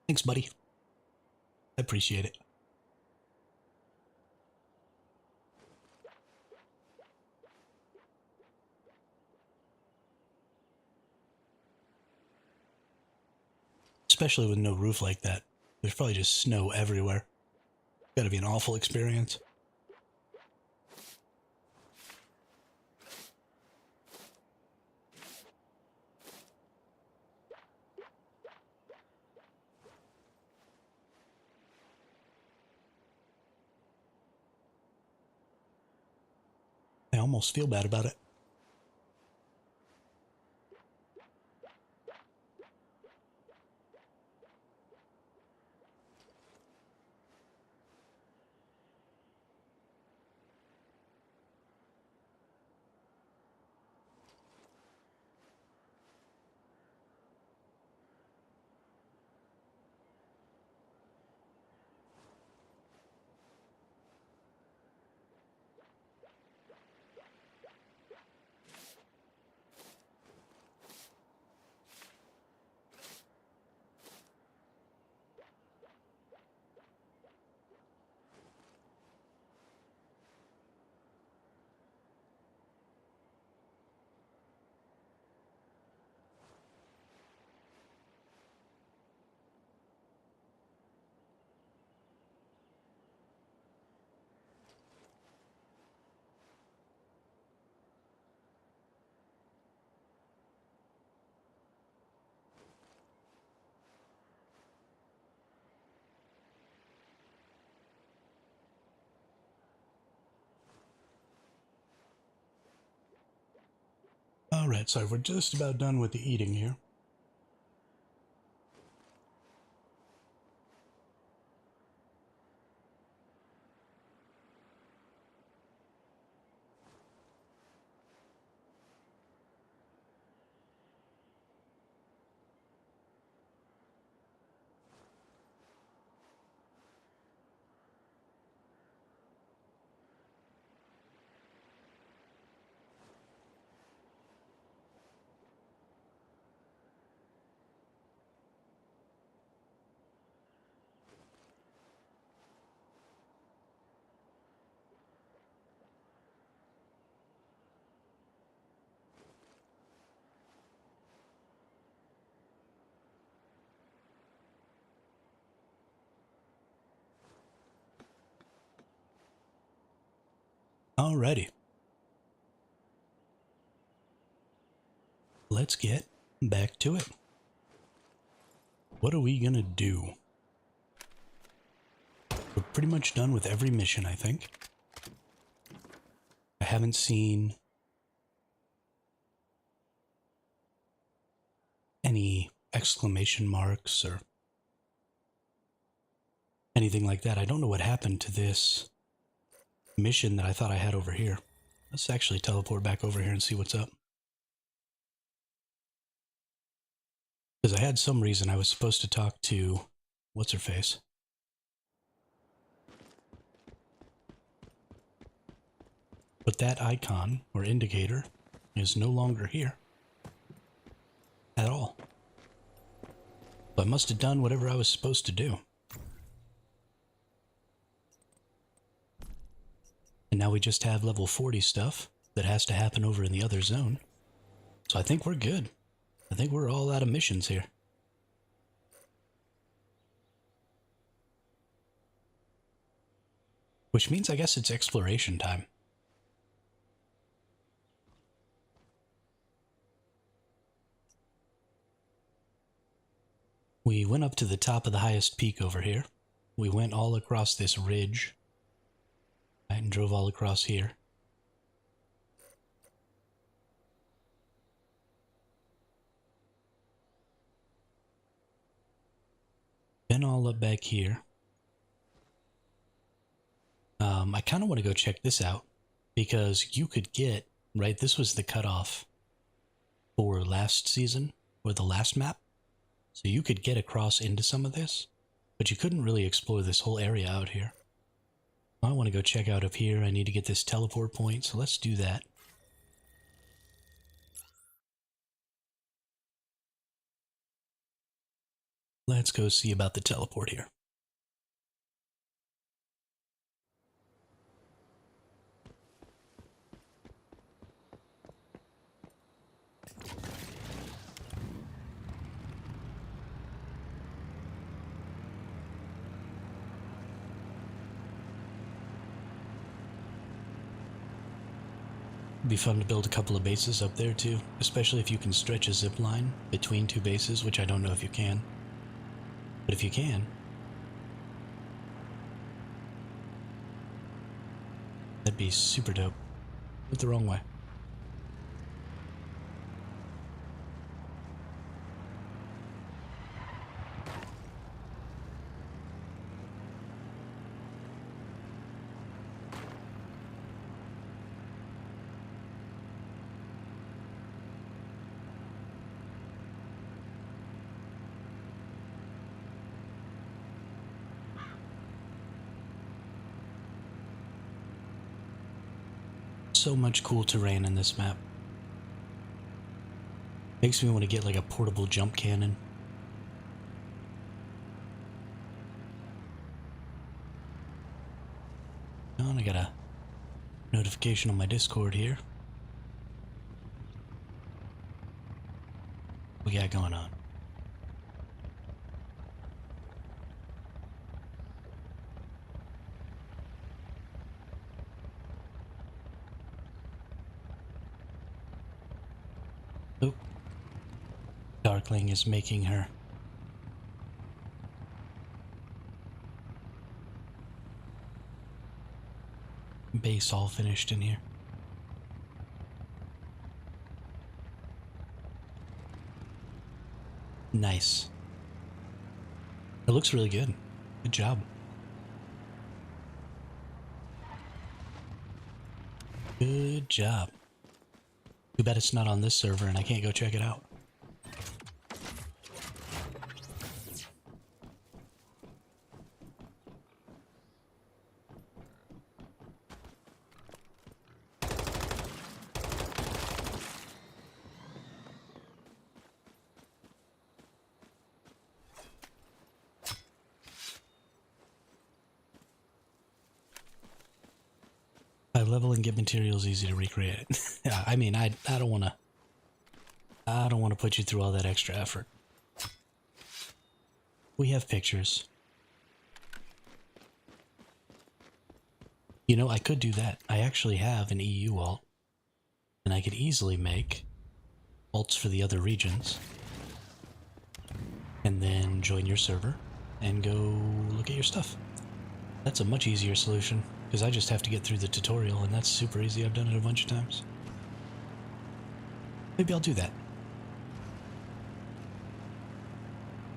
Thanks, buddy. I appreciate it. Especially with no roof like that. There's probably just snow everywhere. Gotta be an awful experience. I almost feel bad about it. Alright, so we're just about done with the eating here. Alrighty. Let's get back to it. What are we gonna do? We're pretty much done with every mission, I think. I haven't seen any exclamation marks or anything like that. I don't know what happened to this mission that I thought I had over here. Let's actually teleport back over here and see what's up. Because I had some reason I was supposed to talk to what's-her-face. But that icon, or indicator, is no longer here. At all. So I must have done whatever I was supposed to do. And now we just have level 40 stuff that has to happen over in the other zone. So I think we're good. I think we're all out of missions here. Which means I guess it's exploration time. We went up to the top of the highest peak over here. We went all across this ridge. Right, and drove all across here. Then all up back here. I kind of want to go check this out. Because you could get, right, this was the cutoff for last season, or the last map. So you could get across into some of this, but you couldn't really explore this whole area out here. I want to go check out up here. I need to get this teleport point, so let's do that. Let's go see about the teleport here. Be fun to build a couple of bases up there too, especially if you can stretch a zip line between two bases, which I don't know if you can. But if you can, that'd be super dope. Went the wrong way. So much cool terrain in this map. Makes me want to get like a portable jump cannon. Oh, and I got a notification on my Discord here. What we got going on? Oop. Darkling is making her base all finished in here. Nice. It looks really good. Good job. Good job. Too bad it's not on this server and I can't go check it out. High level and get materials easy to recreate. Yeah, I mean, I don't want to put you through all that extra effort. We have pictures. You know, I could do that. I actually have an EU alt, and I could easily make alts for the other regions, and then join your server and go look at your stuff. That's a much easier solution, because I just have to get through the tutorial, and that's super easy. I've done it a bunch of times. Maybe I'll do that.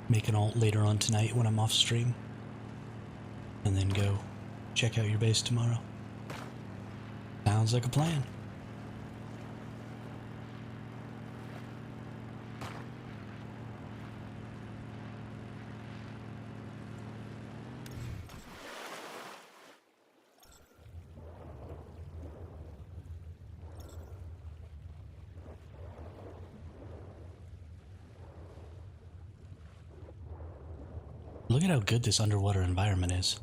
Make an alt later on tonight when I'm off stream, and then go check out your base tomorrow. Sounds like a plan. Look at how good this underwater environment is.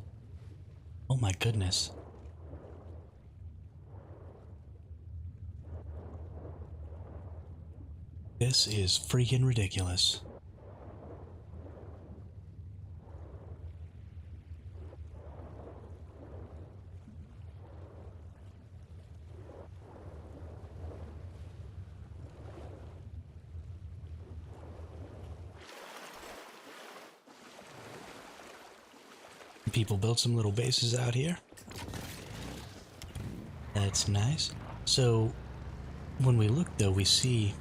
Oh my goodness. This is freaking ridiculous. People built some little bases out here. That's nice. So, when we look though, we see...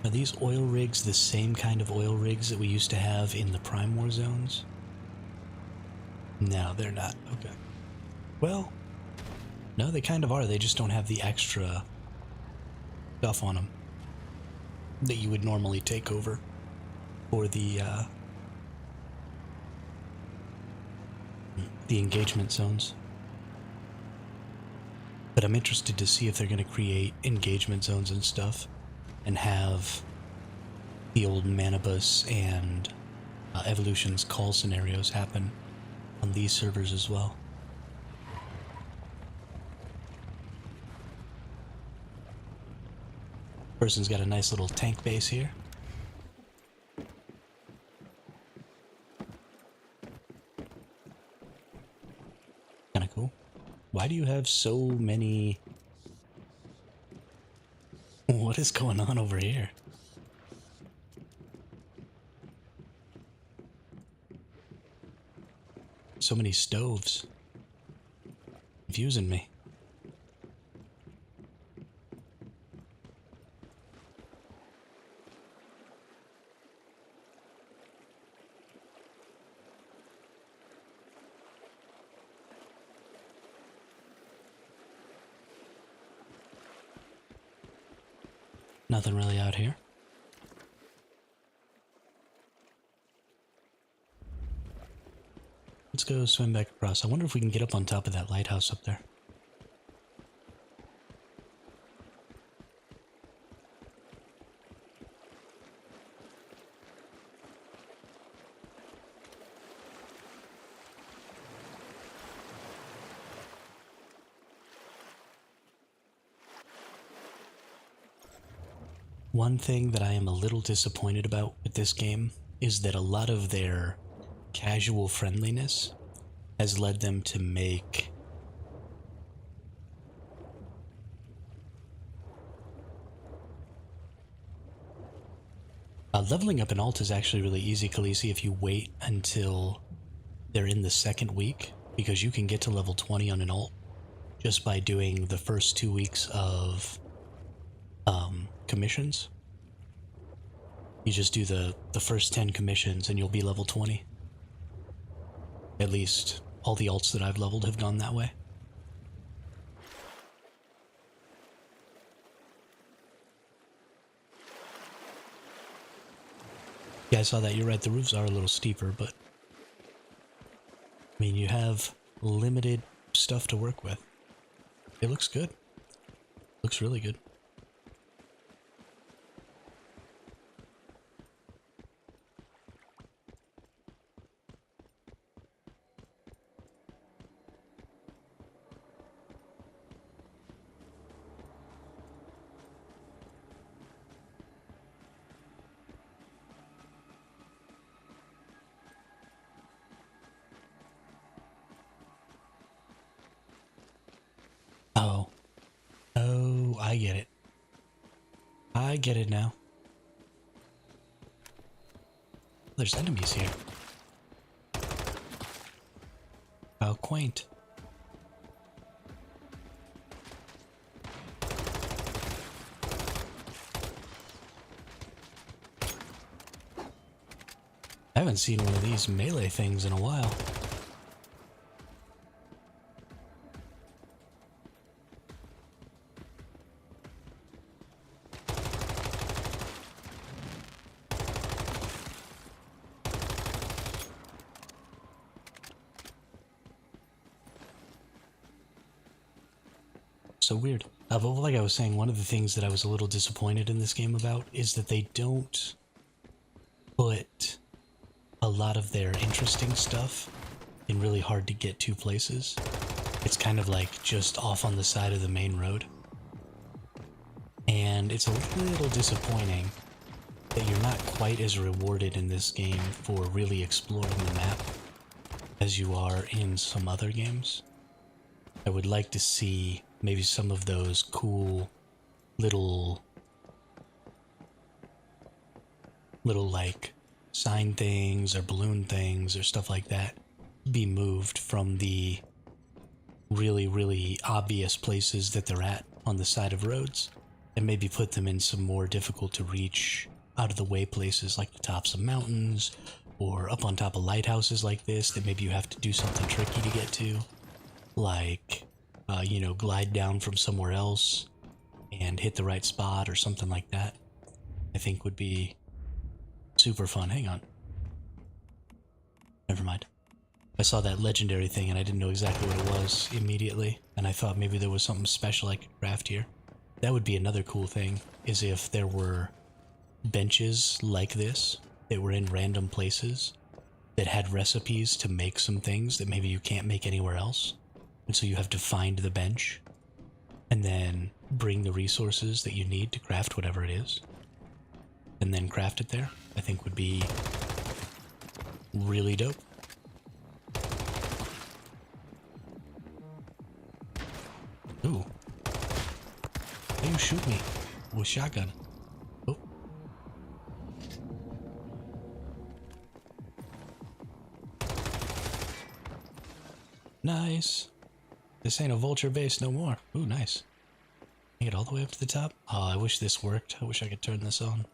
Are these oil rigs the same kind of oil rigs that we used to have in the Prime War zones? No, they're not. Okay. Well, no, they kind of are. They just don't have the extra stuff on them that you would normally take over for the engagement zones. But I'm interested to see if they're going to create engagement zones and stuff and have the old Manibus and Evolution's call scenarios happen on these servers as well. Person's got a nice little tank base here. Kinda cool. Why do you have so many... What is going on over here? So many stoves. Confusing me. Nothing really out here. Let's go swim back across. I wonder if we can get up on top of that lighthouse up there. One thing that I am a little disappointed about with this game is that a lot of their casual friendliness has led them to make leveling up an alt is actually really easy, Khaleesi, if you wait until they're in the second week, because you can get to level 20 on an alt just by doing the first 2 weeks of commissions. You just do the first 10 commissions and you'll be level 20. At least all the alts that I've leveled have gone that way. Yeah, I saw that. You're right. The roofs are a little steeper, but I mean, you have limited stuff to work with. It looks good. Looks really good. Oh. Oh, I get it. I get it now. There's enemies here. How quaint. I haven't seen one of these melee things in a while. So weird. But like I was saying, one of the things that I was a little disappointed in this game about is that they don't put a lot of their interesting stuff in really hard to get to places. It's kind of like just off on the side of the main road. And it's a little disappointing that you're not quite as rewarded in this game for really exploring the map as you are in some other games. I would like to see maybe some of those cool little like sign things or balloon things or stuff like that be moved from the really obvious places that they're at on the side of roads, and maybe put them in some more difficult to reach out of the way places like the tops of mountains or up on top of lighthouses like this that maybe you have to do something tricky to get to, like you know, glide down from somewhere else and hit the right spot or something like that. I think would be super fun. Hang on. Never mind. I saw that legendary thing and I didn't know exactly what it was immediately, and I thought maybe there was something special I could craft here. That would be another cool thing, is if there were benches like this that were in random places that had recipes to make some things that maybe you can't make anywhere else. And so you have to find the bench and then bring the resources that you need to craft whatever it is, and then craft it there. I think would be really dope. Ooh. How you shoot me with shotgun? Oh. Nice. This ain't a vulture base no more. Ooh, nice. Can I get all the way up to the top? Oh, I wish this worked. I wish I could turn this on.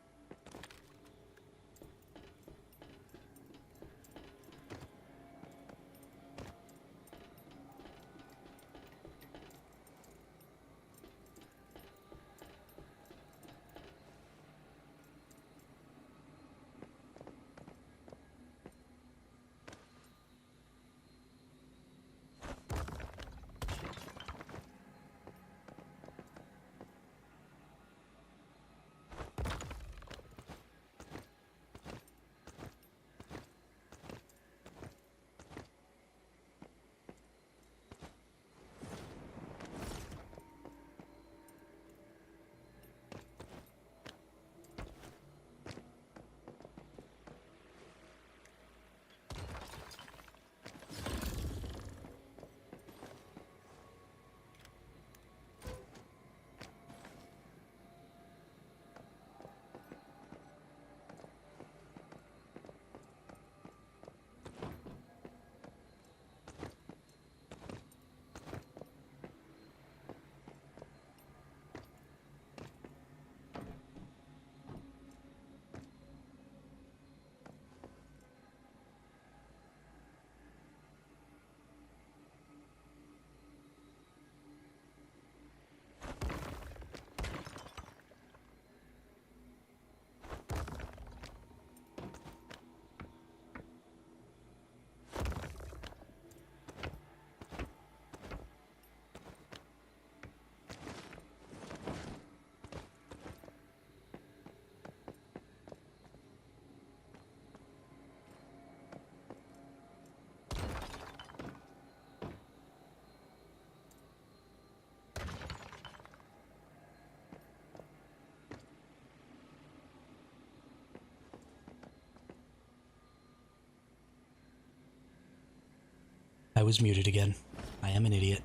I was muted again. I am an idiot.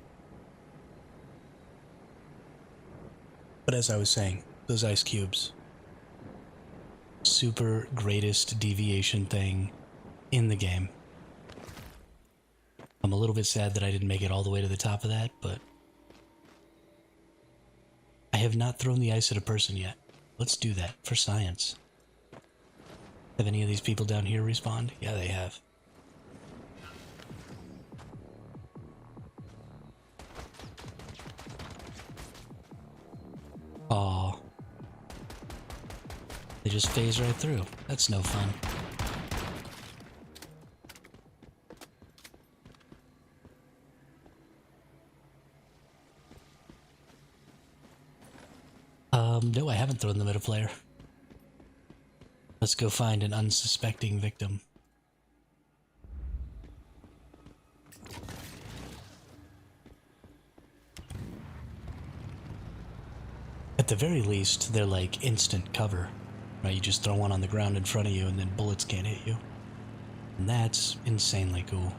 But as I was saying, those ice cubes. Super greatest deviation thing in the game. I'm a little bit sad that I didn't make it all the way to the top of that, but I have not thrown the ice at a person yet. Let's do that for science. Have any of these people down here respawned? Yeah, they have. Aw. They just phase right through. That's no fun. No, I haven't thrown them at a player. Let's go find an unsuspecting victim. At the very least, they're like instant cover. Right? You just throw one on the ground in front of you and then bullets can't hit you. And that's insanely cool.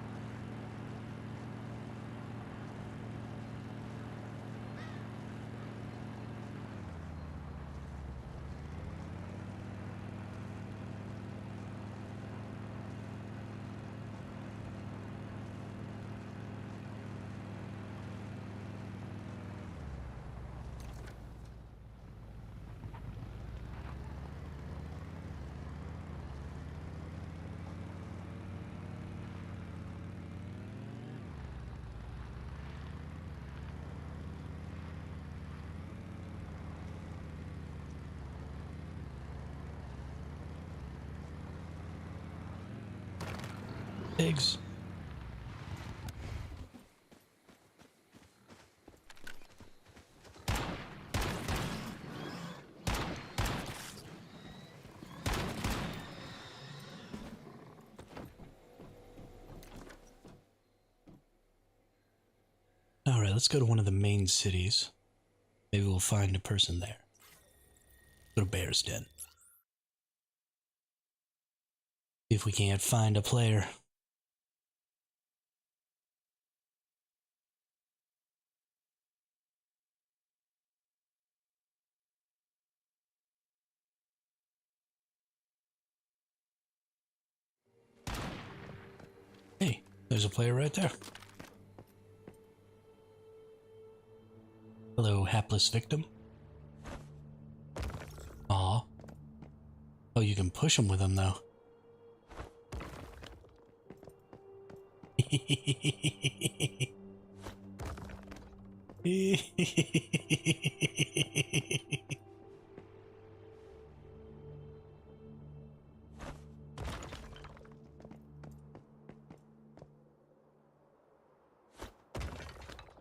Pigs. Alright, let's go to one of the main cities. Maybe we'll find a person there. Go to Bear's Den. See if we can't find a player. Hey, there's a player right there. Hello, hapless victim. Aw. Oh, you can push him with them, though.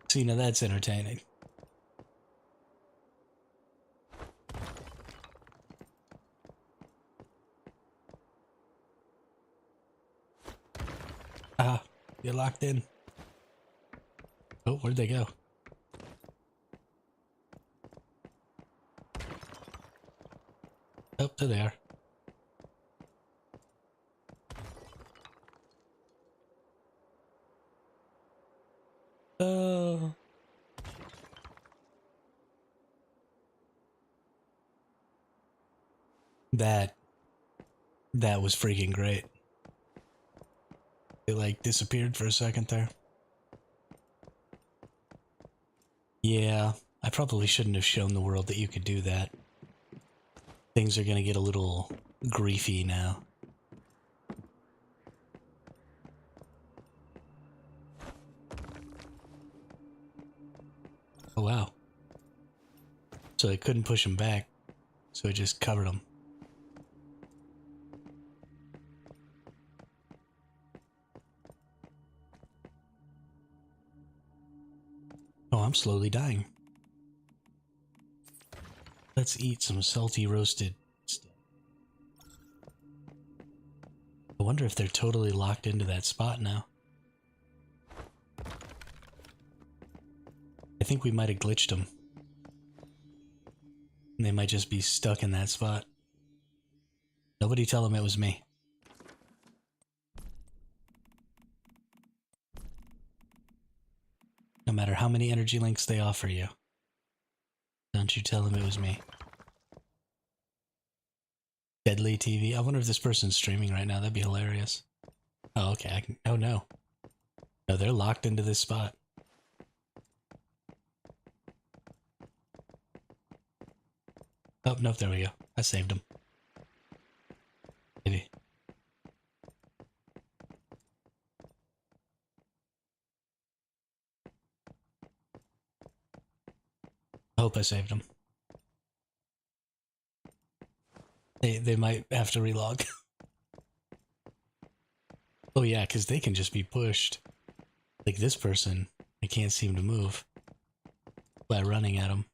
See, now that's entertaining. Ah, you're locked in. Oh, where'd they go? Oh, there they are. Oh. That was freaking great. It like disappeared for a second there. Yeah, I probably shouldn't have shown the world that you could do that. Things are gonna get a little griefy now. Oh wow. So they couldn't push him back, so it just covered him. Oh, I'm slowly dying. Let's eat some salty roasted steak. I wonder if they're totally locked into that spot now. I think we might have glitched them. And they might just be stuck in that spot. Nobody tell them it was me. No matter how many energy links they offer you. Don't you tell them it was me. Deadly TV. I wonder if this person's streaming right now. That'd be hilarious. Oh, okay. I can. Oh, no. No, they're locked into this spot. Oh, nope. There we go. I saved them. Maybe. I hope I saved them. They might have to relog. Oh, yeah, because they can just be pushed. Like this person, I can't seem to move by running at them.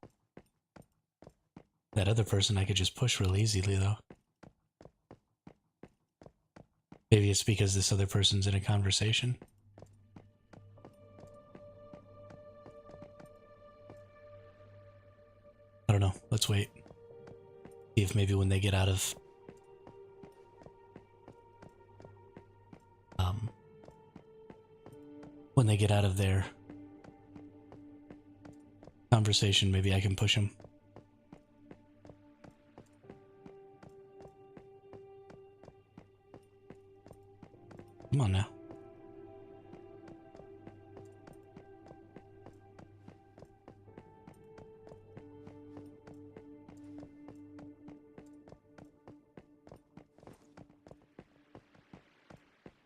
That other person I could just push real easily, though. Maybe it's because this other person's in a conversation. I don't know. Let's wait. See if maybe when they get out of... when they get out of their conversation, maybe I can push them. Come on now.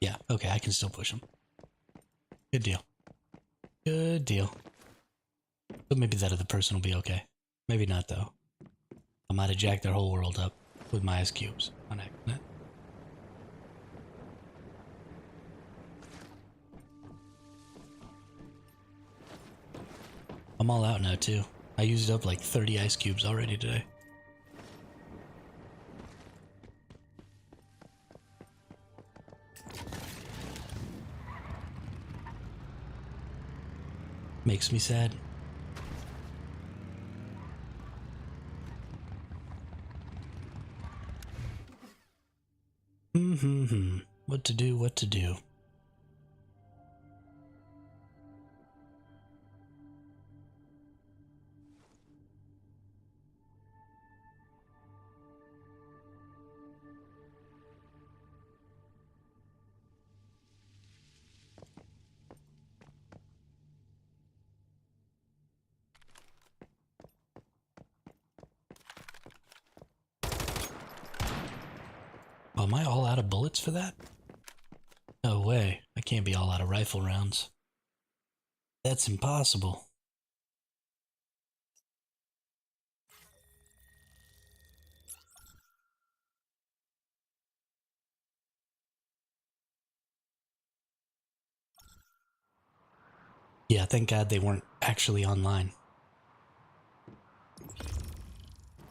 Yeah, okay, I can still push them. Good deal. Good deal. But maybe that other person will be okay. Maybe not, though. I might have jacked their whole world up with my ice cubes on accident. I'm all out now, too. I used up like 30 ice cubes already today. Makes me sad. What to do, what to do. Oh, am I all out of bullets for that? No way. I can't be all out of rifle rounds. That's impossible. Yeah, thank God they weren't actually online.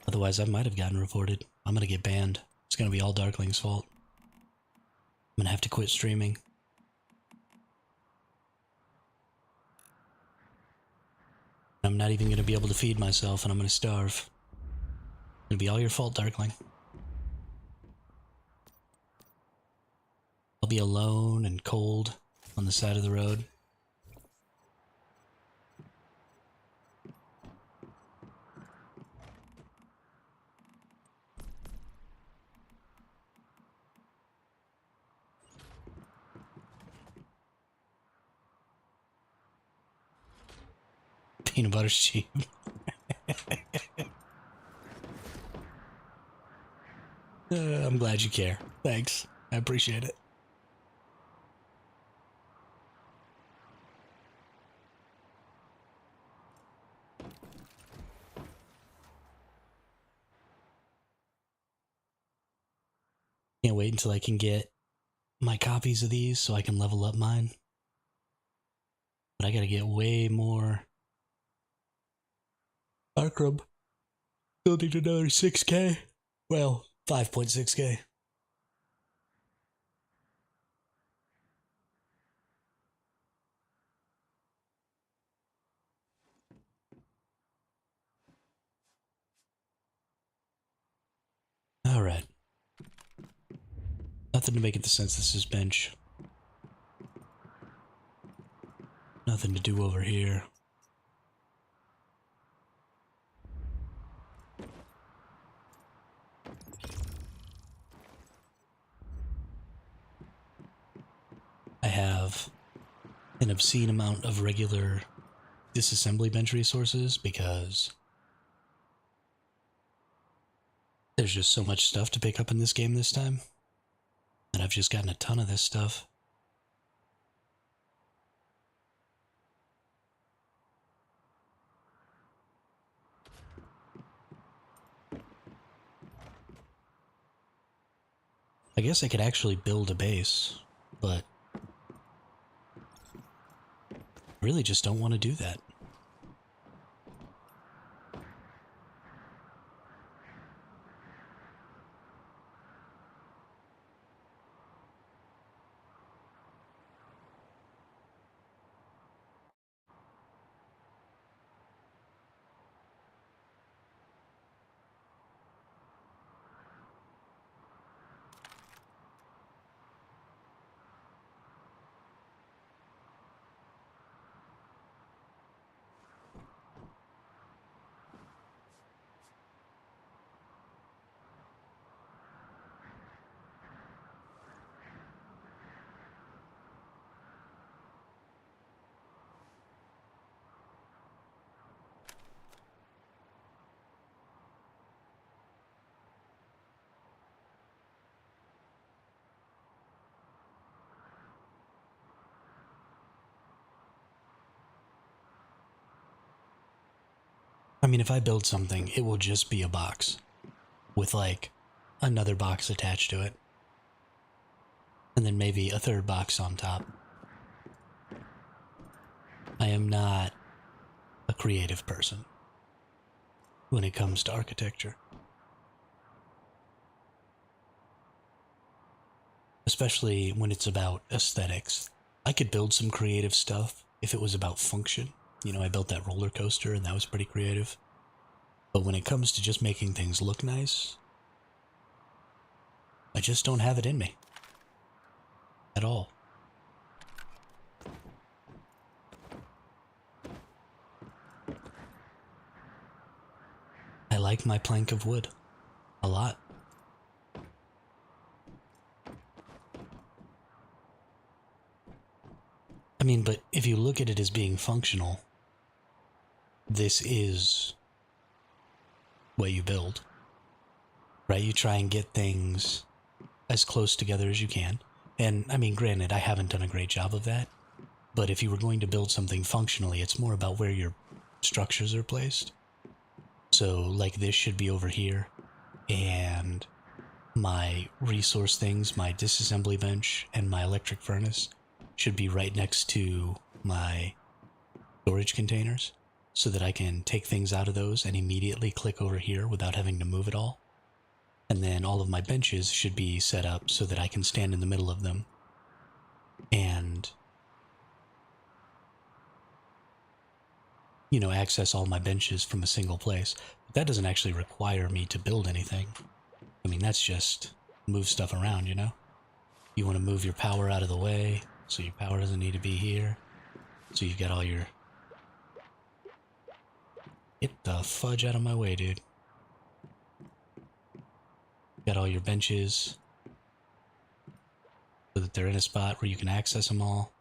Otherwise, I might have gotten reported. I'm gonna get banned. It's gonna be all Darkling's fault. I'm gonna have to quit streaming. I'm not even gonna be able to feed myself, and I'm gonna starve. It'll be all your fault, Darkling. I'll be alone and cold on the side of the road. Peanut butter's cheap. I'm glad you care. Thanks. I appreciate it. Can't wait until I can get my copies of these so I can level up mine. But I gotta get way more Arkham. Still need another 6K. Well, 5.6K. Alright. Nothing to make it the census's bench. nothing to do over here. I have an obscene amount of regular disassembly bench resources because there's just so much stuff to pick up in this game this time. And I've just gotten a ton of this stuff. I guess I could actually build a base, but I really just don't want to do that. I mean, if I build something, it will just be a box with like another box attached to it. And then maybe a third box on top. I am not a creative person when it comes to architecture. Especially when it's about aesthetics. I could build some creative stuff if it was about function. You know, I built that roller coaster and that was pretty creative. But when it comes to just making things look nice, I just don't have it in me. At all. I like my plank of wood a lot. I mean, but if you look at it as being functional, this is what you build, right? You try and get things as close together as you can. And I mean, granted, I haven't done a great job of that, but if you were going to build something functionally, it's more about where your structures are placed. So like this should be over here, and my resource things, my disassembly bench and my electric furnace should be right next to my storage containers so that I can take things out of those and immediately click over here without having to move it all. And then all of my benches should be set up so that I can stand in the middle of them and, you know, access all my benches from a single place. But that doesn't actually require me to build anything. I mean, that's just move stuff around, you know? You want to move your power out of the way, so your power doesn't need to be here. So you've got all your... Get the fudge out of my way, dude. Got all your benches so that they're in a spot where you can access them all.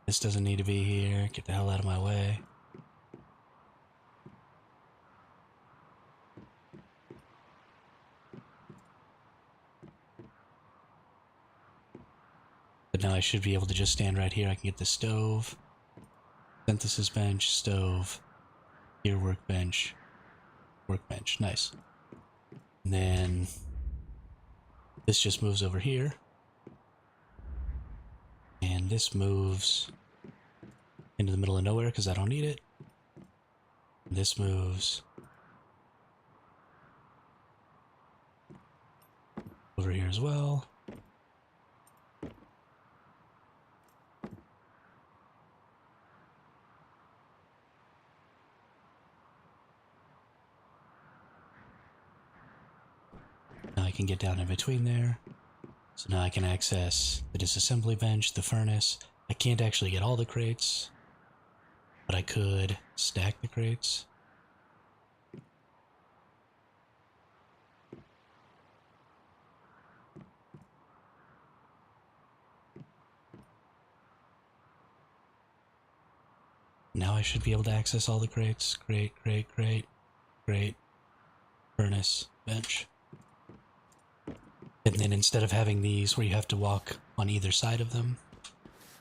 This doesn't need to be here. Get the hell out of my way. But now I should be able to just stand right here. I can get the stove, synthesis bench, stove, here workbench, workbench. Nice. And then this just moves over here. And this moves into the middle of nowhere because I don't need it. This moves over here as well. Now I can get down in between there. So now I can access the disassembly bench, the furnace. I can't actually get all the crates But I could stack the crates. Now I should be able to access all the crates. Crate, crate, crate, crate, furnace, bench. And then instead of having these where you have to walk on either side of them,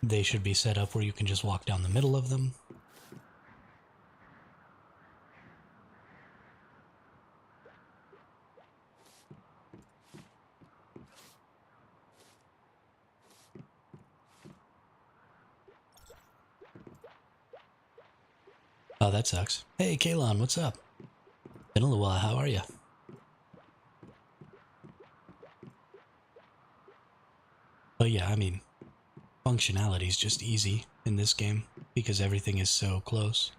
they should be set up where you can just walk down the middle of them. Oh, that sucks. Hey, Kalon, what's up? Been a little while, how are you? Oh yeah, I mean, functionality is just easy in this game because everything is so close.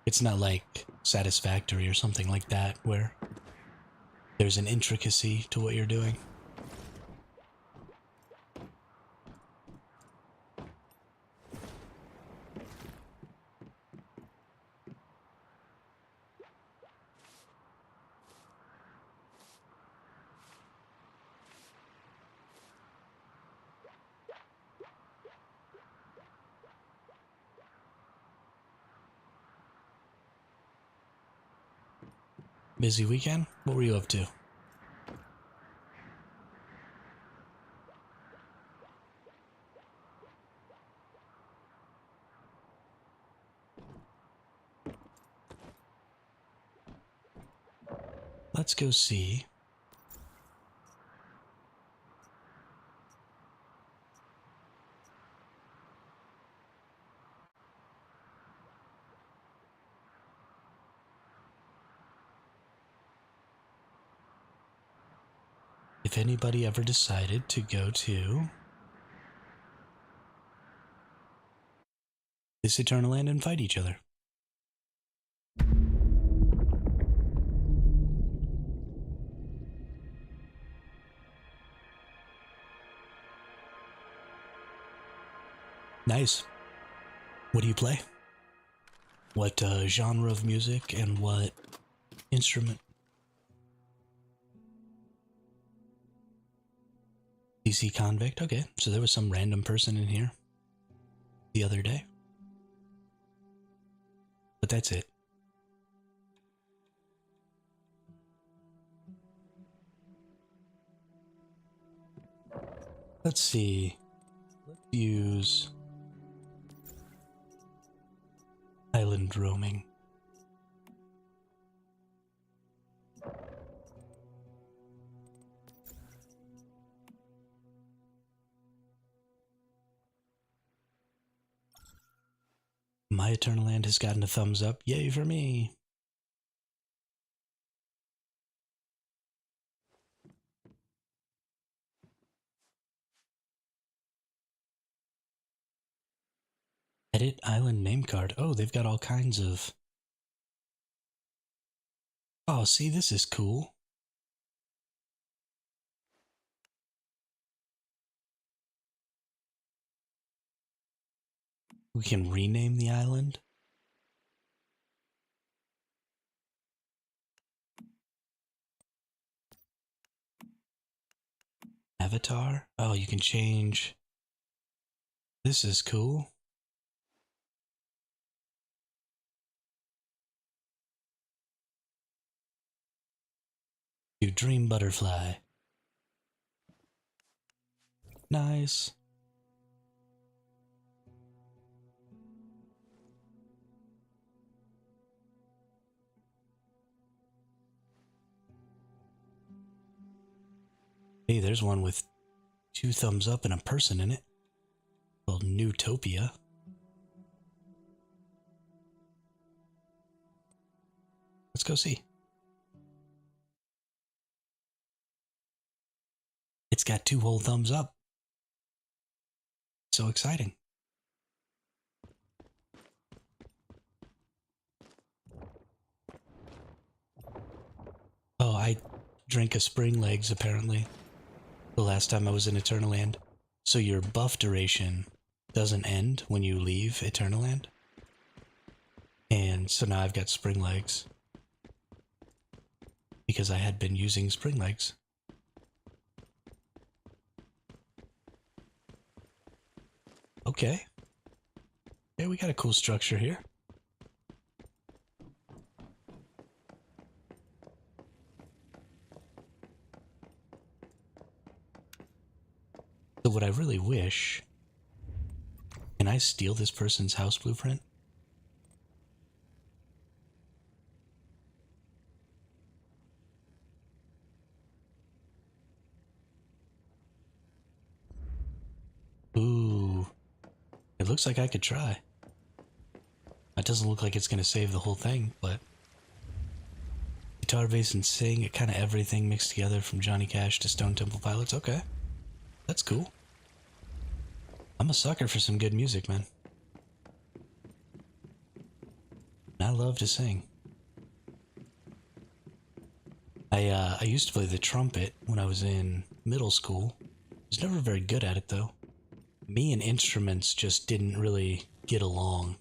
It's not like Satisfactory or something like that where there's an intricacy to what you're doing. Busy weekend? What were you up to? Let's go see. If anybody ever decided to go to this Eternaland and fight each other. Nice. What do you play? What genre of music and what instrument? DC Convict? Okay, so there was some random person in here the other day. But that's it. Let's see. Let's use island roaming. My Eternaland has gotten a thumbs up. Yay for me! Edit island name card. Oh, they've got all kinds of... Oh, see, this is cool. We can rename the island. Avatar? Oh, you can change. This is cool. Do Dream Butterfly. Nice. Hey, there's one with 2 thumbs up and a person in it. Called Newtopia. Let's go see. It's got 2 whole thumbs up. So exciting. Oh, I drank a spring legs apparently. The last time I was in Eternaland. So your buff duration doesn't end when you leave Eternaland? And so now I've got spring legs. Because I had been using spring legs. Okay. Yeah, we got a cool structure here. So what I really wish... Can I steal this person's house blueprint? Ooh. It looks like I could try. It doesn't look like it's going to save the whole thing, but... Guitar, bass, and sing, it kind of everything mixed together from Johnny Cash to Stone Temple Pilots. Okay. That's cool. I'm a sucker for some good music, man. And I love to sing. I used to play the trumpet when I was in middle school. I was never very good at it, though. Me and instruments just didn't really get along.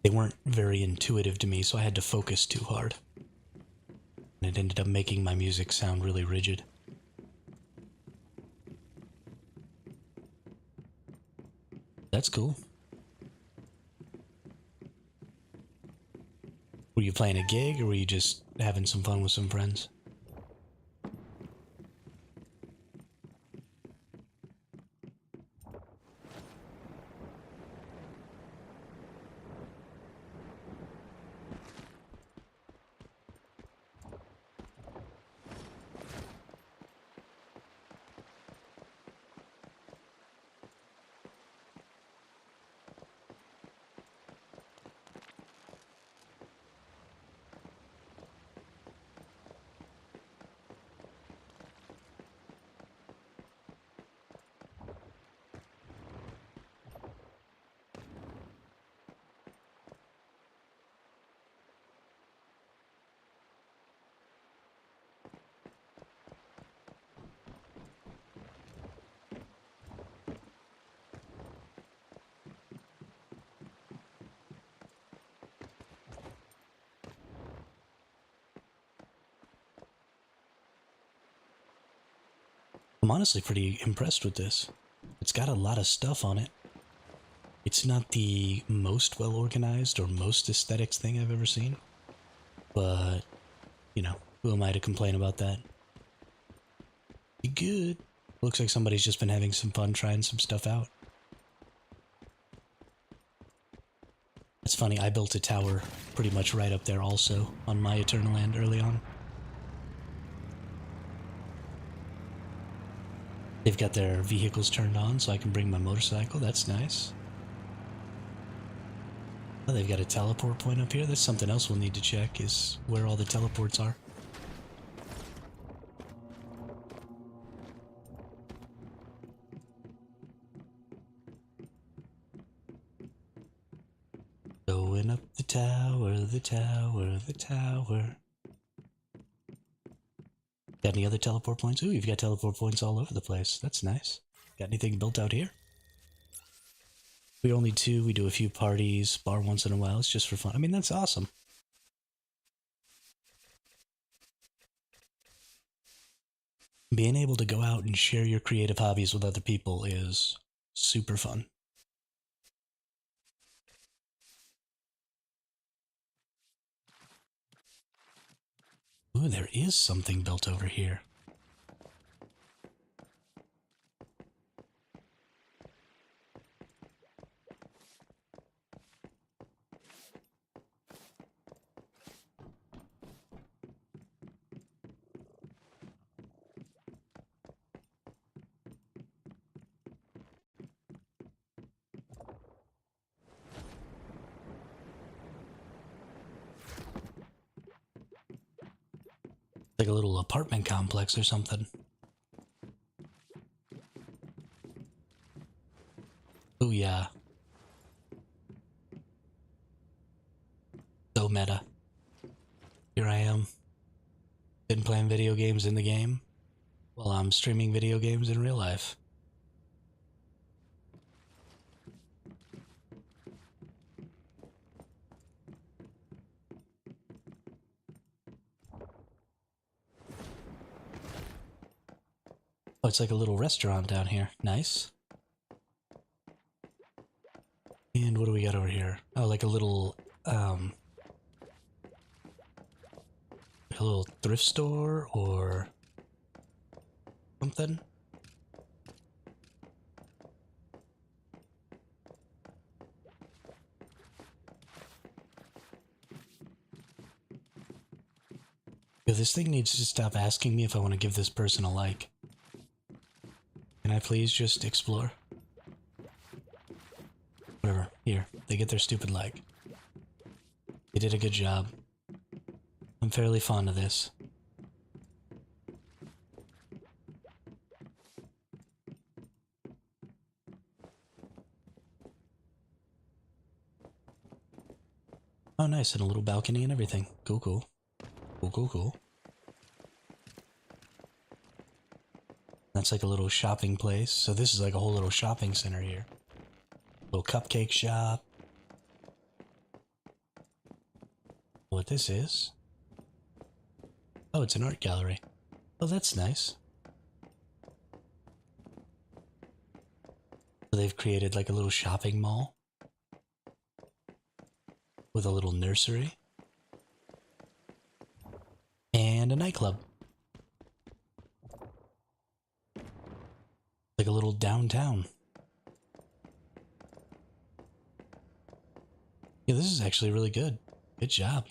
They weren't very intuitive to me, so I had to focus too hard. And it ended up making my music sound really rigid. That's cool. Were you playing a gig, or were you just having some fun with some friends? I'm honestly pretty impressed with this. It's got a lot of stuff on it. It's not the most well organized or most aesthetics thing I've ever seen. But, you know, who am I to complain about that? Be good. Looks like somebody's just been having some fun trying some stuff out. It's funny, I built a tower pretty much right up there also on my eternaland early on. They've got their vehicles turned on so I can bring my motorcycle. That's nice. Oh, they've got a teleport point up here. That's something else we'll need to check, is where all the teleports are. Going up the tower, the tower, the tower. Got any other teleport points? Ooh, you've got teleport points all over the place. That's nice. Got anything built out here? We're only two. We do a few parties, bar once in a while. It's just for fun. I mean, that's awesome. Being able to go out and share your creative hobbies with other people is super fun. Ooh, there is something built over here. Like a little apartment complex or something. Oh yeah. So meta. Here I am. Been playing video games in the game while I'm streaming video games in real life. it's like a little restaurant down here. Nice. And what do we got over here? Oh, like a little thrift store or something. Yo, this thing needs to stop asking me if I want to give this person a like. Can I please just explore? Whatever. Here, they get their stupid like. They did a good job. I'm fairly fond of this. Oh, nice, and a little balcony and everything. Cool, cool. Cool, cool, cool. That's like a little shopping place. So this is like a whole little shopping center here. Little cupcake shop. What this is? Oh, it's an art gallery. Oh, that's nice. So they've created like a little shopping mall with a little nursery and a nightclub. Like a little downtown. Yeah, this is actually really good. Good job.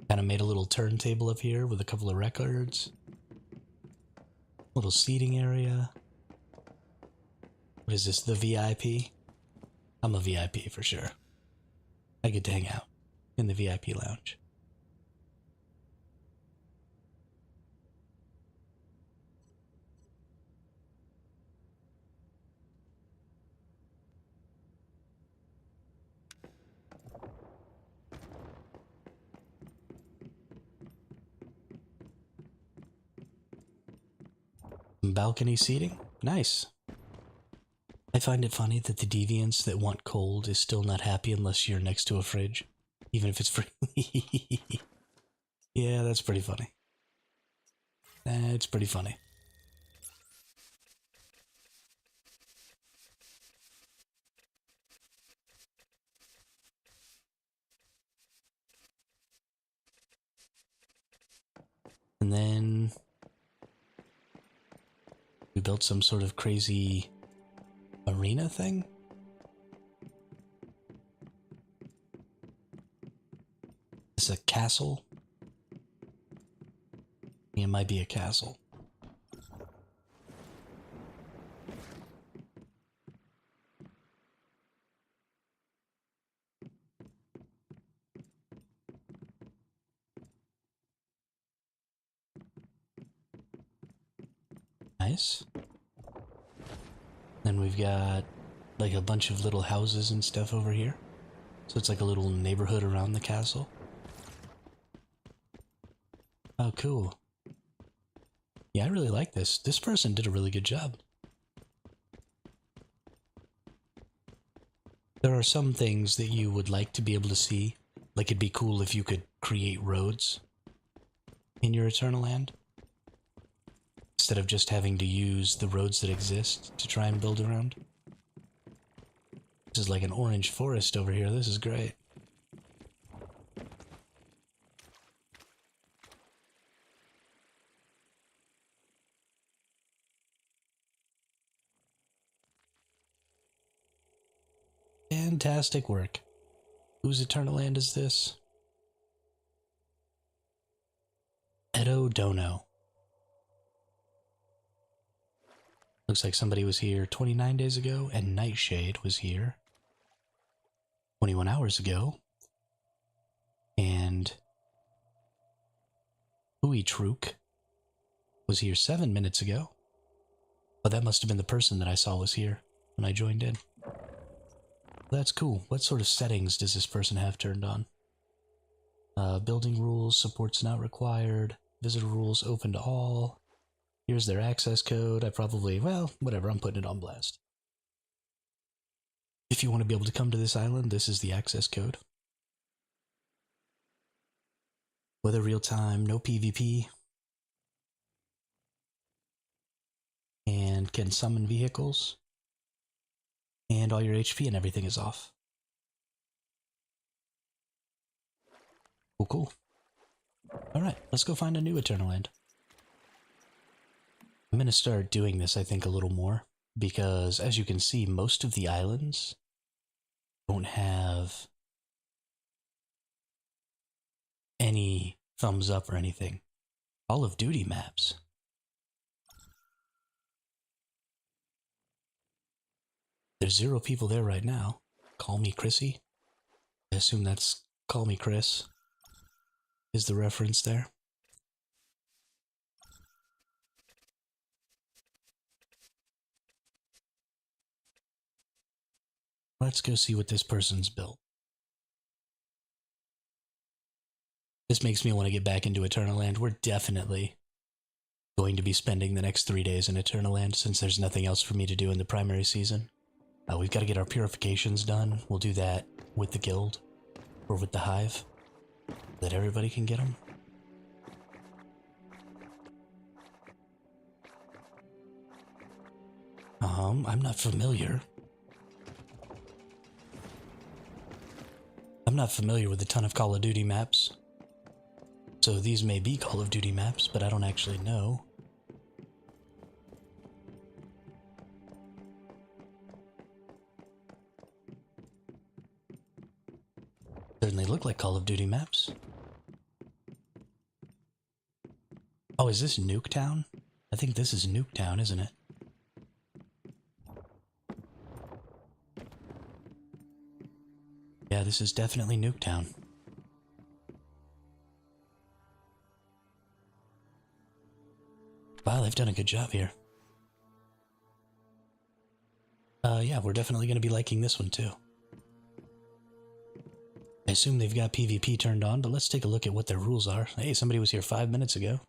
Kind of made a little turntable up here with a couple of records. Little seating area. What is this, the VIP? I'm a VIP for sure. I get to hang out in the VIP lounge. Some balcony seating? Nice. I find it funny that the deviants that want cold is still not happy unless you're next to a fridge. Even if it's free. Yeah, that's pretty funny. That's pretty funny. And then we built some sort of crazy arena thing. It's a castle. It might be a castle. Nice. Then we've got like a bunch of little houses and stuff over here. So it's like a little neighborhood around the castle. Oh, cool. Yeah, I really like this. This person did a really good job. There are some things that you would like to be able to see. Like it'd be cool if you could create roads in your eternaland, instead of just having to use the roads that exist to try and build around. This is like an orange forest over here. This is great. Fantastic work. Whose eternaland is this? Edo Dono. Looks like somebody was here 29 days ago, and Nightshade was here 21 hours ago. And Hui Truk was here 7 minutes ago. But that must have been the person that I saw was here when I joined in. That's cool. What sort of settings does this person have turned on? Building rules, support's not required. Visitor rules open to all. Here's their access code. I probably, well, whatever, I'm putting it on blast. If you want to be able to come to this island, this is the access code. Weather real time, no PvP. and can summon vehicles. And all your HP and everything is off. Cool, cool. Alright, let's go find a new eternaland. I'm going to start doing this, I think, a little more. Because, as you can see, most of the islands don't have any thumbs up or anything. Call of Duty maps. There's 0 people there right now. Call me Chrissy. I assume that's Call Me Chris is the reference there. Let's go see what this person's built. This makes me want to get back into Eternaland. We're definitely going to be spending the next 3 days in Eternaland since there's nothing else for me to do in the primary season. We've got to get our purifications done. We'll do that with the guild or with the hive. That everybody can get them. I'm not familiar. I'm not familiar with a ton of Call of Duty maps. So these may be Call of Duty maps, but I don't actually know. Certainly look like Call of Duty maps. Oh, is this Nuketown? I think this is Nuketown, isn't it? Yeah, this is definitely Nuketown. Wow, they've done a good job here. Yeah, we're definitely going to be liking this one too. I assume they've got PvP turned on, but let's take a look at what their rules are. Hey, somebody was here 5 minutes ago.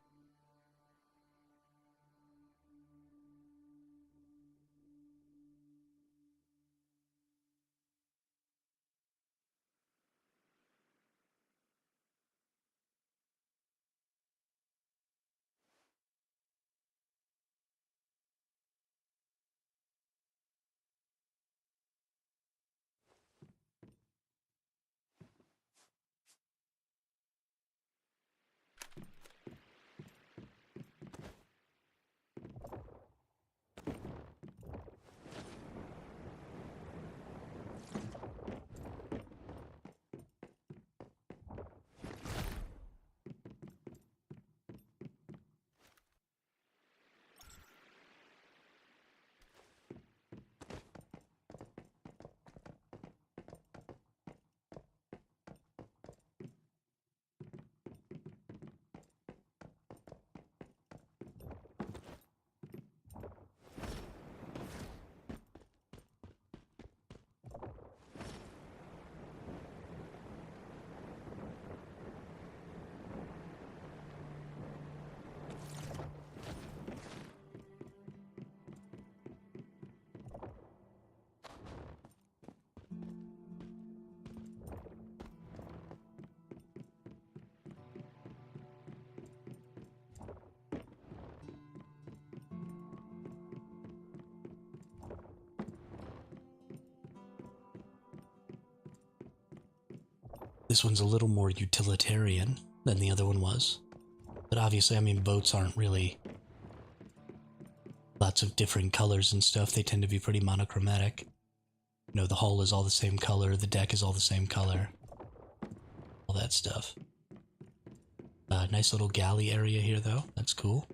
This one's a little more utilitarian than the other one was. But obviously, I mean, boats aren't really lots of different colors and stuff. They tend to be pretty monochromatic. You know, the hull is all the same color, the deck is all the same color. All that stuff. Nice little galley area here, though. That's cool.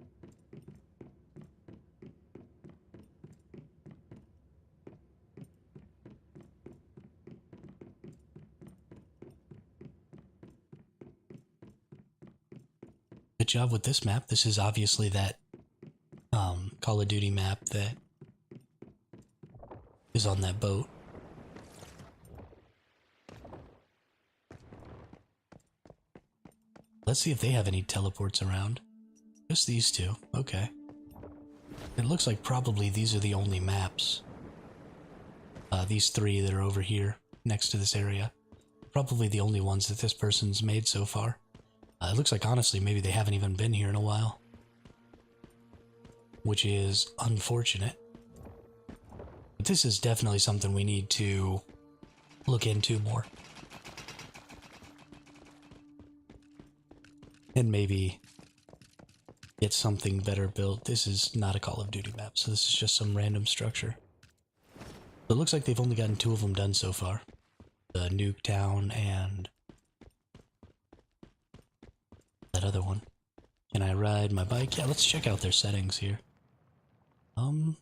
Good job with this map. This is obviously that Call of Duty map that is on that boat. Let's see if they have any teleports around. Just these two. Okay. It looks like probably these are the only maps. These 3 that are over here next to this area. Probably the only ones that this person's made so far. It looks like, honestly, maybe they haven't even been here in a while. which is unfortunate. But this is definitely something we need to look into more. And maybe get something better built. This is not a Call of Duty map, so this is just some random structure. So it looks like they've only gotten 2 of them done so far. The Nuke Town and that other one. Can I ride my bike? Yeah, let's check out their settings here.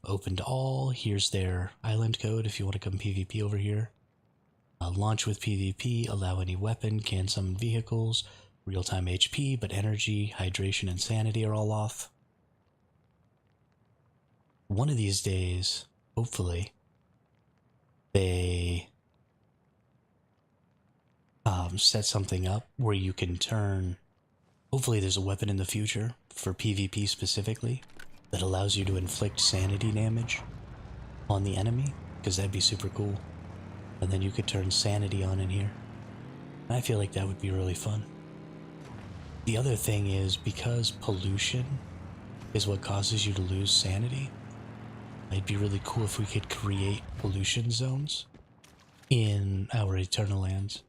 Open to all. Here's their island code if you want to come PvP over here. Launch with PvP, allow any weapon, can summon vehicles, real-time HP, but energy, hydration, and sanity are all off. One of these days, hopefully, they set something up where you can turn... Hopefully there's a weapon in the future, for PvP specifically, that allows you to inflict sanity damage on the enemy, because that'd be super cool. And then you could turn sanity on in here. I feel like that would be really fun. The other thing is, because pollution is what causes you to lose sanity, it'd be really cool if we could create pollution zones in our eternaland.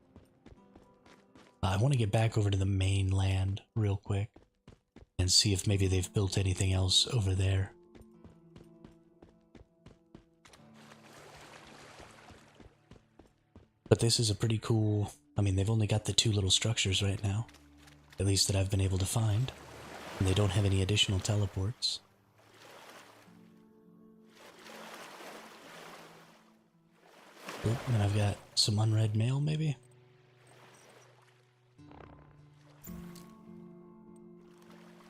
I want to get back over to the mainland real quick and see if maybe they've built anything else over there. But this is a pretty cool... I mean, they've only got the 2 little structures right now, at least that I've been able to find, and they don't have any additional teleports. Oh, and I've got some unread mail, maybe?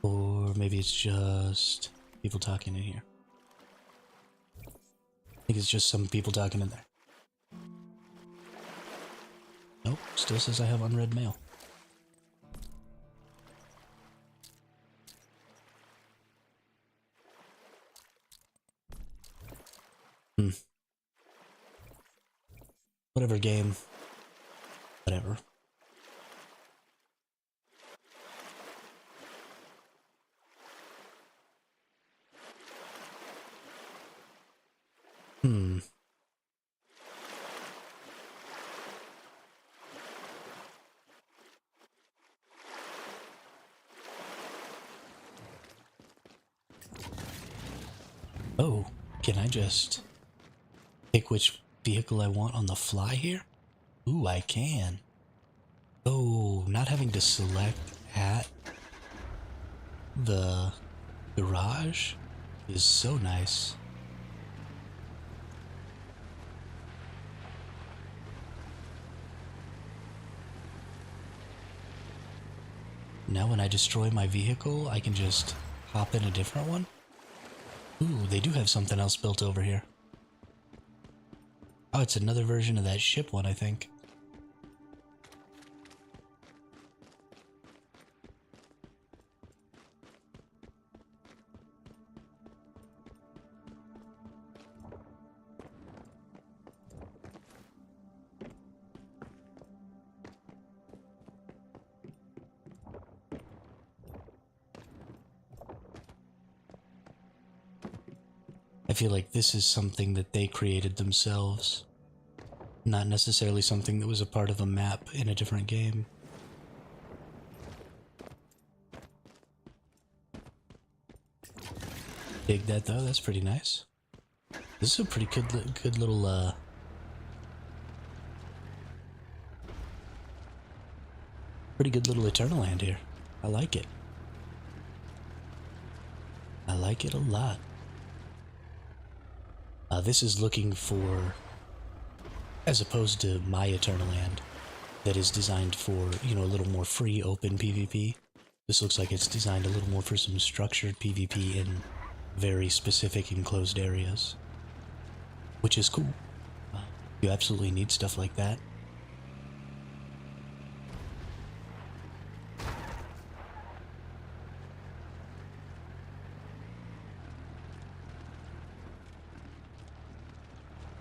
Or maybe it's just people talking in here. I think it's just some people talking in there. Nope, still says I have unread mail. Whatever game. Whatever. Oh, can I just pick which vehicle I want on the fly here? Ooh, I can. Oh, not having to select at the garage is so nice. Now when I destroy my vehicle, I can just hop in a different one? Ooh, they do have something else built over here. Oh, it's another version of that ship one, I think. I feel like this is something that they created themselves, not necessarily something that was a part of a map in a different game. Dig that though, that's pretty nice. This is a pretty good little pretty good little eternaland here. I like it. I like it a lot. This is looking for, as opposed to my eternaland, that is designed for, you know, a little more free, open PvP. This looks like it's designed a little more for some structured PvP in very specific enclosed areas, which is cool. You absolutely need stuff like that.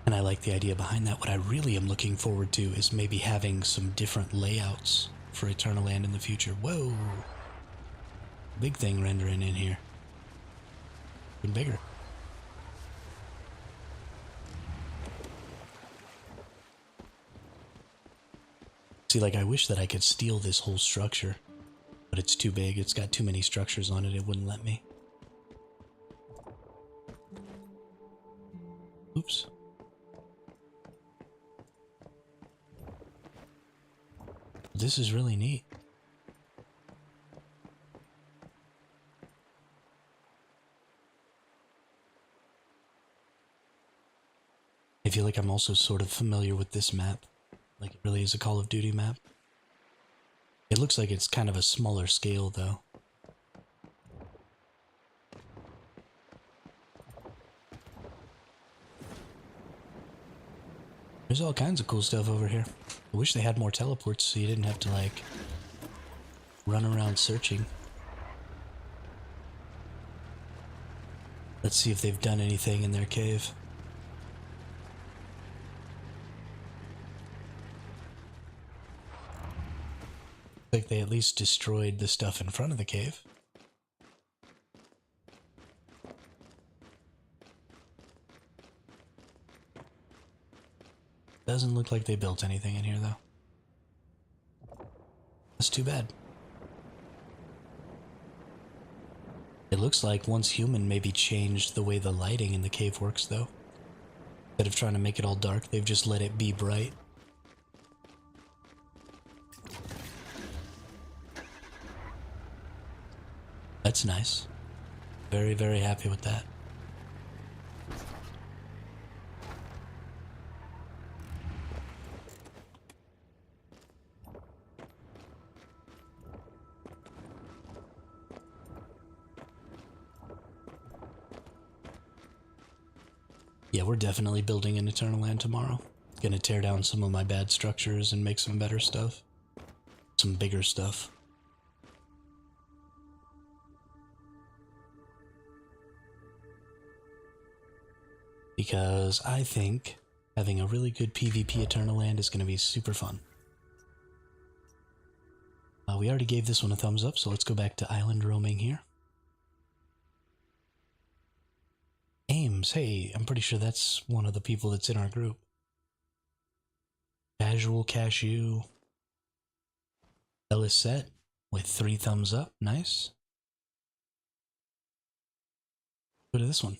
And I like the idea behind that. What I really am looking forward to is maybe having some different layouts for Eternaland in the future. Whoa! Big thing rendering in here. even bigger. See, like, I wish that I could steal this whole structure, but it's too big. It's got too many structures on it. It wouldn't let me. Oops. This is really neat. I feel like I'm also sort of familiar with this map. Like, it really is a Call of Duty map. It looks like it's kind of a smaller scale, though. There's all kinds of cool stuff over here. I wish they had more teleports so you didn't have to, like, run around searching. Let's see if they've done anything in their cave. Like they at least destroyed the stuff in front of the cave. Doesn't look like they built anything in here, though. That's too bad. It looks like once human maybe changed the way the lighting in the cave works, though. Instead of trying to make it all dark, they've just let it be bright. That's nice. Very, very happy with that. Yeah, we're definitely building an eternaland tomorrow. Gonna tear down some of my bad structures and make some better stuff. Some bigger stuff. Because I think having a really good PvP eternaland is gonna be super fun. We already gave this one a thumbs up, so let's go back to island roaming here. Ames, hey, I'm pretty sure that's one of the people that's in our group. Casual Cashew. Ellis set with 3 thumbs up, nice. Go to this one.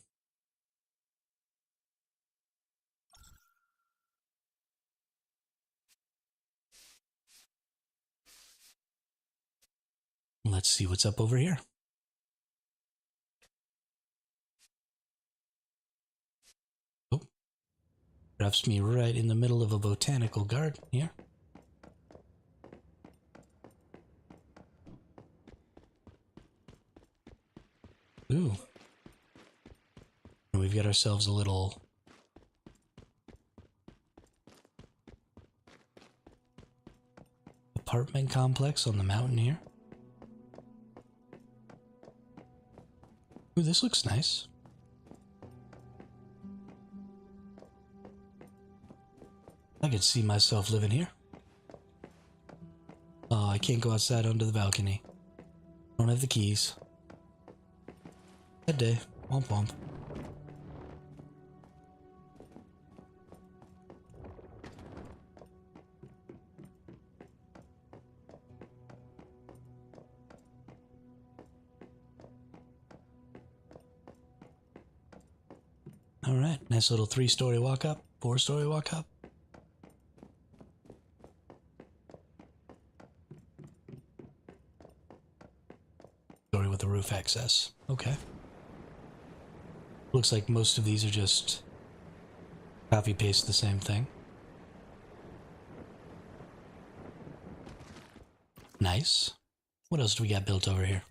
Let's see what's up over here. Oh, drops me right in the middle of a botanical garden here. Ooh. And we've got ourselves a little apartment complex on the mountain here. Ooh, this looks nice. I could see myself living here. Oh, I can't go outside onto the balcony. Don't have the keys. Bad day. Womp womp. Alright, nice little 3-story walk up, 4-story walk up. Story with the roof access. Okay. Looks like most of these are just copy paste the same thing. Nice. What else do we got built over here?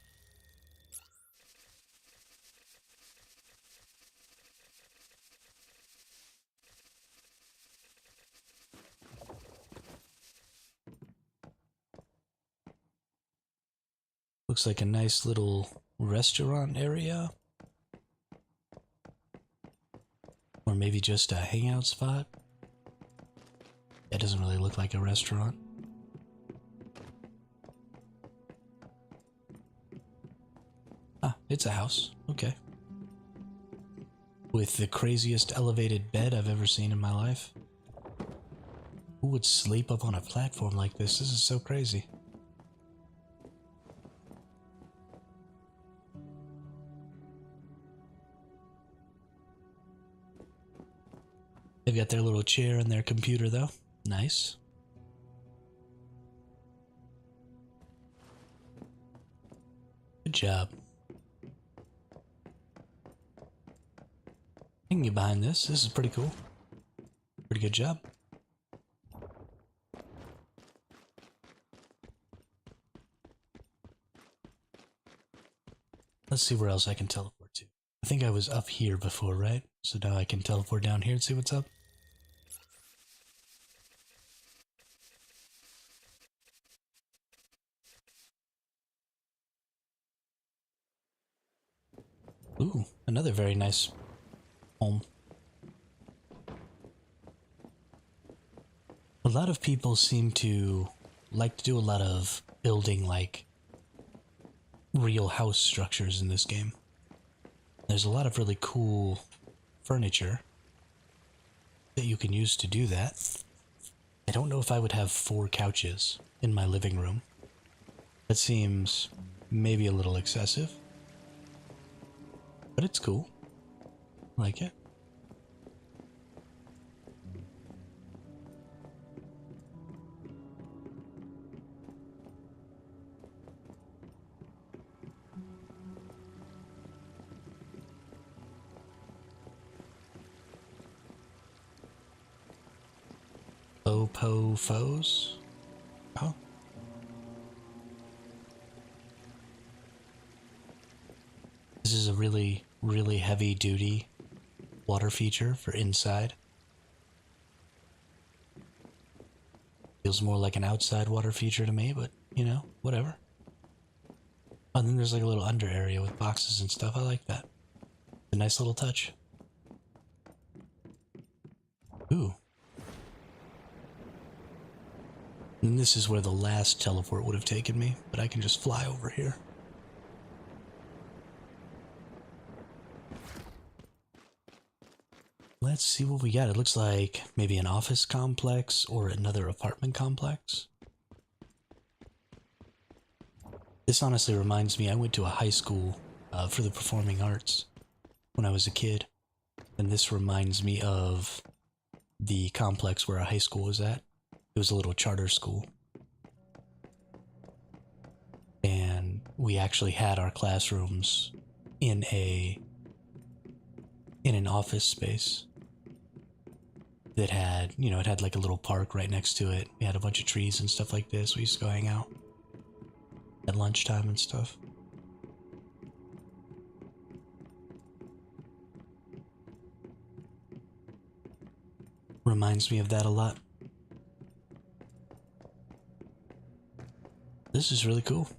Looks like a nice little restaurant area. Or maybe just a hangout spot. That doesn't really look like a restaurant. Ah, it's a house. Okay. with the craziest elevated bed I've ever seen in my life. Who would sleep up on a platform like this? This is so crazy. They've got their little chair and their computer though. Nice. Good job. I can get behind this. This is pretty cool. Pretty good job. Let's see where else I can teleport to. I think I was up here before, right? So now I can teleport down here and see what's up. Ooh, another very nice home. A lot of people seem to like to do a lot of building like real house structures in this game. There's a lot of really cool furniture that you can use to do that. I don't know if I would have 4 couches in my living room. That seems maybe a little excessive. But it's cool. I like it. Popo foes? Oh. This is a really heavy duty water feature for inside. Feels more like an outside water feature to me, but you know, whatever. Oh, and then there's like a little under area with boxes and stuff. I like that. A nice little touch. Ooh. And this is where the last teleport would have taken me, but I can just fly over here. Let's see what we got. It looks like maybe an office complex or another apartment complex. This honestly reminds me, I went to a high school for the performing arts when I was a kid. And this reminds me of the complex where our high school was at. It was a little charter school. And we actually had our classrooms in an office space that had, you know, it had like a little park right next to it. We had a bunch of trees and stuff like this. We used to go hang out at lunchtime and stuff. Reminds me of that a lot. This is really cool.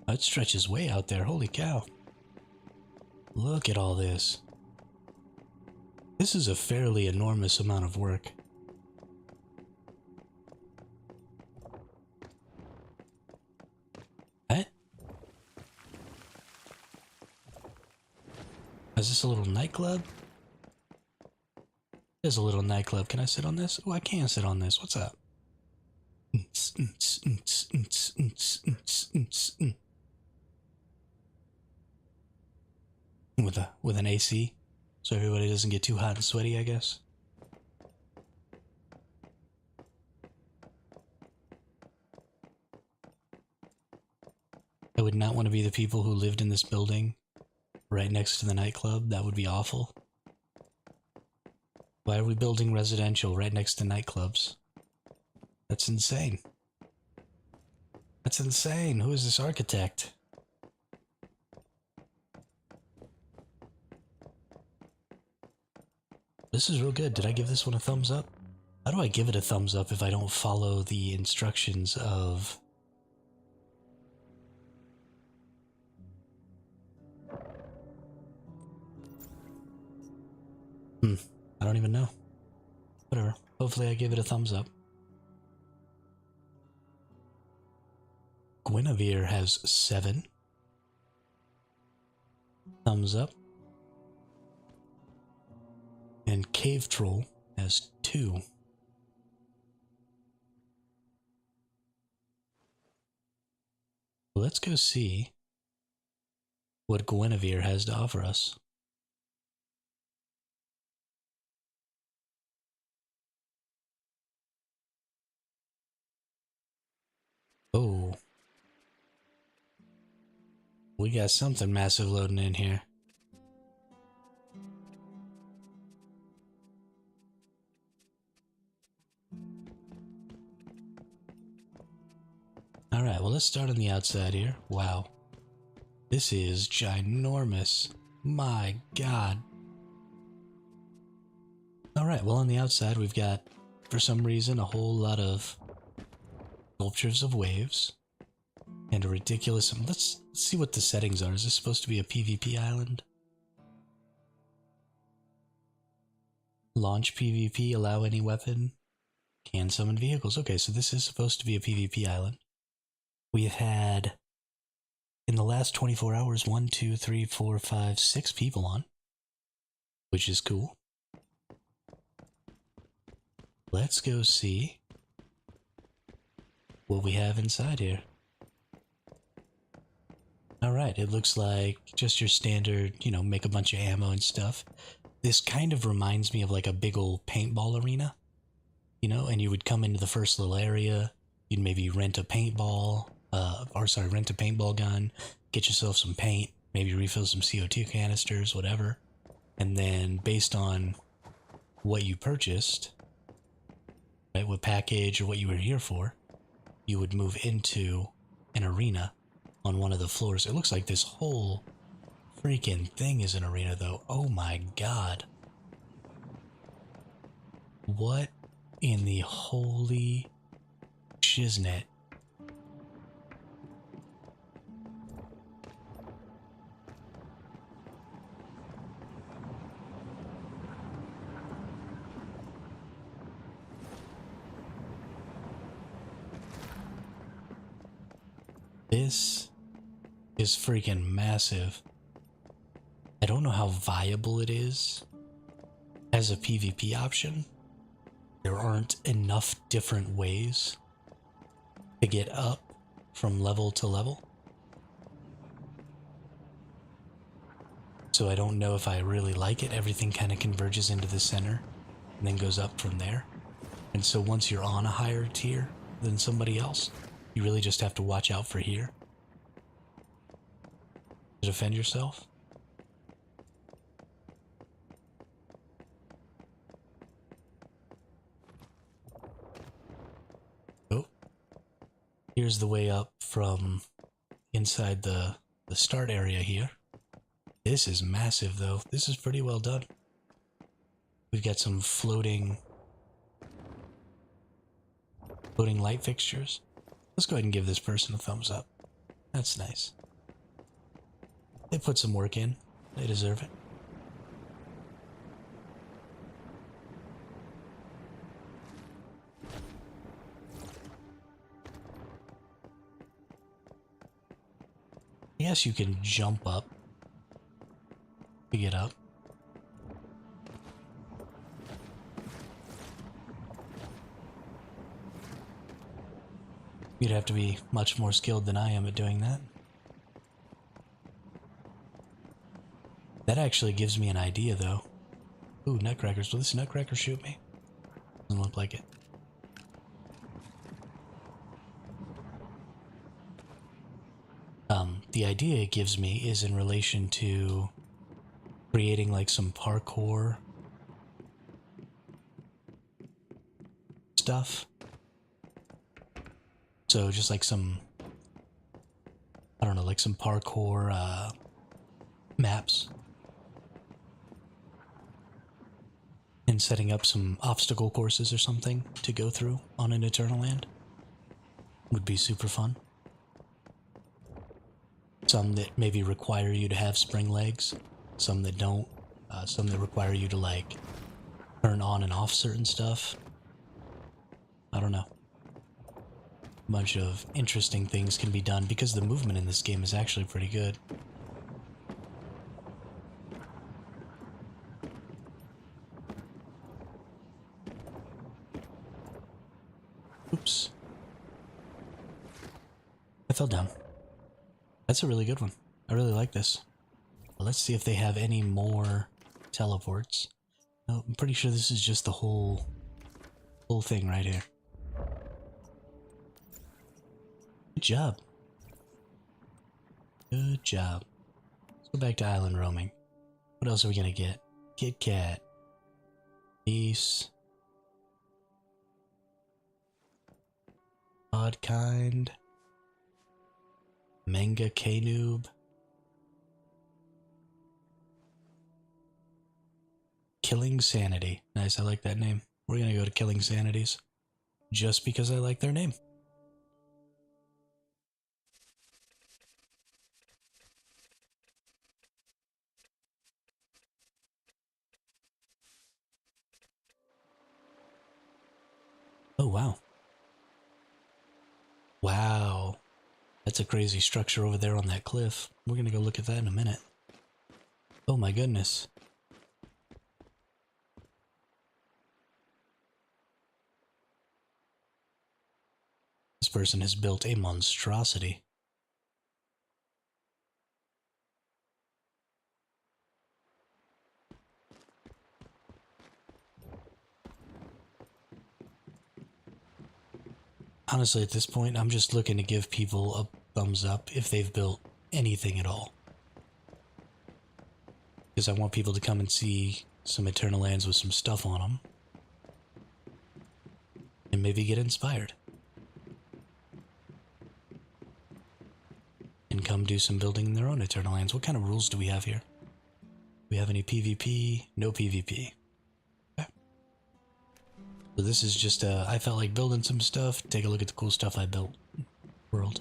It stretches way out there, holy cow. Look at all this. This is a fairly enormous amount of work. What? Is this a little nightclub? There's a little nightclub. Can I sit on this? Oh, I can sit on this. What's up? With an AC, so everybody doesn't get too hot and sweaty, I guess. I would not want to be the people who lived in this building right next to the nightclub. That would be awful. Why are we building residential right next to nightclubs? That's insane. That's insane. Who is this architect? This is real good. Did I give this one a thumbs up? How do I give it a thumbs up if I don't follow the instructions of... I don't even know. Whatever. Hopefully I give it a thumbs up. Guinevere has 7. Thumbs up. And Cave Troll has 2. Let's go see what Guinevere has to offer us. Oh. We got something massive loading in here. Alright, well let's start on the outside here. Wow. This is ginormous. My god. Alright, well on the outside we've got, for some reason, a whole lot of sculptures of waves. And a ridiculous... Let's see what the settings are. Is this supposed to be a PvP island? Launch PvP, allow any weapon. Can summon vehicles. Okay, so this is supposed to be a PvP island. We have had, in the last 24 hours, 1, 2, 3, 4, 5, 6 people on. Which is cool. Let's go see what we have inside here. Alright, it looks like just your standard, you know, make a bunch of ammo and stuff. This kind of reminds me of like a big old paintball arena. You know, and you would come into the first little area, you'd maybe rent a paintball, rent a paintball gun, get yourself some paint, maybe refill some CO2 canisters, whatever. And then based on what you purchased, right, what package or what you were here for, you would move into an arena on one of the floors. It looks like this whole freaking thing is an arena though. Oh my god. What in the holy shiznit? This is freaking massive. I don't know how viable it is as a PvP option. There aren't enough different ways to get up from level to level. So I don't know if I really like it. Everything kind of converges into the center and then goes up from there. And so once you're on a higher tier than somebody else, you really just have to watch out for here to defend yourself. Oh, here's the way up from inside the start area here. This is massive though. This is pretty well done. We've got some floating light fixtures. Let's go ahead and give this person a thumbs up. That's nice. They put some work in. They deserve it. Yes, you can jump up to get up. You'd have to be much more skilled than I am at doing that. That actually gives me an idea, though. Ooh, nutcrackers. Will this nutcracker shoot me? Doesn't look like it. The idea it gives me is in relation to creating like some parkour stuff. So just like some, I don't know, like some parkour maps. And setting up some obstacle courses or something to go through on an eternaland would be super fun. Some that maybe require you to have spring legs, some that don't, some that require you to like turn on and off certain stuff. I don't know. a bunch of interesting things can be done because the movement in this game is actually pretty good. Oops. I fell down. That's a really good one. I really like this. Let's see if they have any more teleports. No, I'm pretty sure this is just the whole thing right here. Good job. Good job. Let's go back to island roaming. What else are we gonna get? Kit Kat. Peace. Odd Kind. Manga K-Noob. Killing Sanity. Nice, I like that name. We're gonna go to Killing Sanities. Just because I like their name. Oh, wow. Wow. That's a crazy structure over there on that cliff. We're gonna go look at that in a minute. Oh my goodness. This person has built a monstrosity. Honestly, at this point, I'm just looking to give people a thumbs up if they've built anything at all. Because I want people to come and see some eternalands with some stuff on them. And maybe get inspired. And come do some building in their own eternalands. What kind of rules do we have here? Do we have any PvP? No PvP. Okay. So this is just I felt like building some stuff. Take a look at the cool stuff I built. World.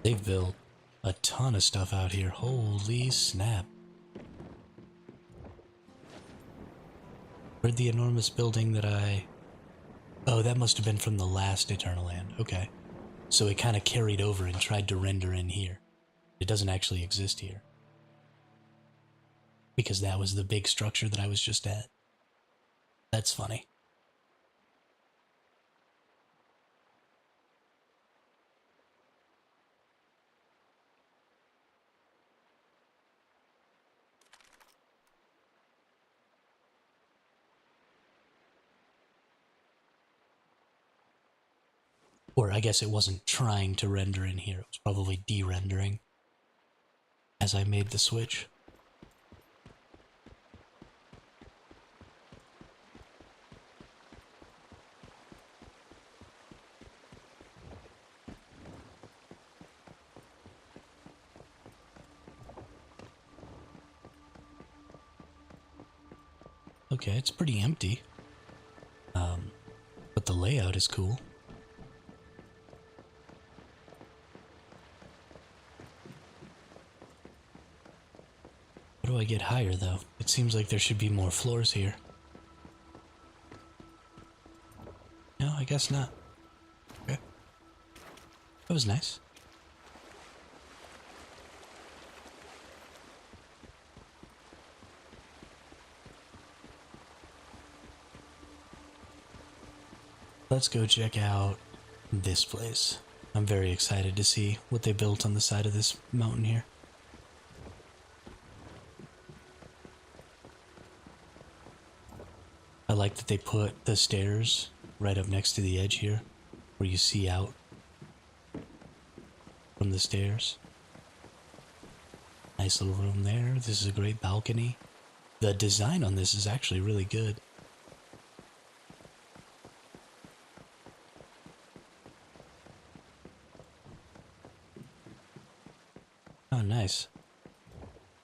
They've built a ton of stuff out here. Holy snap. Where'd the enormous building that I... Oh, that must have been from the last Eternaland. Okay. So it kind of carried over and tried to render in here. It doesn't actually exist here. Because that was the big structure that I was just at. That's funny. Or I guess it wasn't trying to render in here. It was probably de-rendering as I made the switch. Okay, it's pretty empty. But the layout is cool. How do I get higher, though? It seems like there should be more floors here. No, I guess not. Okay. That was nice. Let's go check out this place. I'm very excited to see what they built on the side of this mountain here. I like that they put the stairs right up next to the edge here, where you see out from the stairs. Nice little room there. This is a great balcony. The design on this is actually really good. Oh, nice.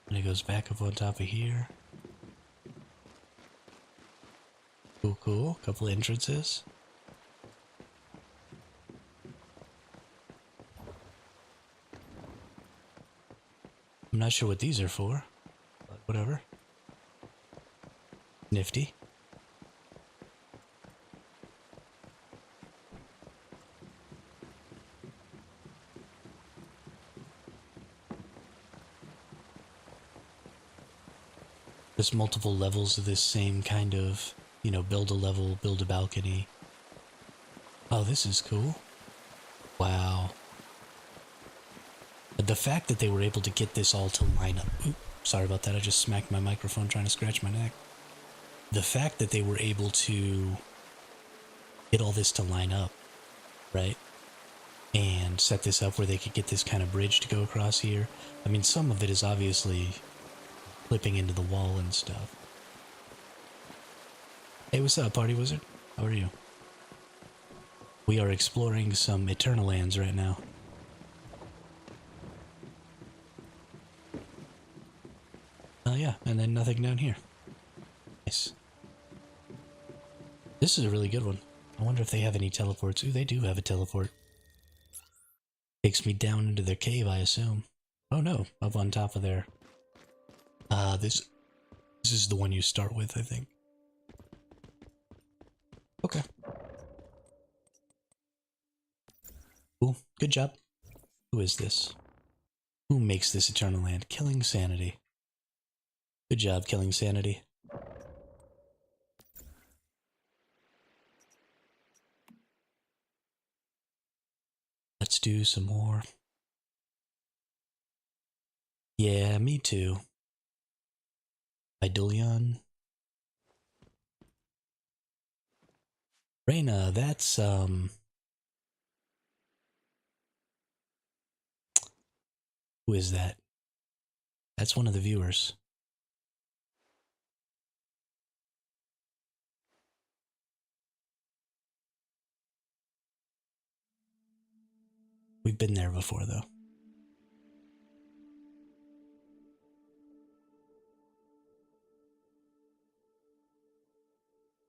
And it goes back up on top of here. Cool, cool. Couple entrances. I'm not sure what these are for, but whatever. Nifty. There's multiple levels of this same kind of, you know, build a level, build a balcony. Oh, this is cool. Wow. The fact that they were able to get this all to line up. Oops, sorry about that. I just smacked my microphone trying to scratch my neck. The fact that they were able to get all this to line up, right? And set this up where they could get this kind of bridge to go across here. I mean, some of it is obviously clipping into the wall and stuff. Hey, what's up, Party Wizard? How are you? We are exploring some eternalands right now. Oh yeah, and then nothing down here. Nice. This is a really good one. I wonder if they have any teleports. Ooh, they do have a teleport. Takes me down into their cave, I assume. Oh no, up on top of there. This is the one you start with, I think. Okay. Cool. Good job. Who is this? Who makes this eternal land? Killing Sanity. Good job, Killing Sanity. Let's do some more. Yeah, me too. Idulion. Reyna, that's, who is that? That's one of the viewers. We've been there before, though.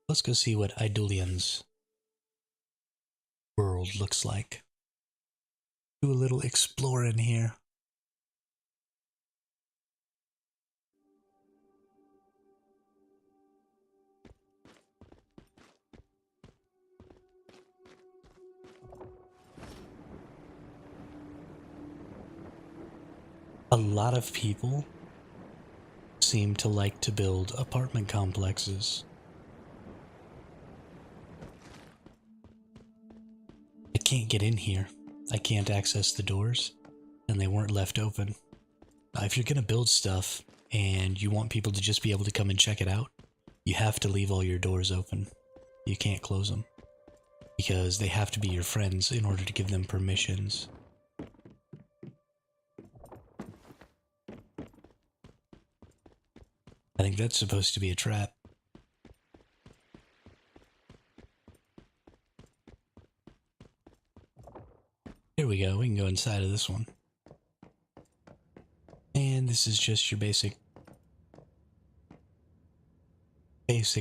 Let's go see what Idulion's world looks like. Do a little exploring here. A lot of people seem to like to build apartment complexes. I can't get in here. I can't access the doors, and they weren't left open. If you're gonna build stuff and you want people to just be able to come and check it out, you have to leave all your doors open. You can't close them, because they have to be your friends in order to give them permissions. I think that's supposed to be a trap. Here we go, we can go inside of this one. And this is just your basic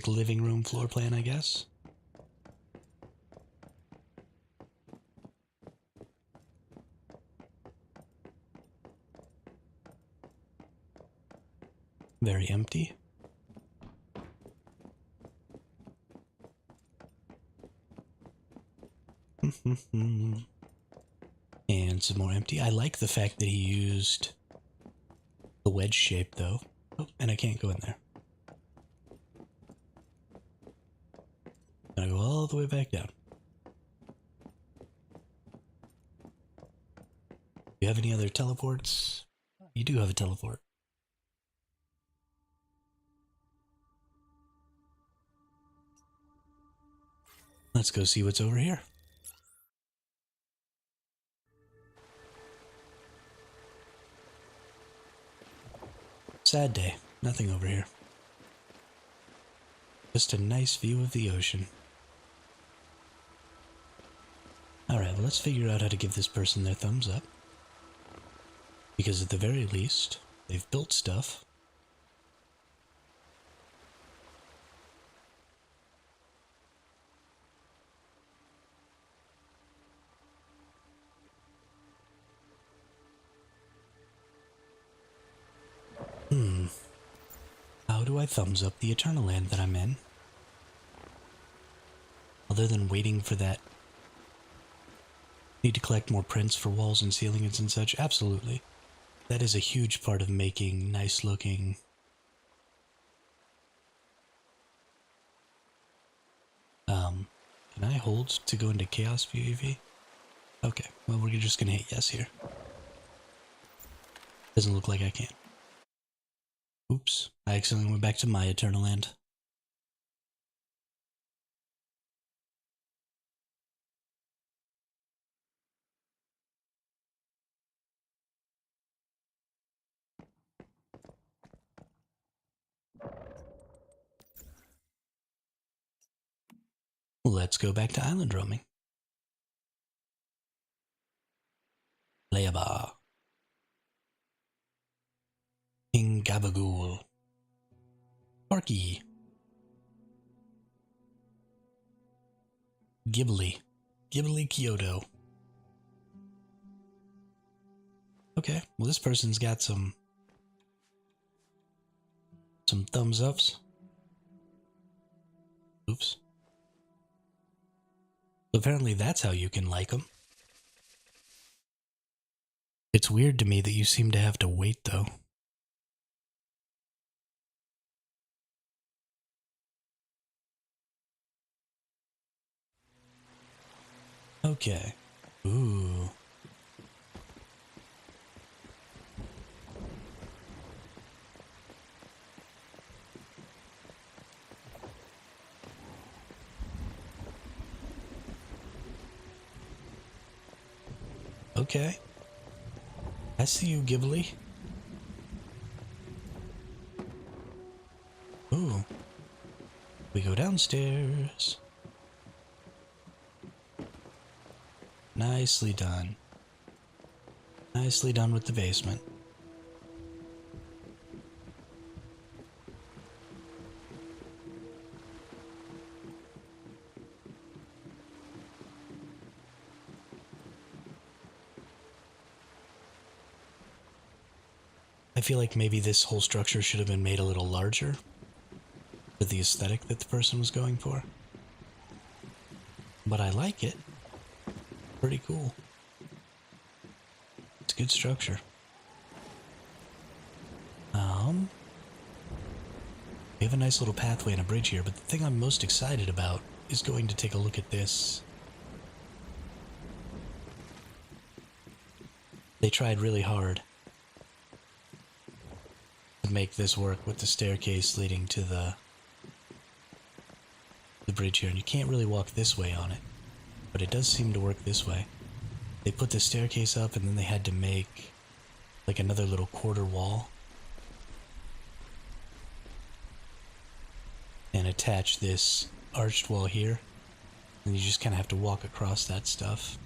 living room floor plan, I guess. Very empty. And some more empty. I like the fact that he used the wedge shape, though. Oh, and I can't go in there. Gotta go all the way back down. Do you have any other teleports? You do have a teleport. Let's go see what's over here. Sad day. Nothing over here. Just a nice view of the ocean. Alright, well, let's figure out how to give this person their thumbs up. Because at the very least, they've built stuff. How do I thumbs up the eternaland that I'm in? Other than waiting for that. Need to collect more prints for walls and ceilings and such? Absolutely. That is a huge part of making nice looking. Can I hold to go into Chaos VAV? Okay, well we're just gonna hit yes here. Doesn't look like I can. Oops, I accidentally went back to my eternaland. Let's go back to island roaming. Leaba. King Gabagool. Parky. Ghibli. Ghibli Kyoto. Okay, well this person's got some thumbs ups. Oops. So apparently that's how you can like them. It's weird to me that you seem to have to wait though. Okay. Ooh. Okay. I see you, Ghibli. Ooh. We go downstairs. Nicely done. Nicely done with the basement. I feel like maybe this whole structure should have been made a little larger for the aesthetic that the person was going for. But I like it. Pretty cool. It's a good structure. We have a nice little pathway and a bridge here, but the thing I'm most excited about is going to take a look at this. They tried really hard to make this work with the staircase leading to the bridge here, and you can't really walk this way on it, but it does seem to work this way. They put the staircase up and then they had to make like another little quarter wall and attach this arched wall here, and you just kind of have to walk across that stuff.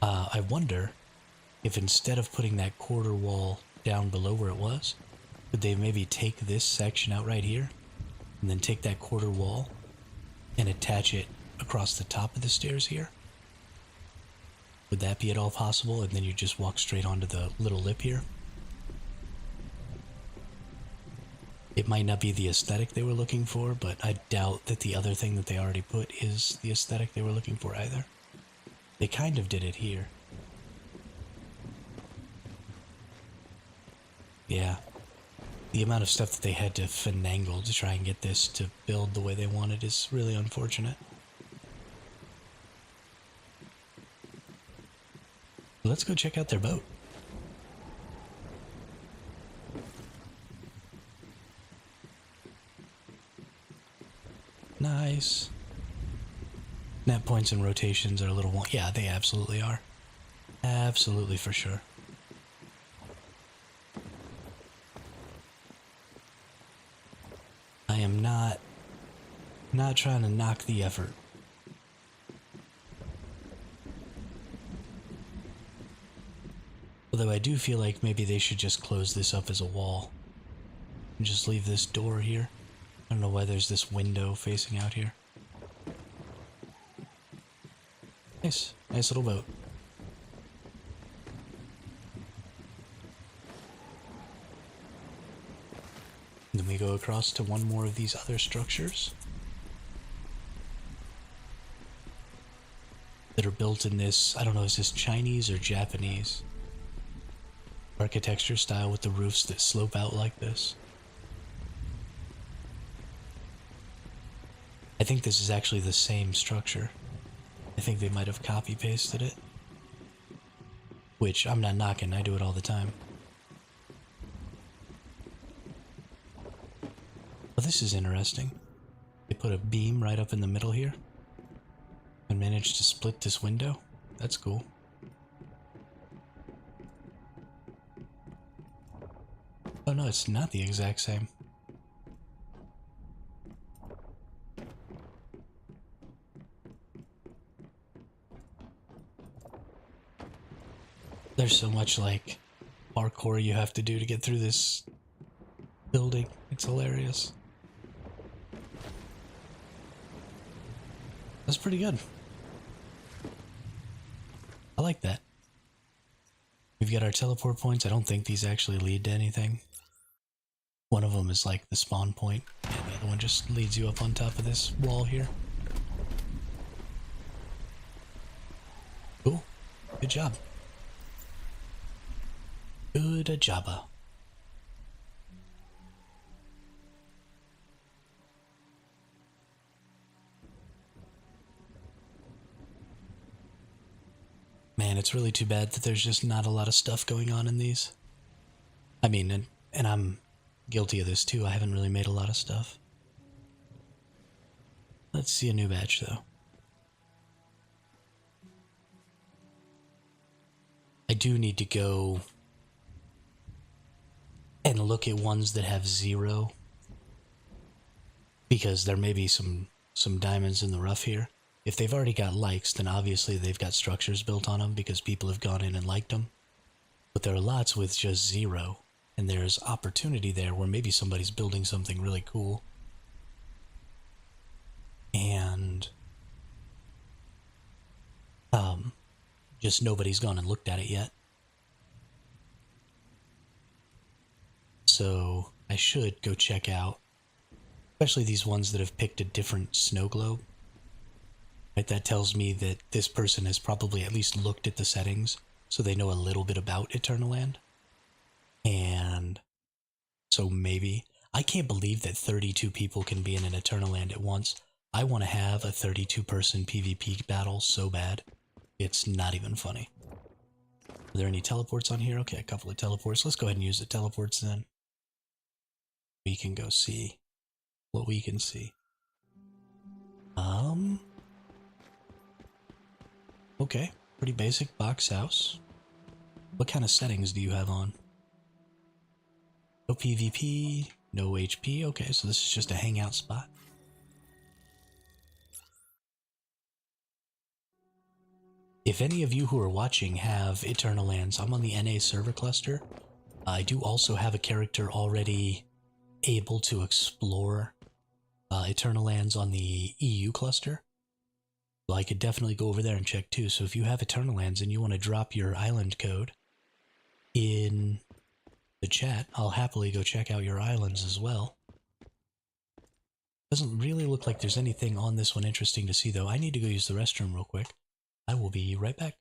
I wonder if instead of putting that quarter wall down below where it was, would they maybe take this section out right here and then take that quarter wall and attach it across the top of the stairs here? Would that be at all possible? And then you just walk straight onto the little lip here? It might not be the aesthetic they were looking for, but I doubt that the other thing that they already put is the aesthetic they were looking for either. They kind of did it here. Yeah. The amount of stuff that they had to finagle to try and get this to build the way they wanted is really unfortunate. Let's go check out their boat. Nice. Net points and rotations are a little... Yeah, they absolutely are. Absolutely, for sure. I am not trying to knock the effort. Although I do feel like maybe they should just close this up as a wall. And just leave this door here. I don't know why there's this window facing out here. Nice. Nice little boat. we go across to one more of these other structures that are built in this, I don't know, is this Chinese or Japanese architecture style with the roofs that slope out like this? I think this is actually the same structure. I think they might have copy-pasted it. Which, I'm not knocking, I do it all the time. Well, this is interesting. They put a beam right up in the middle here and managed to split this window. That's cool. Oh no, it's not the exact same. There's so much, like, parkour you have to do to get through this building. It's hilarious. That's pretty good. I like that. We've got our teleport points. I don't think these actually lead to anything. One of them is like the spawn point, and the other one just leads you up on top of this wall here. Cool. Good job. Good jobba. Man, it's really too bad that there's just not a lot of stuff going on in these. I mean, and I'm guilty of this too. I haven't really made a lot of stuff. Let's see a new batch though. I do need to go and look at ones that have 0, because there may be some diamonds in the rough here. If they've already got likes, then obviously they've got structures built on them because people have gone in and liked them. But there are lots with just 0, and there's opportunity there where maybe somebody's building something really cool. And just nobody's gone and looked at it yet. So I should go check out, especially these ones that have picked a different snow globe. Right, that tells me that this person has probably at least looked at the settings, so they know a little bit about eternaland. And so maybe, I can't believe that 32 people can be in an eternaland at once. I want to have a 32-person PvP battle so bad, it's not even funny. Are there any teleports on here? Okay, a couple of teleports. Let's go ahead and use the teleports then. We can go see what we can see. Okay, pretty basic box house. What kind of settings do you have on? No PvP, no HP. Okay, so this is just a hangout spot. If any of you who are watching have eternalands, I'm on the NA server cluster. I do also have a character already able to explore eternalands on the EU cluster. So I could definitely go over there and check too. So if you have eternalands and you want to drop your island code in the chat, I'll happily go check out your islands as well. Doesn't really look like there's anything on this one interesting to see though. I need to go use the restroom real quick. I will be right back.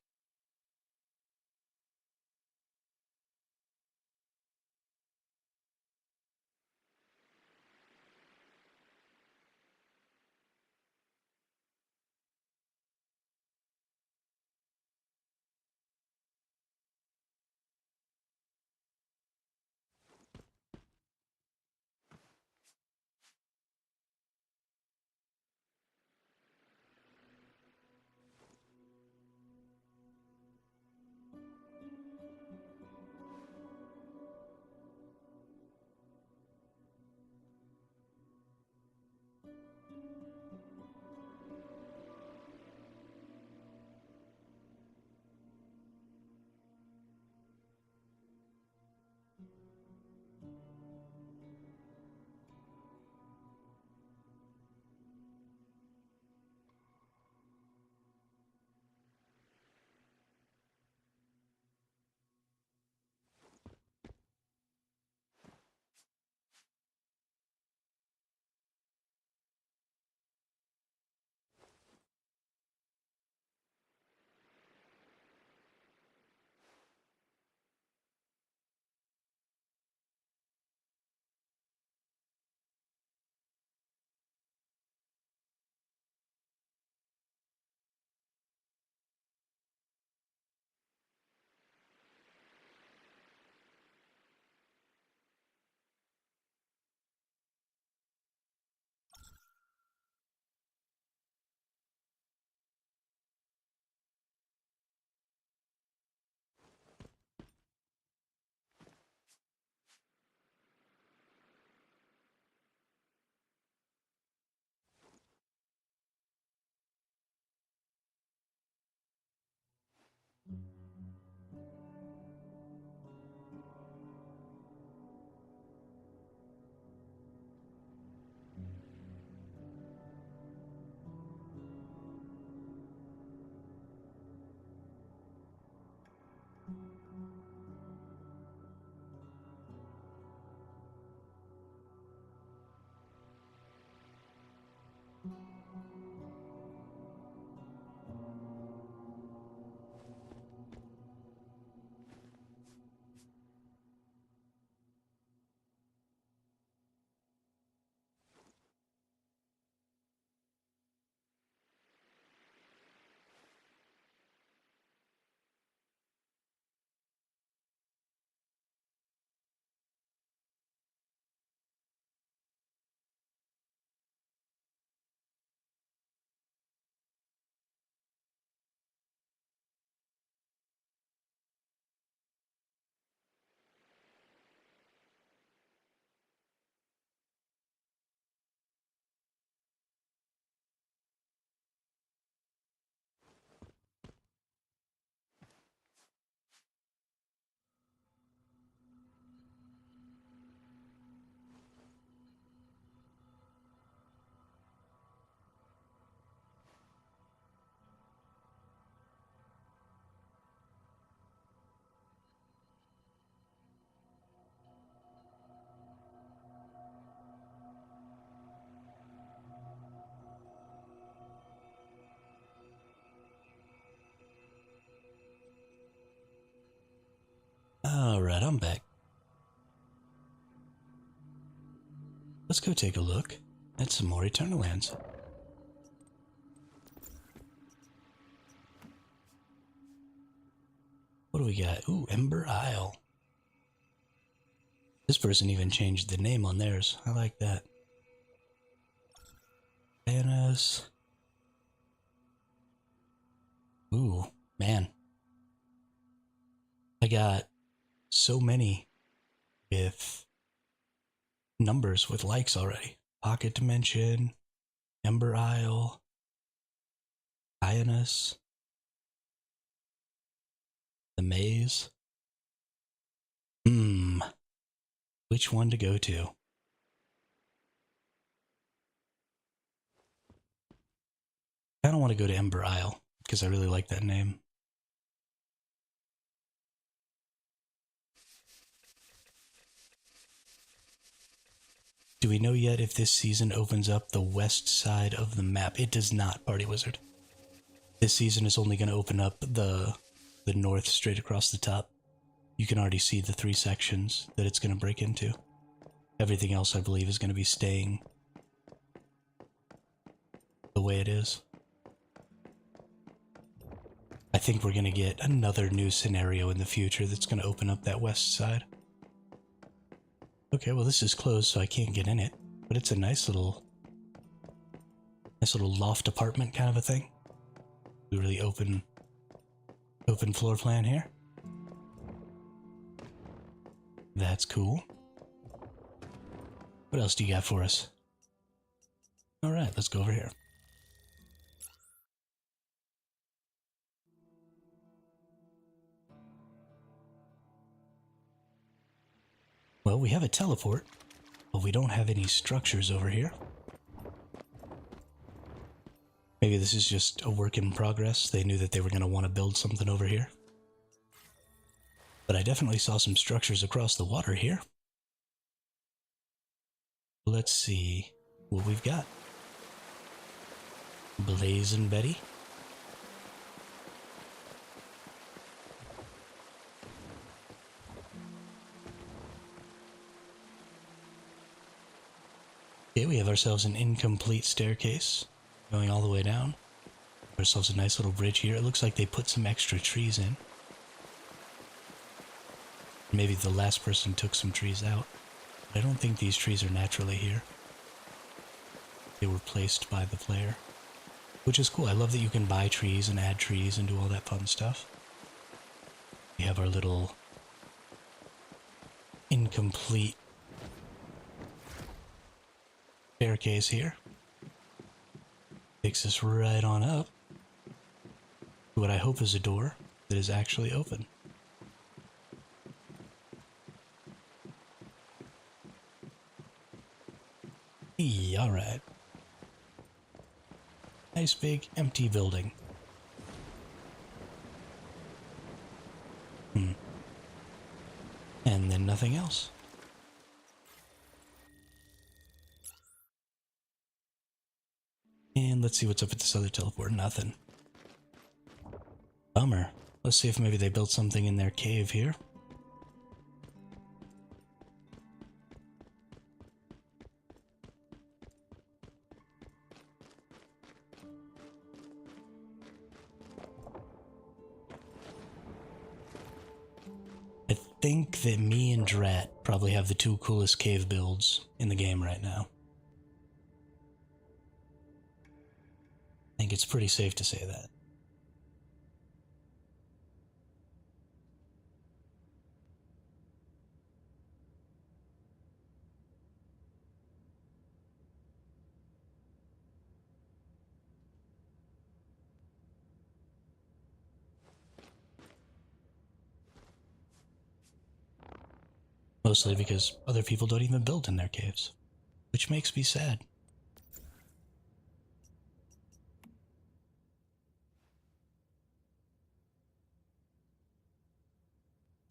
Alright, I'm back. Let's go take a look at some more eternalands. What do we got? Ooh, Ember Isle. This person even changed the name on theirs. I like that. Bananas. Ooh, man. I got so many with numbers with likes already. Pocket Dimension, Ember Isle, Ionus, The Maze. Which one to go to? I don't want to go to Ember Isle because I really like that name. Do we know yet if this season opens up the west side of the map? It does not, Party Wizard. This season is only going to open up the north straight across the top. You can already see the 3 sections that it's going to break into. Everything else, I believe, is going to be staying the way it is. I think we're going to get another new scenario in the future that's going to open up that west side. Okay, well this is closed, so I can't get in it. But it's a nice little loft apartment kind of a thing. A really open floor plan here. That's cool. What else do you got for us? Alright, let's go over here. Well, we have a teleport, but we don't have any structures over here. Maybe this is just a work in progress. They knew that they were going to want to build something over here. But I definitely saw some structures across the water here. Let's see what we've got. Blazin' Betty. Okay, we have ourselves an incomplete staircase going all the way down. Ourselves a nice little bridge here. It looks like they put some extra trees in. Maybe the last person took some trees out. But I don't think these trees are naturally here. They were placed by the player. Which is cool. I love that you can buy trees and add trees and do all that fun stuff. We have our little incomplete staircase here. Takes us right on up to what I hope is a door that is actually open. Alright. Nice big empty building. And then nothing else. And let's see what's up at this other teleport. Nothing. Bummer. Let's see if maybe they built something in their cave here. I think that me and Drat probably have the 2 coolest cave builds in the game right now. I think it's pretty safe to say that. Mostly because other people don't even build in their caves, which makes me sad.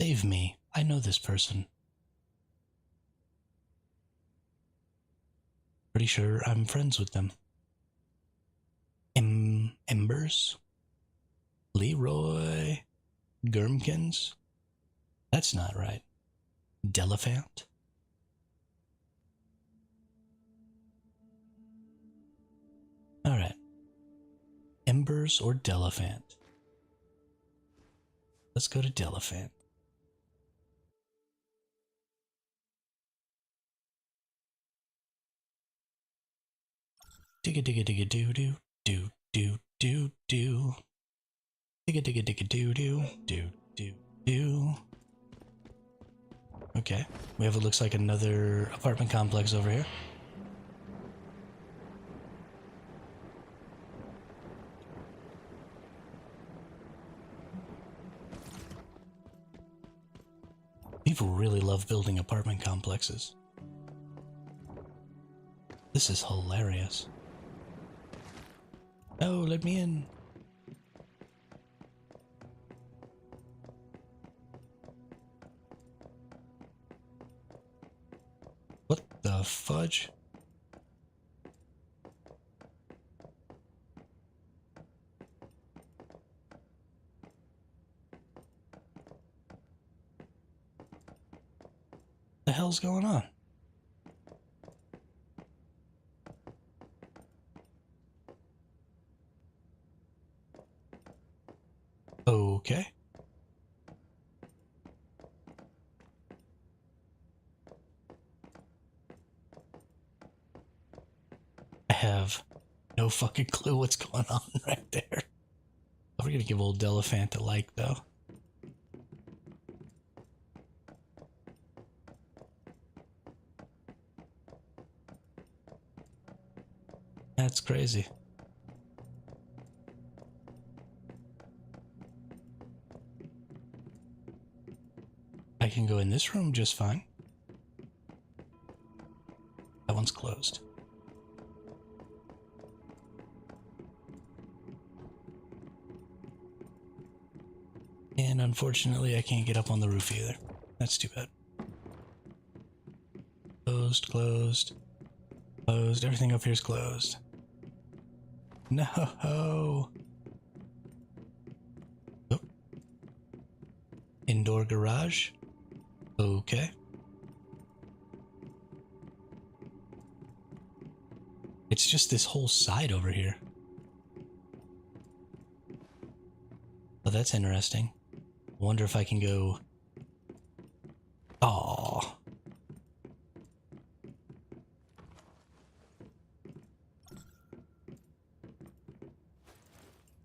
Save me. I know this person. Pretty sure I'm friends with them. Embers? Leroy? Gurmkins? That's not right. Delephant? Alright. Embers or Delephant? Let's go to Delephant. Digga digga digga doo doo doo doo doo doo. Digga digga digga doo doo doo doo doo. Okay, we have what looks like another apartment complex over here. People really love building apartment complexes. This is hilarious. Oh, let me in. What the fudge? The hell's going on? Okay. I have no fucking clue what's going on right there. We're gonna give old Delephant a like, though. That's crazy. I can go in this room just fine. That one's closed. And unfortunately, I can't get up on the roof either. That's too bad. Closed, closed, closed. Everything up here is closed. No. Oh. Indoor garage. Okay. It's just this whole side over here. Oh, that's interesting. I wonder if I can go... Aww.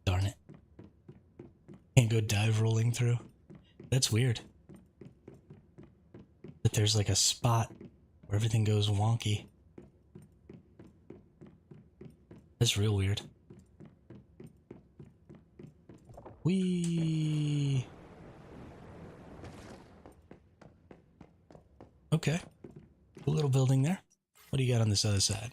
Darn it. Can't go dive rolling through. That's weird. But there's like a spot where everything goes wonky. That's real weird. Whee! Okay. A little building there. What do you got on this other side?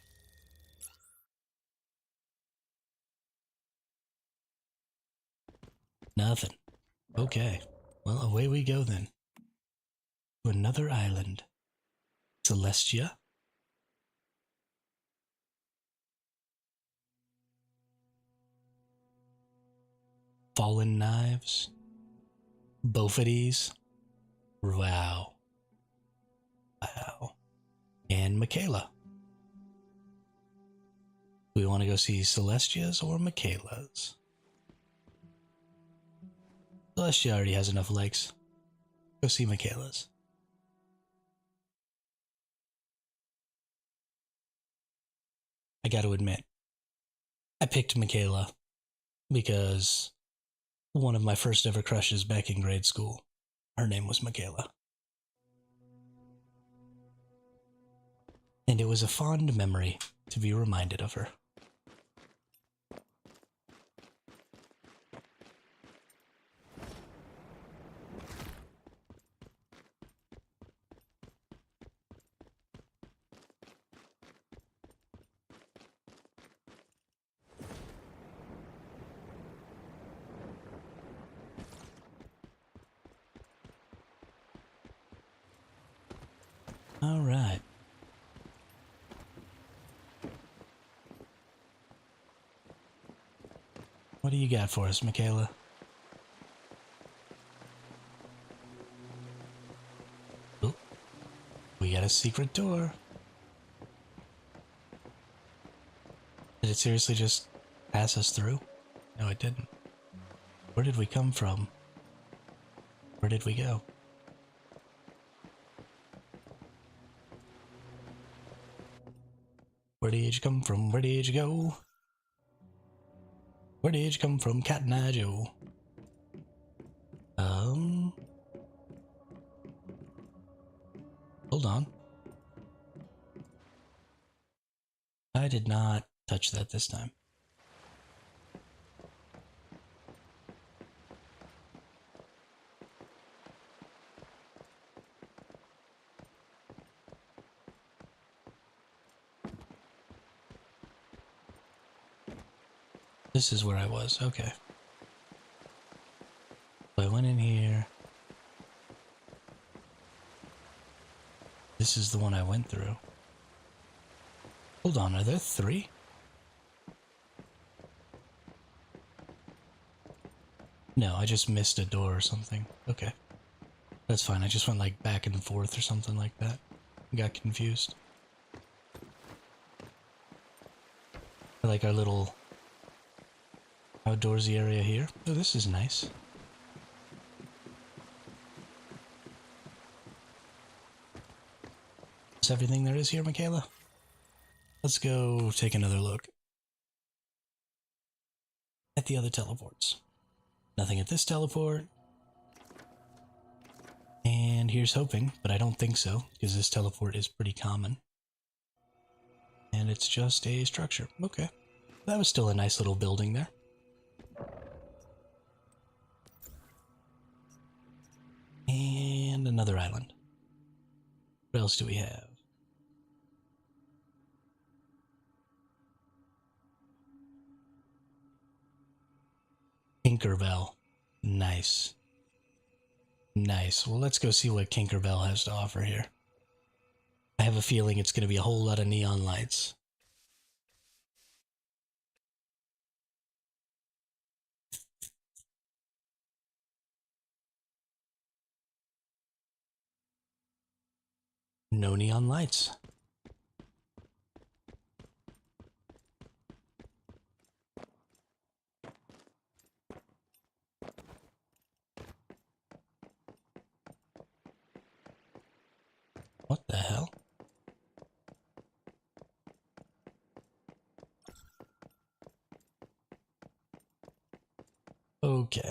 Nothing. Okay. Well, away we go then. To another island. Celestia? Fallen Knives? Bofides? Wow. Wow. And Michaela. Do we want to go see Celestia's or Michaela's? Celestia already has enough legs. Go see Michaela's. I gotta admit, I picked Michaela because one of my first ever crushes back in grade school, her name was Michaela. And it was a fond memory to be reminded of her. All right. What do you got for us, Michaela? got a secret door. Did it seriously just pass us through? No, it didn't. Where did we come from? Where did we go? Where did you come from? Where did you go? Where did you come from, Cotton Eye Joe? Hold on. I did not touch that this time. This is where I was, okay. So I went in here. This is the one I went through. Hold on, are there 3? No, I just missed a door or something. Okay. That's fine, I just went like back and forth or something like that. Got confused. I like our little outdoorsy area here. Oh, this is nice. Is everything there is here, Michaela? Let's go take another look at the other teleports. Nothing at this teleport. And here's hoping, but I don't think so, because this teleport is pretty common. And it's just a structure. Okay. That was still a nice little building there. And another island. What else do we have? Tinkerbell. Nice. Nice. Well, let's go see what Tinkerbell has to offer here. I have a feeling it's going to be a whole lot of neon lights. No neon lights. What the hell? Okay.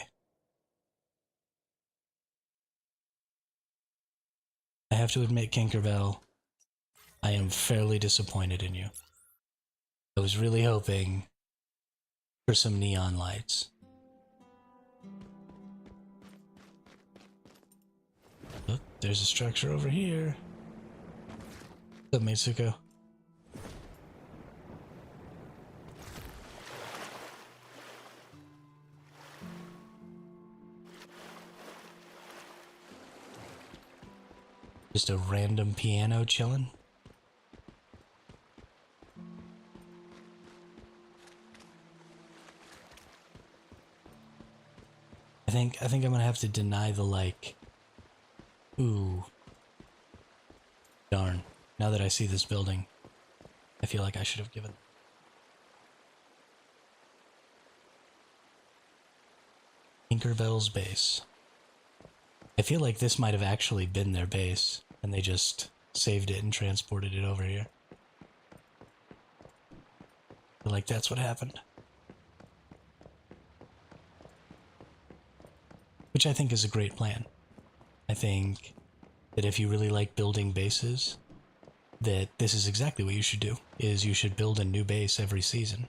I have to admit, Tinkerbell, I am fairly disappointed in you. I was really hoping for some neon lights. Oh, there's a structure over here. What's up, Mitsuko? Just a random piano chilling. I think I'm gonna have to deny the like. Ooh. Darn. Now that I see this building, I feel like I should have given. Tinkerbell's base. I feel like this might have actually been their base, and they just saved it and transported it over here. I feel like that's what happened. Which I think is a great plan. I think that if you really like building bases, that this is exactly what you should do, is you should build a new base every season,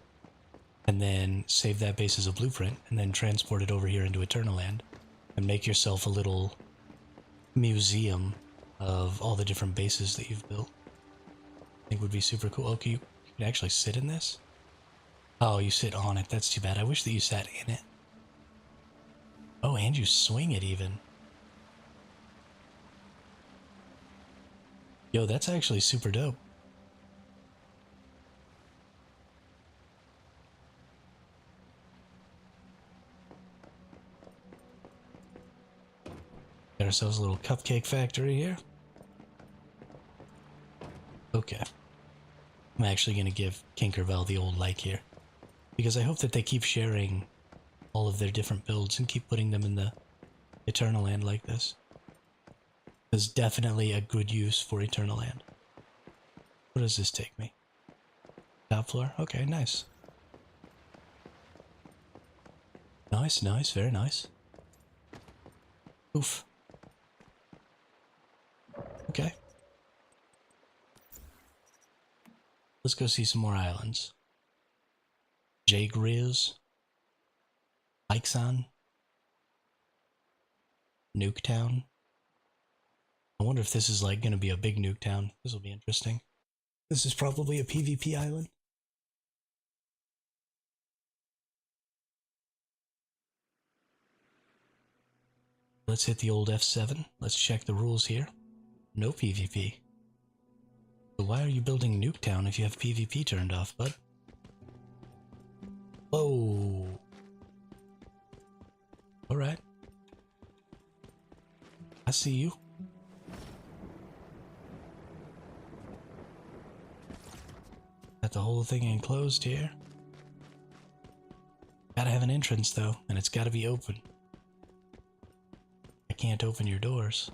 and then save that base as a blueprint, and then transport it over here into Eternaland, and make yourself a little museum of all the different bases that you've built. I think would be super cool. Okay, you can actually sit in this? Oh, you sit on it. That's too bad. I wish that you sat in it. Oh, and you swing it even. Yo, that's actually super dope. Got ourselves a little cupcake factory here. Okay. I'm actually going to give Kinkervel the old like here. Because I hope that they keep sharing all of their different builds and keep putting them in the eternaland like this. There's definitely a good use for eternaland. Where does this take me? Top floor? Okay, nice. Nice, nice, very nice. Oof. Okay. Let's go see some more islands. J. Grizz. Ixon. Nuketown. I wonder if this is like going to be a big Nuketown. This will be interesting. This is probably a PvP island. Let's hit the old F7. Let's check the rules here. No PvP. So why are you building Nuketown if you have PvP turned off, bud? Whoa. Alright. I see you. Got the whole thing enclosed here. Gotta have an entrance though, and it's gotta be open. I can't open your doors.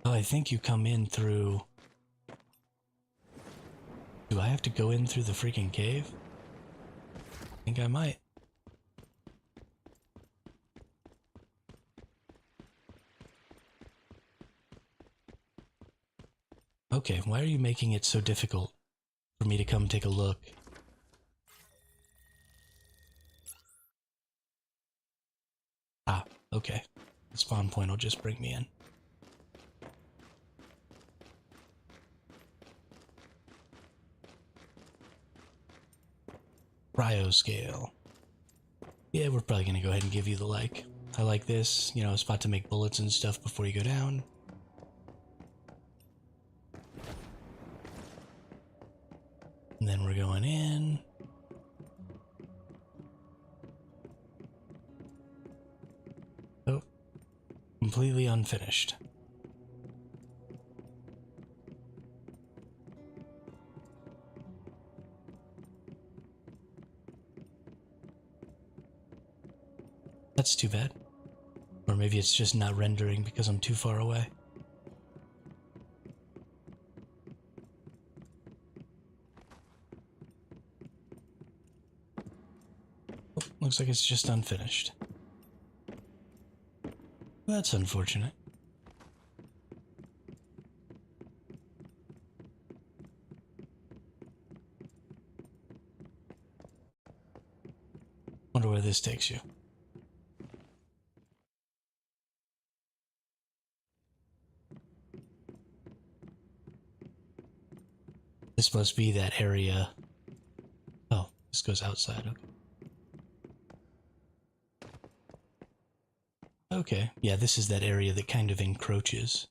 Oh, I think you come in through... Do I have to go in through the freaking cave? I think I might. Okay, why are you making it so difficult for me to come take a look? Ah, okay. The spawn point will just bring me in. Cryo scale. Yeah, we're probably gonna go ahead and give you the like. I like this, you know, a spot to make bullets and stuff before you go down. And then we're going in. Oh, completely unfinished. That's too bad. Or maybe it's just not rendering because I'm too far away. Oh, looks like it's just unfinished. That's unfortunate. Wonder where this takes you. This must be that area. Oh, this goes outside. Okay. Okay, yeah, this is that area that kind of encroaches.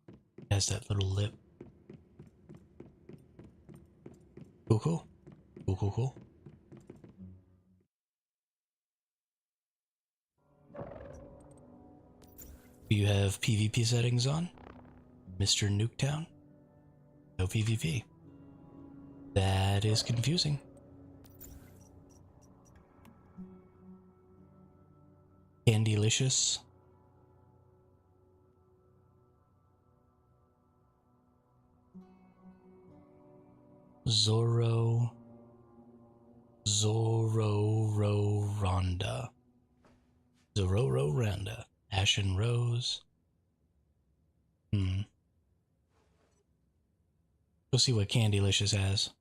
It has that little lip. Cool, cool. Cool, cool, cool. Do you have PvP settings on? Mr. Nuketown? No PvP. That is confusing. Candylicious. Zorro. Zororo-Ronda. Zororo-Ronda. Ashen Rose. Go see what Candylicious has.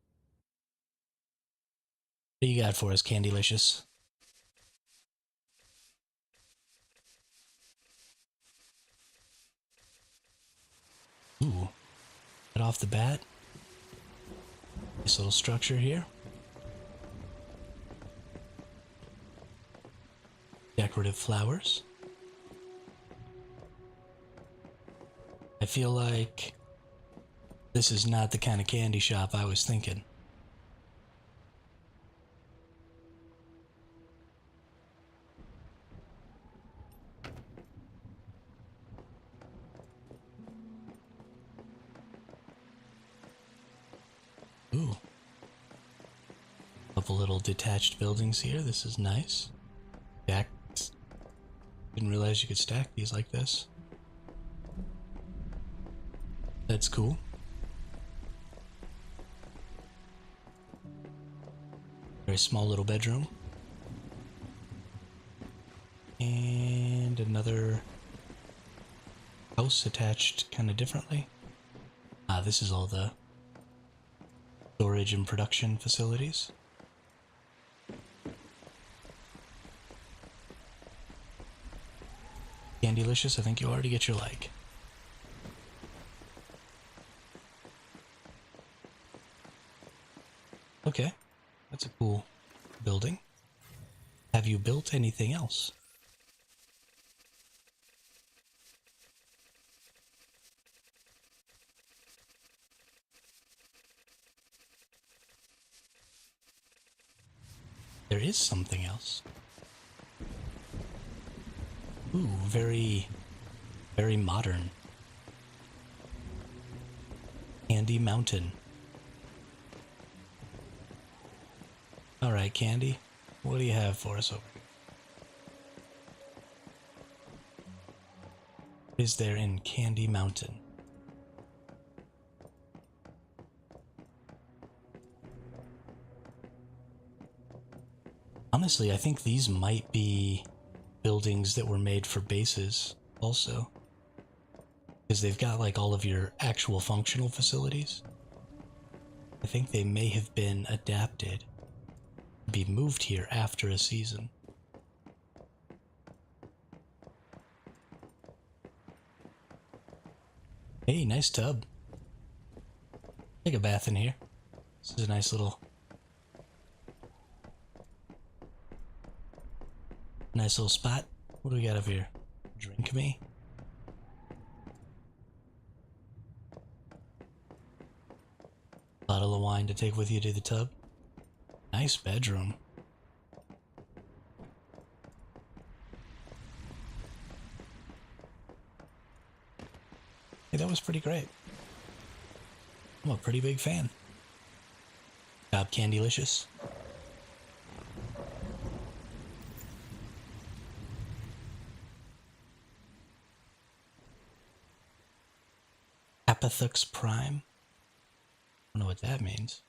What do you got for us, Candylicious? Ooh. Right off the bat. This little structure here. Decorative flowers. I feel like this is not the kind of candy shop I was thinking. Ooh. Couple little detached buildings here. This is nice. Stacked. Didn't realize you could stack these like this. That's cool. Very small little bedroom. And another house attached kind of differently. Ah, this is all the storage and production facilities. Candylicious, I think you already get your like. Okay, that's a cool building. Have you built anything else? There is something else. Ooh, very, very modern. Candy Mountain. Alright, Candy. What do you have for us over here? What is there in Candy Mountain? Honestly, I think these might be buildings that were made for bases also. Because they've got like all of your actual functional facilities. I think they may have been adapted to be moved here after a season. Hey, nice tub. Take a bath in here. This is a nice little spot. What do we got up here? Drink me? Bottle of wine to take with you to the tub. Nice bedroom. Hey, that was pretty great. I'm a pretty big fan. Job, Candylicious. Apithux Prime? I don't know what that means.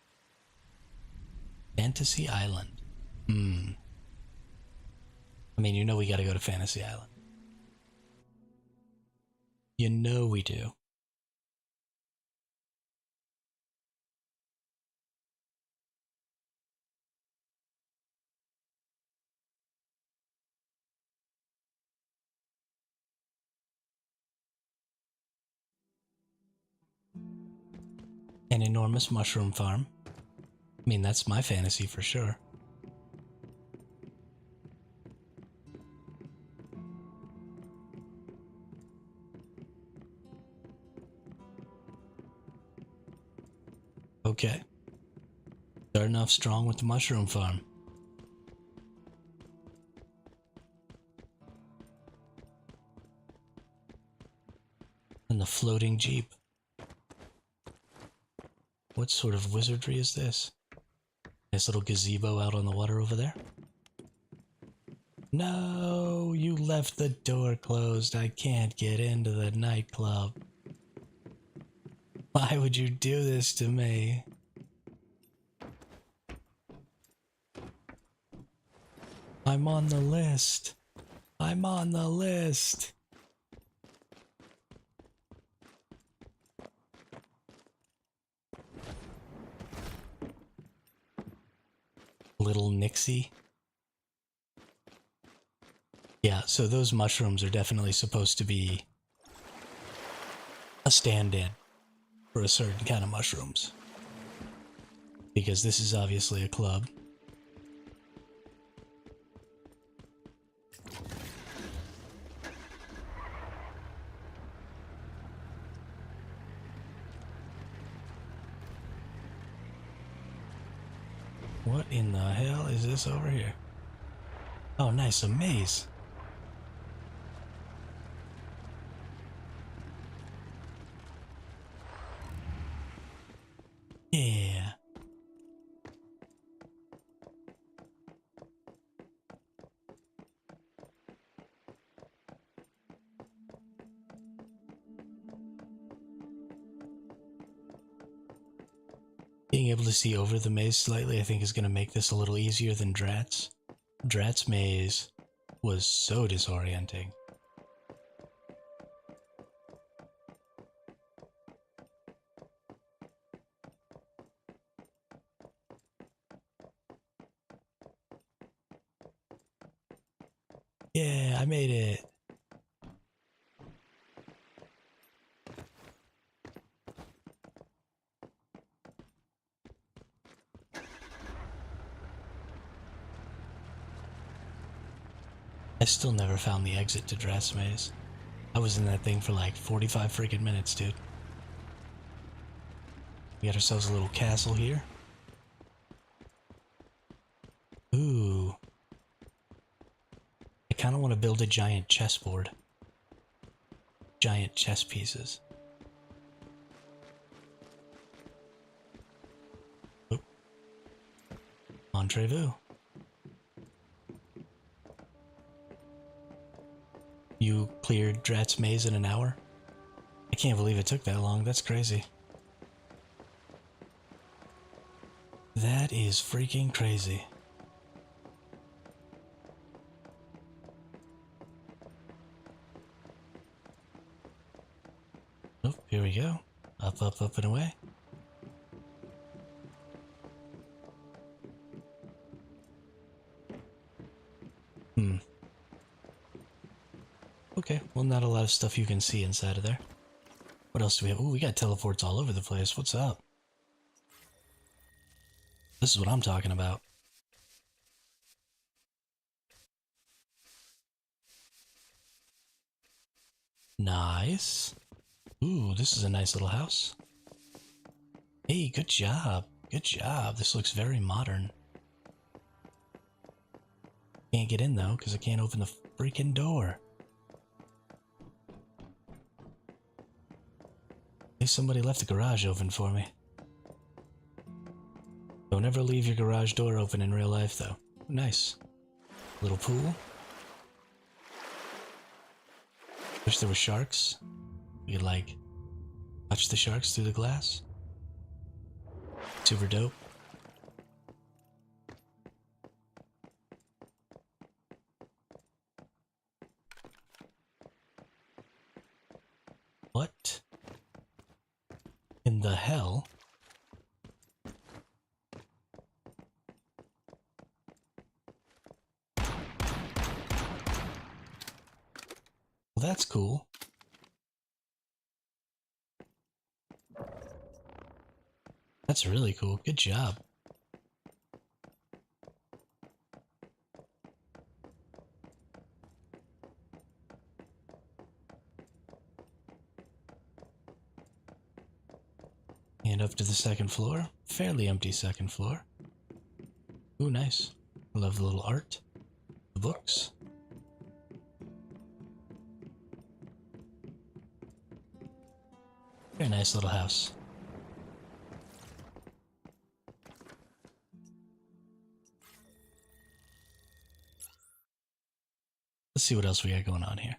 Fantasy Island. I mean, you know we gotta go to Fantasy Island. You know we do. An enormous mushroom farm. I mean, that's my fantasy for sure. Okay. Starting off strong with the mushroom farm. And the floating jeep. What sort of wizardry is this? Nice little gazebo out on the water over there. No, you left the door closed. I can't get into the nightclub. Why would you do this to me? I'm on the list. I'm on the list. Little Nixie. Yeah, so those mushrooms are definitely supposed to be a stand-in for a certain kind of mushrooms. Because this is obviously a club. What in the hell is this over here? Oh, nice, a maze. Yeah. Being able to see over the maze slightly, I think, is going to make this a little easier than Drat's. Drat's maze was so disorienting. Yeah, I made it. I still never found the exit to Drat's maze. I was in that thing for like 45 freaking minutes, dude. We got ourselves a little castle here. Ooh. I kind of want to build a giant chessboard. Giant chess pieces. Oop. Entrez-vous. You cleared Drat's maze in an hour? I can't believe it took that long. That's crazy. That is freaking crazy. Oh, here we go. Up, up, up and away. Okay, well, not a lot of stuff you can see inside of there. What else do we have? Ooh, we got teleports all over the place. What's up? This is what I'm talking about. Nice. Ooh, this is a nice little house. Hey, good job. Good job. This looks very modern. Can't get in though, because I can't open the freaking door. At least somebody left the garage open for me. Don't ever leave your garage door open in real life though. Nice. Little pool. Wish there were sharks. We could like touch the sharks through the glass. Super dope. What in the hell? Well, that's cool. That's really cool. Good job. And up to the second floor. Fairly empty second floor. Ooh, nice. I love the little art. The books. Very nice little house. Let's see what else we got going on here.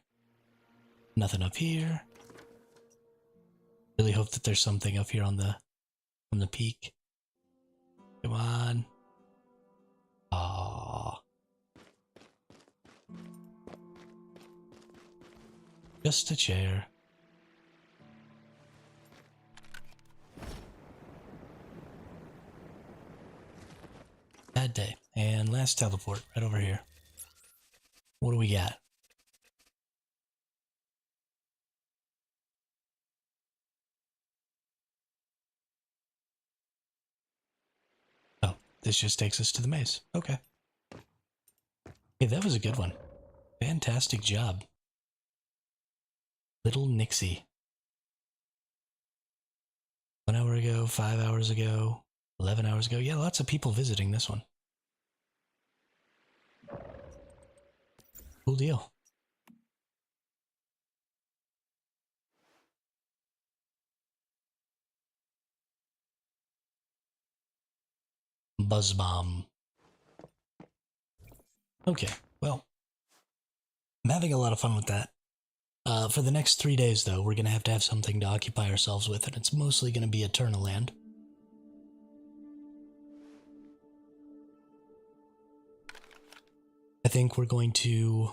Nothing up here. Really hope that there's something up here on the peak. Come on. Aww. Just a chair. Bad day. And last teleport right over here. What do we got? Oh, this just takes us to the maze. Okay. Hey, that was a good one. Fantastic job. Little Nixie. 1 hour ago, 5 hours ago, 11 hours ago. Yeah, lots of people visiting this one. Cool deal. Buzz bomb. Okay, well, I'm having a lot of fun with that. For the next 3 days, though, we're going to have something to occupy ourselves with, and it's mostly going to be eternaland. think we're going to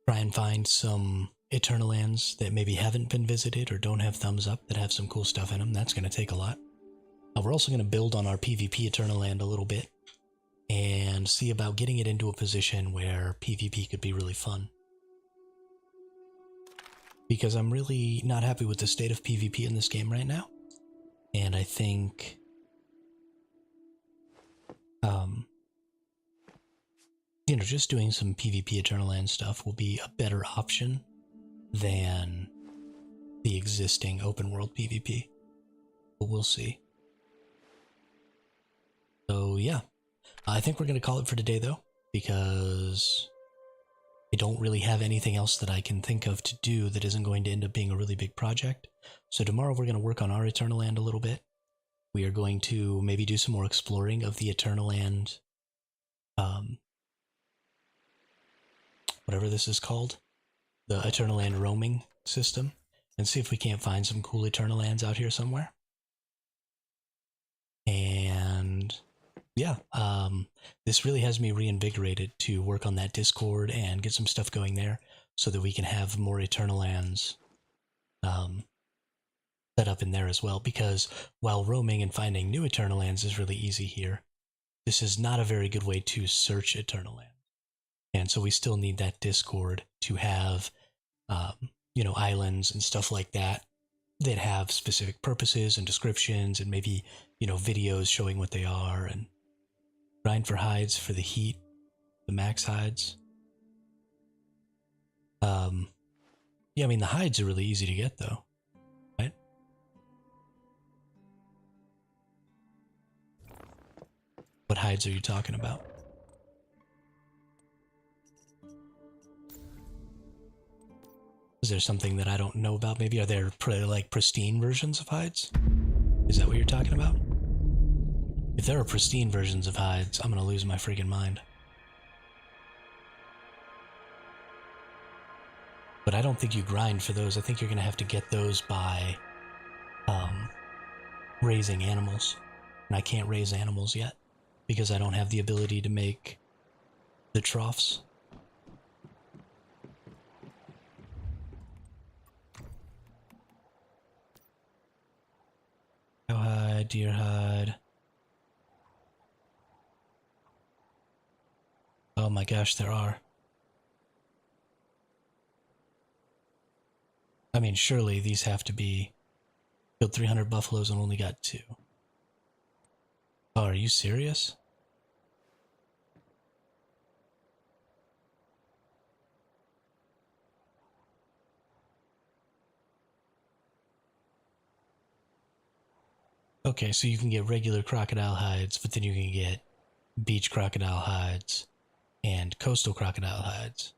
try and find some eternalands that maybe haven't been visited or don't have thumbs up that have some cool stuff in them. That's going to take a lot. We're also going to build on our PvP eternaland a little bit and see about getting it into a position where PvP could be really fun. Because I'm really not happy with the state of PvP in this game right now. And I think you know, just doing some PvP Eternaland stuff will be a better option than the existing open world PvP. But we'll see. So yeah, I think we're going to call it for today though, because I don't really have anything else that I can think of to do that isn't going to end up being a really big project. So tomorrow we're going to work on our Eternaland a little bit. We are going to maybe do some more exploring of the Eternaland, whatever this is called, the Eternaland roaming system, and see if we can't find some cool Eternalands out here somewhere. And yeah, this really has me reinvigorated to work on that Discord and get some stuff going there so that we can have more Eternalands set up in there as well, because while roaming and finding new Eternalands is really easy here, this is not a very good way to search Eternalands. And so we still need that Discord to have, you know, islands and stuff like that that have specific purposes and descriptions and maybe, you know, videos showing what they are, and grind for hides for the heat, the max hides. Yeah, I mean, the hides are really easy to get though, right? What hides are you talking about? Is there something that I don't know about? Maybe are there like pristine versions of hides? Is that what you're talking about? If there are pristine versions of hides, I'm gonna lose my freaking mind. But I don't think you grind for those. I think you're gonna have to get those by raising animals. And I can't raise animals yet because I don't have the ability to make the troughs. Cow hide, deer hide. Oh my gosh, there are. I mean, surely these have to be... Killed 300 buffaloes and only got 2. Oh, are you serious? Okay, so you can get regular crocodile hides, but then you can get beach crocodile hides and coastal crocodile hides.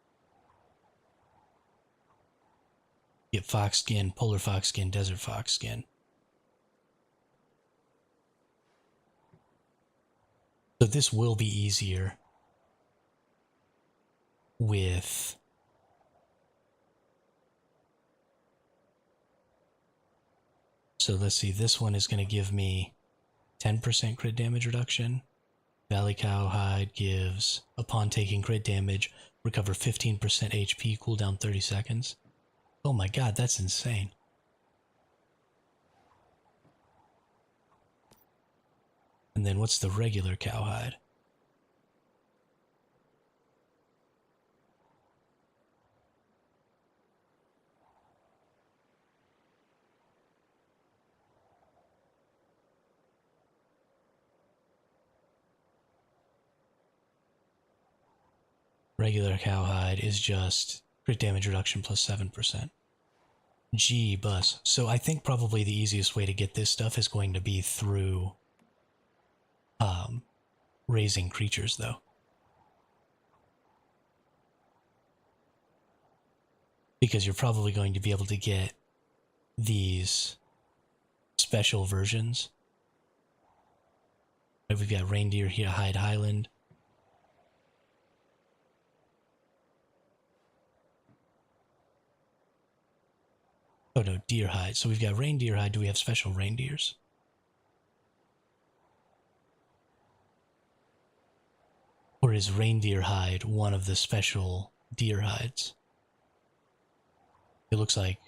Get fox skin, polar fox skin, desert fox skin. So this will be easier with so let's see, this one is going to give me 10% crit damage reduction. Valley cow hide gives, upon taking crit damage, recover 15% HP, cooldown 30 seconds. Oh my god, that's insane. And then what's the regular cowhide? Regular cowhide is just crit damage reduction plus 7%. Gee, bus. So I think probably the easiest way to get this stuff is going to be through raising creatures, though. Because you're probably going to be able to get these special versions. We've got reindeer here, hide highland. Oh no, deer hide. So we've got reindeer hide. Do we have special reindeers? Or is reindeer hide one of the special deer hides? It looks like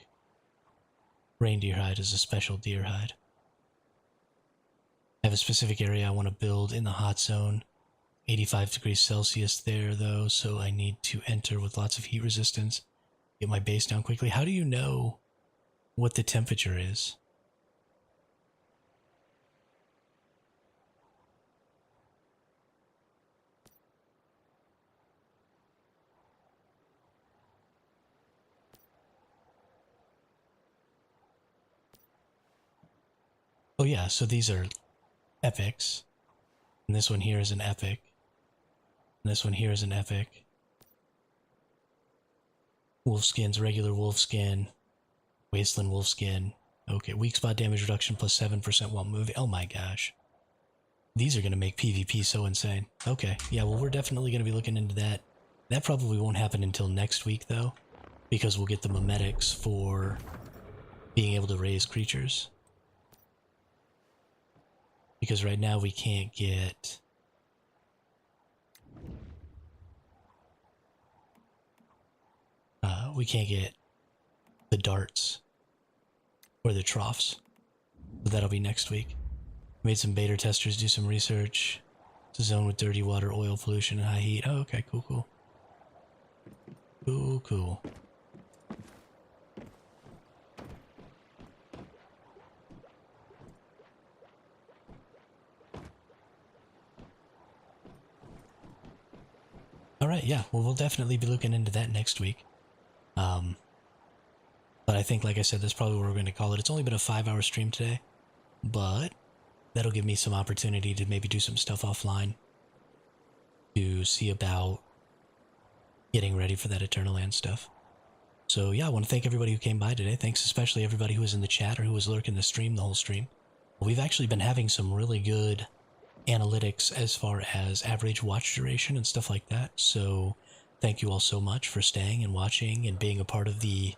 reindeer hide is a special deer hide. I have a specific area I want to build in the hot zone. 85 degrees Celsius there, though, so I need to enter with lots of heat resistance. Get my base down quickly. How do you know what the temperature is? Oh yeah, so these are epics. And this one here is an epic. And this one here is an epic. Wolfskin's regular wolfskin. Wasteland wolfskin. Okay, weak spot damage reduction plus 7% while moving. Oh my gosh. These are going to make PvP so insane. Okay, yeah, well, we're definitely going to be looking into that. That probably won't happen until next week, though, because we'll get the memetics for being able to raise creatures. Because right now we can't get... we can't get the darts or the troughs. So that'll be next week. Made some beta testers do some research. It's a zone with dirty water, oil pollution, and high heat. Oh, okay, cool, cool. Cool, cool. Alright, yeah, well, we'll definitely be looking into that next week. But I think, like I said, that's probably what we're going to call it. It's only been a 5-hour stream today, but that'll give me some opportunity to maybe do some stuff offline to see about getting ready for that eternaland stuff. So yeah, I want to thank everybody who came by today. Thanks especially everybody who was in the chat or who was lurking the stream the whole stream. We've actually been having some really good analytics as far as average watch duration and stuff like that. So thank you all so much for staying and watching and being a part of the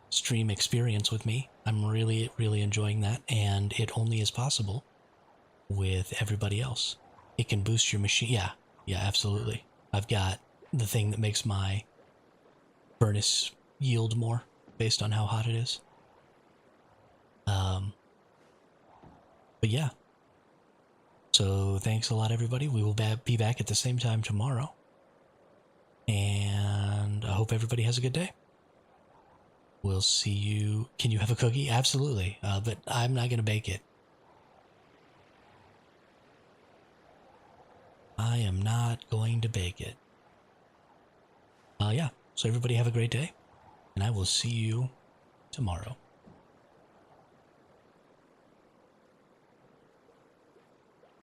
stream experience with me. I'm really, really enjoying that, and it only is possible with everybody else. It can boost your machine. Yeah, absolutely. I've got the thing that makes my furnace yield more based on how hot it is. But yeah. So thanks a lot, everybody. We will be back at the same time tomorrow. And I hope everybody has a good day. We'll see you. Can you have a cookie? Absolutely. But I'm not going to bake it. I am not going to bake it. Yeah. So everybody have a great day. And I will see you tomorrow.